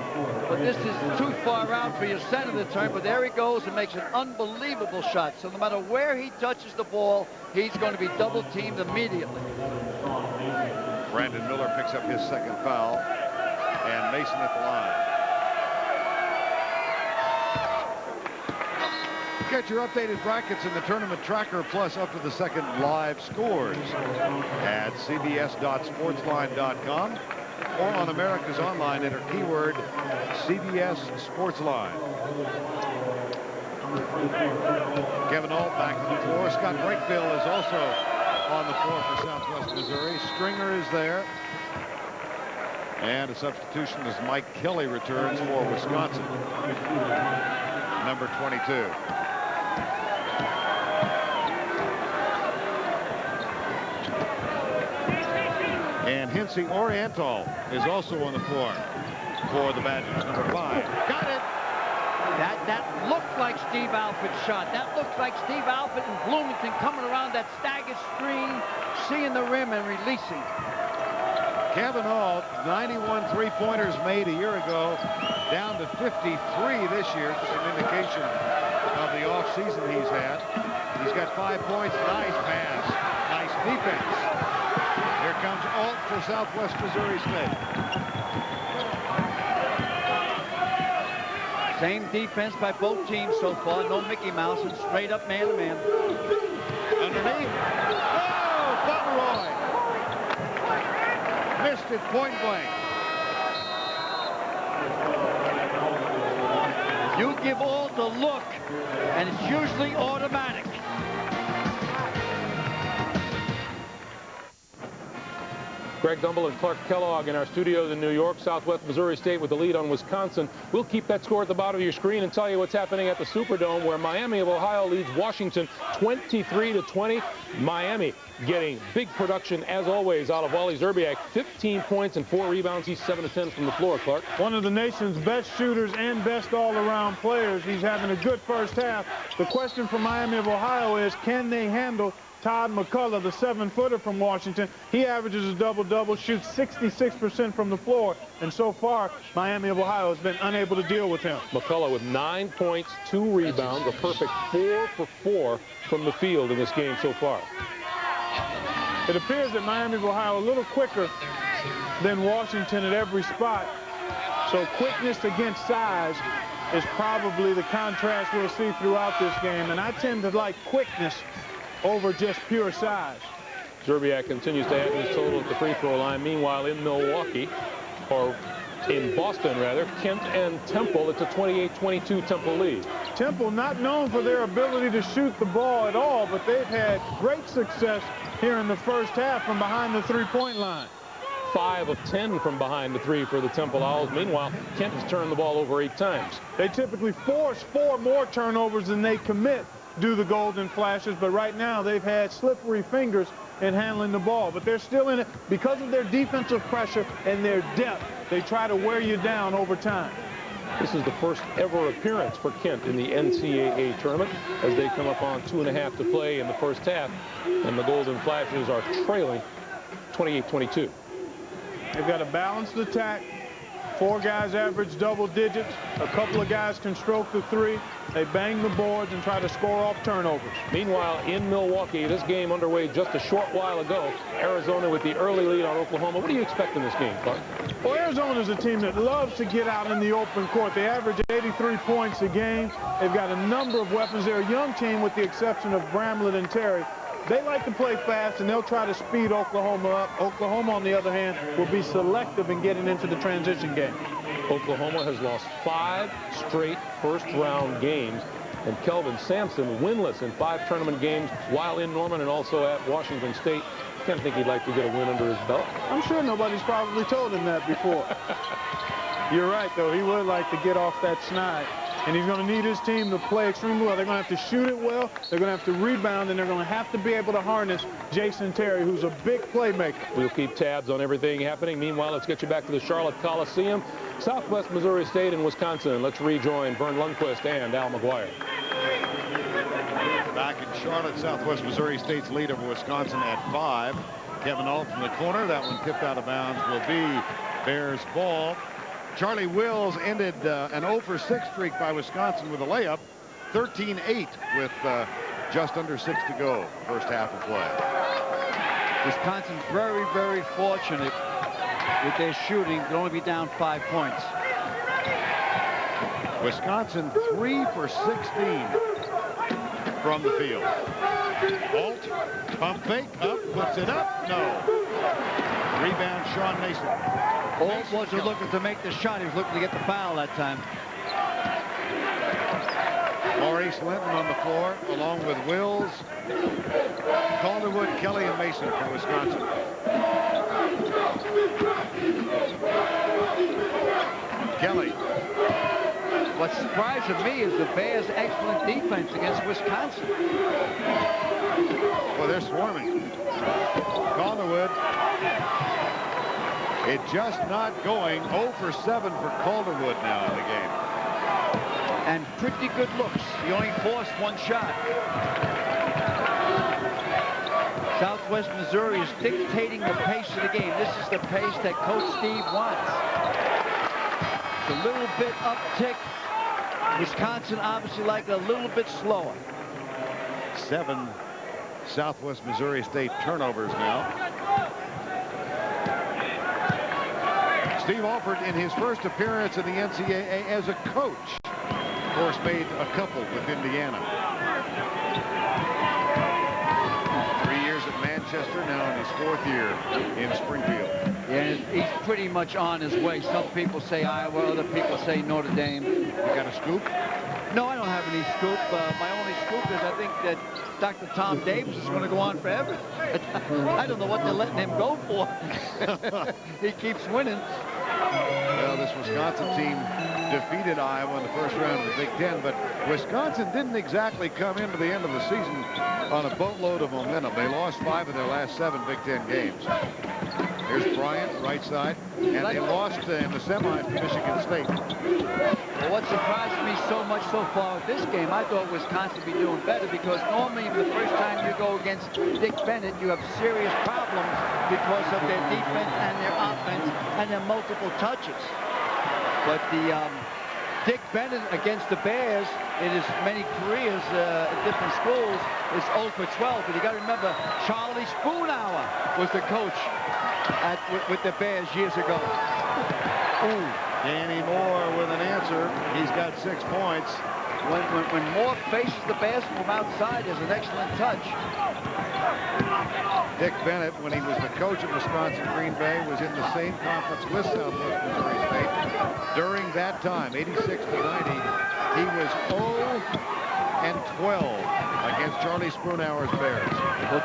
S16: but this is too far out for your center to turn, but there he goes and makes an unbelievable shot. So no matter where he touches the ball, he's going to be double teamed immediately.
S15: Brandon Miller picks up his 2nd foul, and Mason at the line. Get your updated brackets in the tournament tracker, plus up to the second live scores at cbs.sportsline.com or on America's Online. Enter keyword CBS Sportsline. Kevin Ault back on the floor. Scott Brakebill is also on the floor for Southwest Missouri. Stringer is there. And a substitution as Mike Kelly returns for Wisconsin. Number 22. And Hinsey Oriental is also on the floor for the Badgers. Number 5. Got it.
S16: That looked like Steve Alford's shot. That looked like Steve Alford and Bloomington coming around that staggered screen, seeing the rim and releasing.
S15: Kevin Ault, 91 three-pointers made a year ago, down to 53 this year. Just an indication of the off-season he's had. He's got 5 points. Nice pass. Nice defense. Here comes Ault for Southwest Missouri State.
S16: Same defense by both teams so far. No Mickey Mouse and straight up man-to-man.
S15: Underneath. Oh, Pomeroy. Missed it point blank.
S16: You give Ault a look, and it's usually automatic.
S3: Greg Gumbel and Clark Kellogg in our studios in New York. Southwest Missouri State with the lead on Wisconsin. We'll keep that score at the bottom of your screen and tell you what's happening at the Superdome, where Miami of Ohio leads Washington 23-20. Miami getting big production, as always, out of Wally Zerbiak. 15 points and 4 rebounds. He's 7 of 10 from the floor, Clark.
S9: One of the nation's best shooters and best all-around players. He's having a good first half. The question for Miami of Ohio is, can they handle Todd McCullough, the 7-footer from Washington? He averages a double-double, shoots 66% from the floor, and so far, Miami of Ohio has been unable to deal with him.
S3: McCullough with 9 points, 2 rebounds, a perfect 4 for 4 from the field in this game so far.
S9: It appears that Miami of Ohio a little quicker than Washington at every spot, so quickness against size is probably the contrast we'll see throughout this game, and I tend to like quickness over just pure size.
S3: Zerbiak continues to add his total at the free throw line. Meanwhile, in Milwaukee, or in Boston, rather, Kent and Temple. It's a 28-22 Temple lead.
S9: Temple not known for their ability to shoot the ball at all, but they've had great success here in the first half from behind the three-point line.
S3: 5 of 10 from behind the three for the Temple Owls. Meanwhile, Kent has turned the ball over 8 times.
S9: They typically force 4 more turnovers than they commit, do the Golden Flashes, but right now they've had slippery fingers in handling the ball. But they're still in it because of their defensive pressure and their depth. They try to wear you down over time.
S3: This is the first ever appearance for Kent in the NCAA tournament as they come up on 2.5 to play in the first half, and the Golden Flashes are trailing 28-22.
S9: They've got a balanced attack. 4 guys average double digits. A couple of guys can stroke the three. They bang the boards and try to score off turnovers.
S3: Meanwhile, in Milwaukee, this game underway just a short while ago. Arizona with the early lead on Oklahoma. What do you expect in this game, Clark?
S9: Well, Arizona's a team that loves to get out in the open court. They average 83 points a game. They've got a number of weapons. They're a young team with the exception of Bramlett and Terry. They like to play fast, and they'll try to speed Oklahoma up. Oklahoma, on the other hand, will be selective in getting into the transition game.
S3: Oklahoma has lost 5 straight first-round games, and Kelvin Sampson winless in 5 tournament games while in Norman and also at Washington State. I can't think he'd like to get a win under his belt.
S9: I'm sure nobody's probably told him that before. You're right, though. He would like to get off that snide. And he's going to need his team to play extremely well. They're going to have to shoot it well. They're going to have to rebound, and they're going to have to be able to harness Jason Terry, who's a big playmaker.
S3: We'll keep tabs on everything happening. Meanwhile, let's get you back to the Charlotte Coliseum. Southwest Missouri State and Wisconsin. Let's rejoin Vern Lundquist and Al McGuire.
S10: Back in Charlotte, Southwest Missouri State's lead over Wisconsin at 5. Kevin Ault from the corner. That one tipped out of bounds will be Bears ball. Charlie Wills ended an 0-for-6 streak by Wisconsin with a layup. 13-8 with just under 6 to go. First half of play.
S16: Wisconsin's very, very fortunate with their shooting. They'll only be down 5 points.
S10: Wisconsin 3 for 16 from the field. Ault, pump fake, up, puts it up, no. Rebound, Sean Mason.
S16: Ault wasn't looking to make the shot. He was looking to get the foul that time.
S10: Maurice Linton on the floor, along with Wills, Calderwood, Kelly, and Mason for Wisconsin. Kelly.
S16: What surprises me is the Bears' excellent defense against Wisconsin.
S10: Well, they're swarming. Calderwood. It just not going. 0 for 7 for Calderwood now in the game.
S16: And pretty good looks. He only forced 1 shot. Southwest Missouri is dictating the pace of the game. This is the pace that Coach Steve wants. It's a little bit uptick. Wisconsin obviously like a little bit slower.
S10: 7 Southwest Missouri State turnovers now. Steve Alford, in his first appearance in the NCAA as a coach, of course, made a couple with Indiana. 3 years at Manchester, now in his 4th year in Springfield.
S16: Yeah, he's pretty much on his way. Some people say Iowa, other people say Notre Dame.
S10: You got a scoop?
S16: No, I don't have any scoop. My only scoop is I think that Dr. Tom Davis is going to go on forever. I don't know what they're letting him go for. He keeps winning.
S10: Well, this Wisconsin team defeated Iowa in the first round of the Big Ten, but Wisconsin didn't exactly come into the end of the season on a boatload of momentum. They lost 5 of their last 7 Big Ten games. Here's Bryant, right side, and they lost in the semis to Michigan State.
S16: Well, what surprised me so much so far with this game, I thought Wisconsin would be doing better because normally the first time you go against Dick Bennett, you have serious problems because of their defense and their offense and their multiple touches. But the Dick Bennett against the Bears in his many careers at different schools is 0 for 12. But you got to remember, Charlie Spoonhour was the coach with the Bears years ago.
S10: Ooh. Danny Moore with an answer. He's got 6 points.
S16: When Moore faces the basket from outside, there's an excellent touch.
S15: Dick Bennett, when he was the coach of Wisconsin Green Bay, was in the same conference with Southwest Missouri State. During that time, 86 to 90, he was 0-12 against Charlie Spoonhour's Bears.
S16: Well,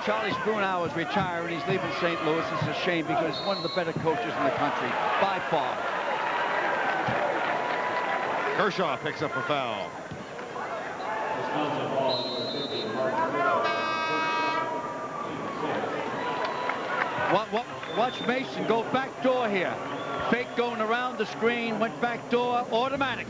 S16: Charlie Spoonhour's retiring. He's leaving St. Louis. It's a shame because he's one of the better coaches in the country, by far.
S15: Kershaw picks up a foul.
S16: Watch Mason go back door here. Fake going around the screen, went back door, automatic.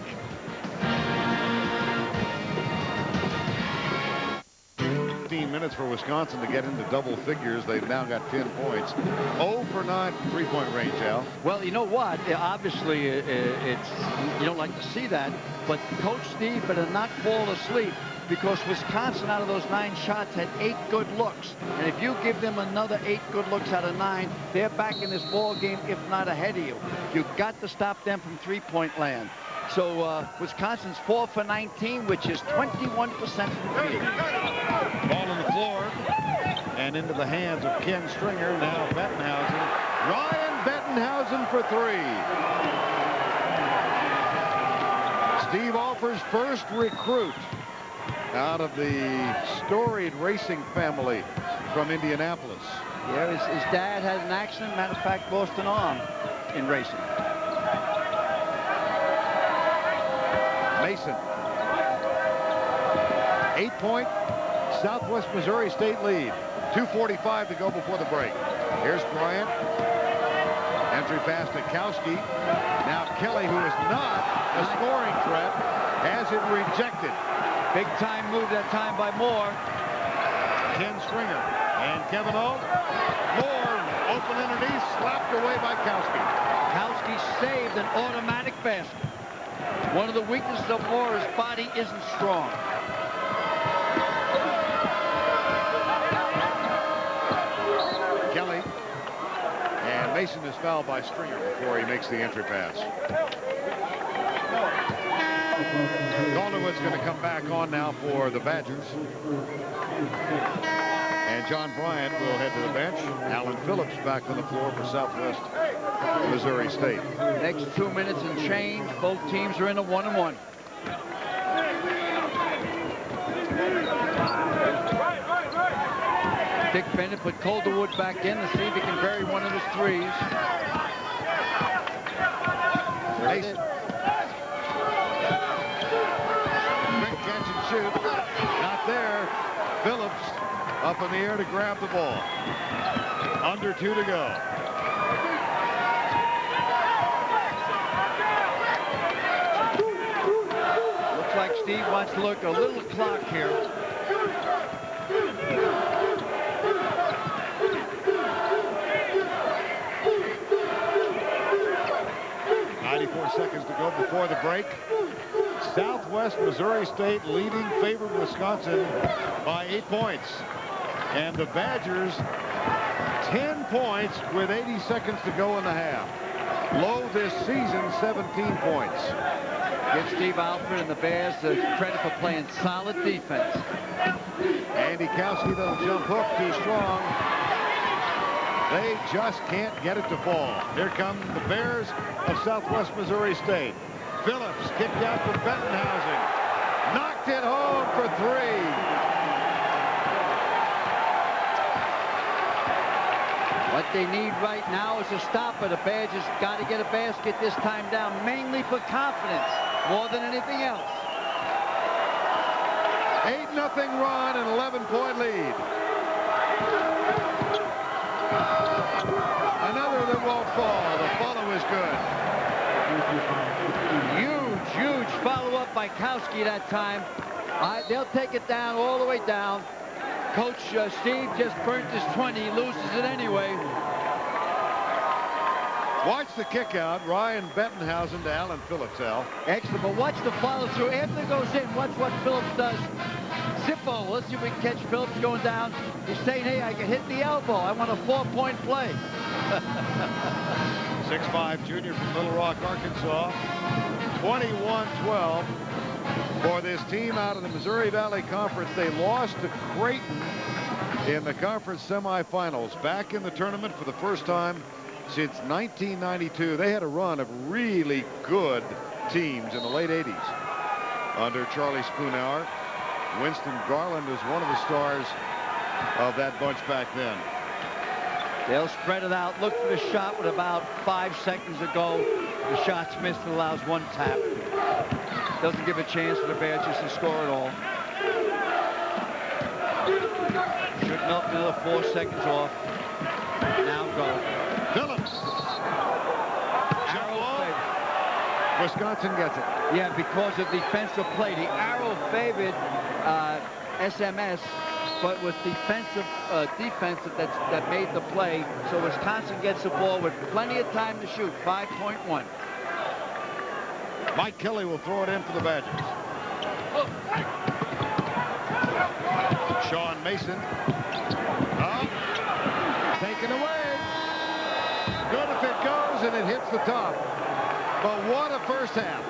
S15: Minutes for Wisconsin to get into double figures. They've now got 10 points. 0 for 9 from three-point range, Al.
S16: Well, you know what? Obviously, it's you don't like to see that, but Coach Steve better not fall asleep because Wisconsin, out of those 9 shots, had 8 good looks. And if you give them another 8 good looks out of 9, they're back in this ball game, if not ahead of you. You've got to stop them from three-point land. So Wisconsin's 4 for 19, which is 21% from the field.
S15: Ball on the floor and into the hands of Ken Stringer. Now Bettenhausen. Ryan Bettenhausen for 3. Steve Alfer's first recruit out of the storied racing family from Indianapolis.
S16: Yeah, his dad had an accident. Matter of fact, lost an arm in racing.
S15: Mason. 8-point Southwest Missouri State lead. 2:45 to go before the break. Here's Bryant. Entry pass to Kowski. Now Kelly, who is not a scoring threat, has it rejected.
S16: Big time move that time by Moore.
S15: Ken Stringer and Kevin O. Moore open underneath, slapped away by Kowski.
S16: Kowski saved an automatic basket. One of the weaknesses of Moore, his body isn't strong.
S15: Kelly. And Mason is fouled by Stringer before he makes the entry pass. Calderwood's going to come back on now for the Badgers. And John Bryant will head to the bench. Alan Phillips back on the floor for Southwest Missouri State.
S16: Next 2 minutes and change. Both teams are in a 1-on-1. Dick Bennett put Calderwood back in to see if he can bury one of his threes.
S15: Mason. Quick catch and shoot. Not there. Phillips up in the air to grab the ball. Under 2 to go.
S16: Looks like Steve wants to look a little clock here.
S15: Seconds to go before the break. Southwest Missouri State leading favored Wisconsin by 8 points. And the Badgers 10 points with 80 seconds to go in the half. Low this season, 17 points.
S16: Give Steve Alford and the Bears the credit for playing solid defense.
S15: Andy Kowski, though, jump hook too strong. They just can't get it to fall. Here come the Bears of Southwest Missouri State. Phillips kicked out from Bettenhausen. Knocked it home for 3.
S16: What they need right now is a stopper. The Badgers got to get a basket this time down, mainly for confidence, more than anything else.
S15: 8-0 run and 11-point lead. Another that won't fall. The follow is good.
S16: Huge follow-up by Kowski that time. They'll take it down all the way down. Coach Steve just burnt his 20. He loses it anyway.
S15: Watch the kick out. Ryan Bettenhausen to Alan Phillips, Al.
S16: Excellent, but watch the follow-through. After it goes in, watch what Phillips does. Zippo. Let's see if we can catch Phillips going down. He's saying, hey, I can hit the elbow. I want a 4-point play.
S15: 6'5" junior from Little Rock, Arkansas. 21-12 for this team out of the Missouri Valley Conference. They lost to Creighton in the conference semifinals. Back in the tournament for the first time since 1992. They had a run of really good teams in the late 80s under Charlie Spoonhour. Winston Garland was one of the stars of that bunch back then.
S16: They'll spread it out, look for the shot with about 5 seconds to go. The shot's missed and allows one tap. Doesn't give a chance for the Badgers to score at all. Shooting up another 4 seconds off. Now go.
S15: Phillips. Wisconsin gets it.
S16: Yeah, because of defensive play. The arrow favored SMS, but was defensive that made the play. So Wisconsin gets the ball with plenty of time to shoot. 5.1.
S15: Mike Kelly will throw it in for the Badgers. Sean Mason. Taken away. Good if it goes and it hits the top. But what a first half.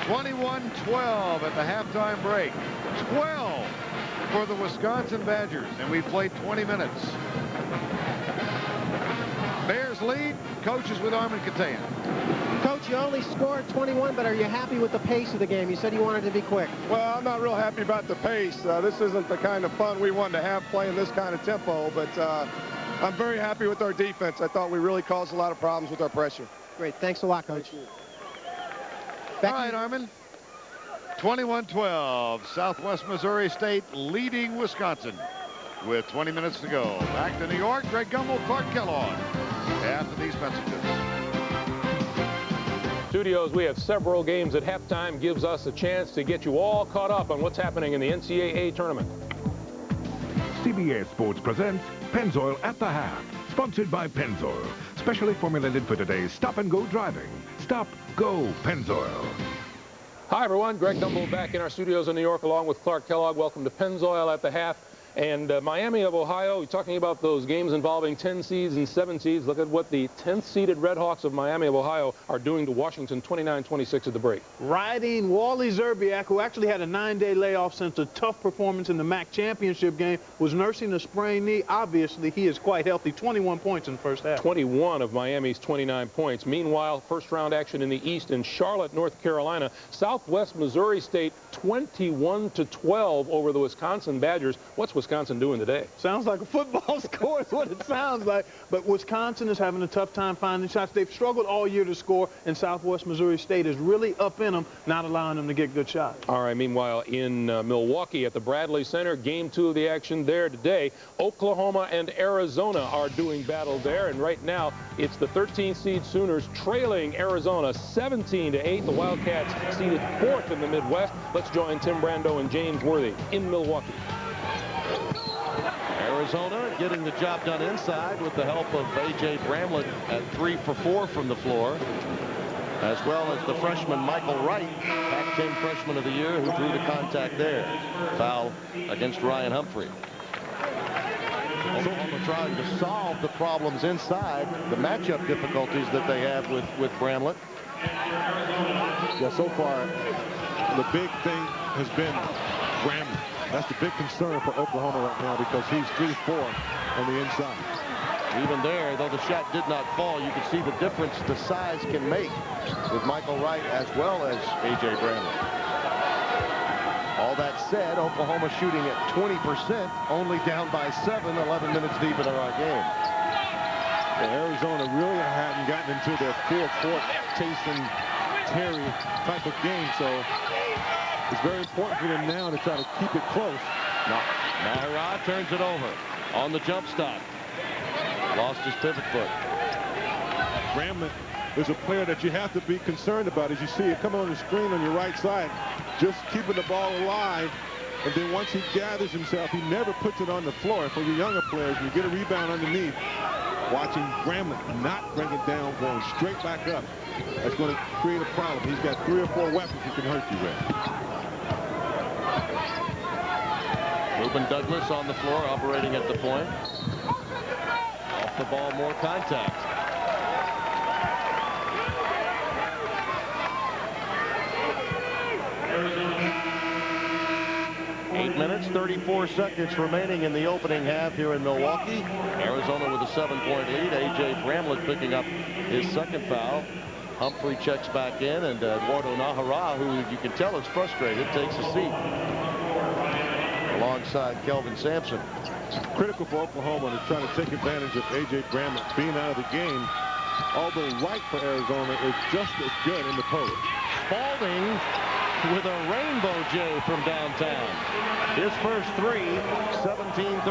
S15: 21-12 at the halftime break. 12 for the Wisconsin Badgers, and we played 20 minutes. Bears lead. Coaches with Armin Katayan.
S17: Coach, you only scored 21, but are you happy with the pace of the game? You said you wanted to be quick.
S7: Well, I'm not real happy about the pace. This isn't the kind of fun we wanted to have playing this kind of tempo, but I'm very happy with our defense. I thought we really caused a lot of problems with our pressure.
S17: Great. Thanks a lot, Coach.
S15: All right, Armin. 21-12. Southwest Missouri State leading Wisconsin with 20 minutes to go. Back to New York. Greg Gumbel, Clark Kellogg. After these messages.
S3: Studios, we have several games at halftime. Gives us a chance to get you all caught up on what's happening in the NCAA tournament.
S8: CBS Sports presents Pennzoil at the Half, sponsored by Pennzoil, specially formulated for today's stop-and-go driving. Stop, go, Pennzoil.
S3: Hi, everyone. Greg Gumbel back in our studios in New York along with Clark Kellogg. Welcome to Pennzoil at the Half. And Miami of Ohio, you're talking about those games involving 10 seeds and 7 seeds. Look at what the 10th seeded Red Hawks of Miami of Ohio are doing to Washington 29-26 at the break.
S9: Riding Wally Zerbiak, who actually had a 9-day layoff since a tough performance in the MAC championship game, was nursing a sprained knee. Obviously, he is quite healthy. 21 points in the first half. 21 of Miami's 29 points. Meanwhile, first-round action in the East in Charlotte, North Carolina. Southwest Missouri State 21-12 over the Wisconsin Badgers. What's Wisconsin doing today? Sounds like a football score is what it sounds like. But Wisconsin is having a tough time finding shots. They've struggled all year to score, and Southwest Missouri State is really up in them, not allowing them to get good shots.
S3: All right, meanwhile, in Milwaukee at the Bradley Center, game 2 of the action there today. Oklahoma and Arizona are doing battle there, and right now it's the 13th seed Sooners trailing Arizona 17-8. The Wildcats seeded 4th in the Midwest. Let's join Tim Brando and James Worthy in Milwaukee.
S1: Arizona getting the job done inside with the help of A.J. Bramlett at 3 for 4 from the floor, as well as the freshman Michael Wright, Pac-10 freshman of the year, who drew the contact there. Foul against Ryan Humphrey. Oklahoma trying to solve the problems inside, the matchup difficulties that they have with Bramlett.
S2: Yeah, so far, the big thing has been Bramlett. That's the big concern for Oklahoma right now because he's 3-4 on the inside.
S1: Even there, though the shot did not fall, you can see the difference the size can make with Michael Wright as well as A.J. Bramlett. All that said, Oklahoma shooting at 20%, only down by 7, 11 minutes deep in our game.
S2: Yeah, Arizona really hadn't gotten into their full-court Taysom Terry type of game, so it's very important for them now to try to keep it close.
S1: No. Mahara turns it over on the jump stop. Lost his pivot foot.
S2: Bramlett is a player that you have to be concerned about as you see it coming on the screen on your right side, just keeping the ball alive. And then once he gathers himself, he never puts it on the floor. For the younger players, you get a rebound underneath. Watching Bramlett not bring it down, going straight back up. That's going to create a problem. He's got 3 or 4 weapons he can hurt you with.
S1: Ruben Douglas on the floor, operating at the point. Off the ball, more contact. minutes, 34 seconds remaining in the opening half here in Milwaukee. Arizona with a 7-point lead. A.J. Bramlett picking up his second foul. Humphrey checks back in, and Eduardo Najera, who you can tell is frustrated, takes a seat alongside Kelvin Sampson.
S2: Critical for Oklahoma to try to take advantage of A.J. Bramlett being out of the game, although White for Arizona is just as good in the post.
S1: Spalding with a rainbow J from downtown. His first three, 17-13.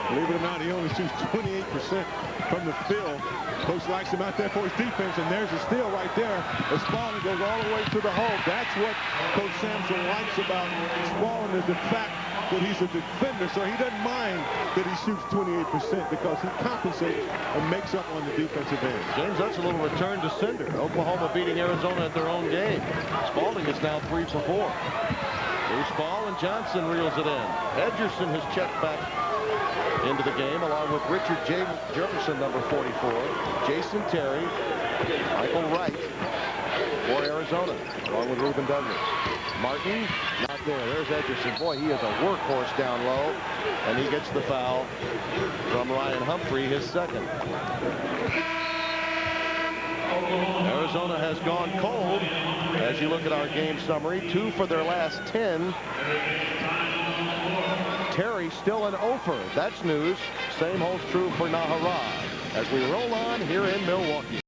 S2: Believe it or not, he only shoots 28% from the field. Coach likes him out there for his defense, and there's a steal right there. As Spalding goes all the way to the hole. That's what Coach Sampson likes about Spalding, is the fact that he's a defender, so he doesn't mind that he shoots 28% because he compensates and makes up on the defensive end.
S1: James, that's a little return to sender. Oklahoma beating Arizona at their own game. Spalding is now 3 for 4. Loose ball, and Johnson reels it in. Edgerson has checked back into the game along with Richard J. Jefferson, number 44, Jason Terry, Michael Wright for Arizona, along with Reuben Douglas. Martin, not there. There's Edgerson. Boy, he is a workhorse down low, and he gets the foul from Ryan Humphrey, his second. Arizona has gone cold. As you look at our game summary, 2 for their last 10. Terry still an offer. That's news. Same holds true for Najera as we roll on here in Milwaukee.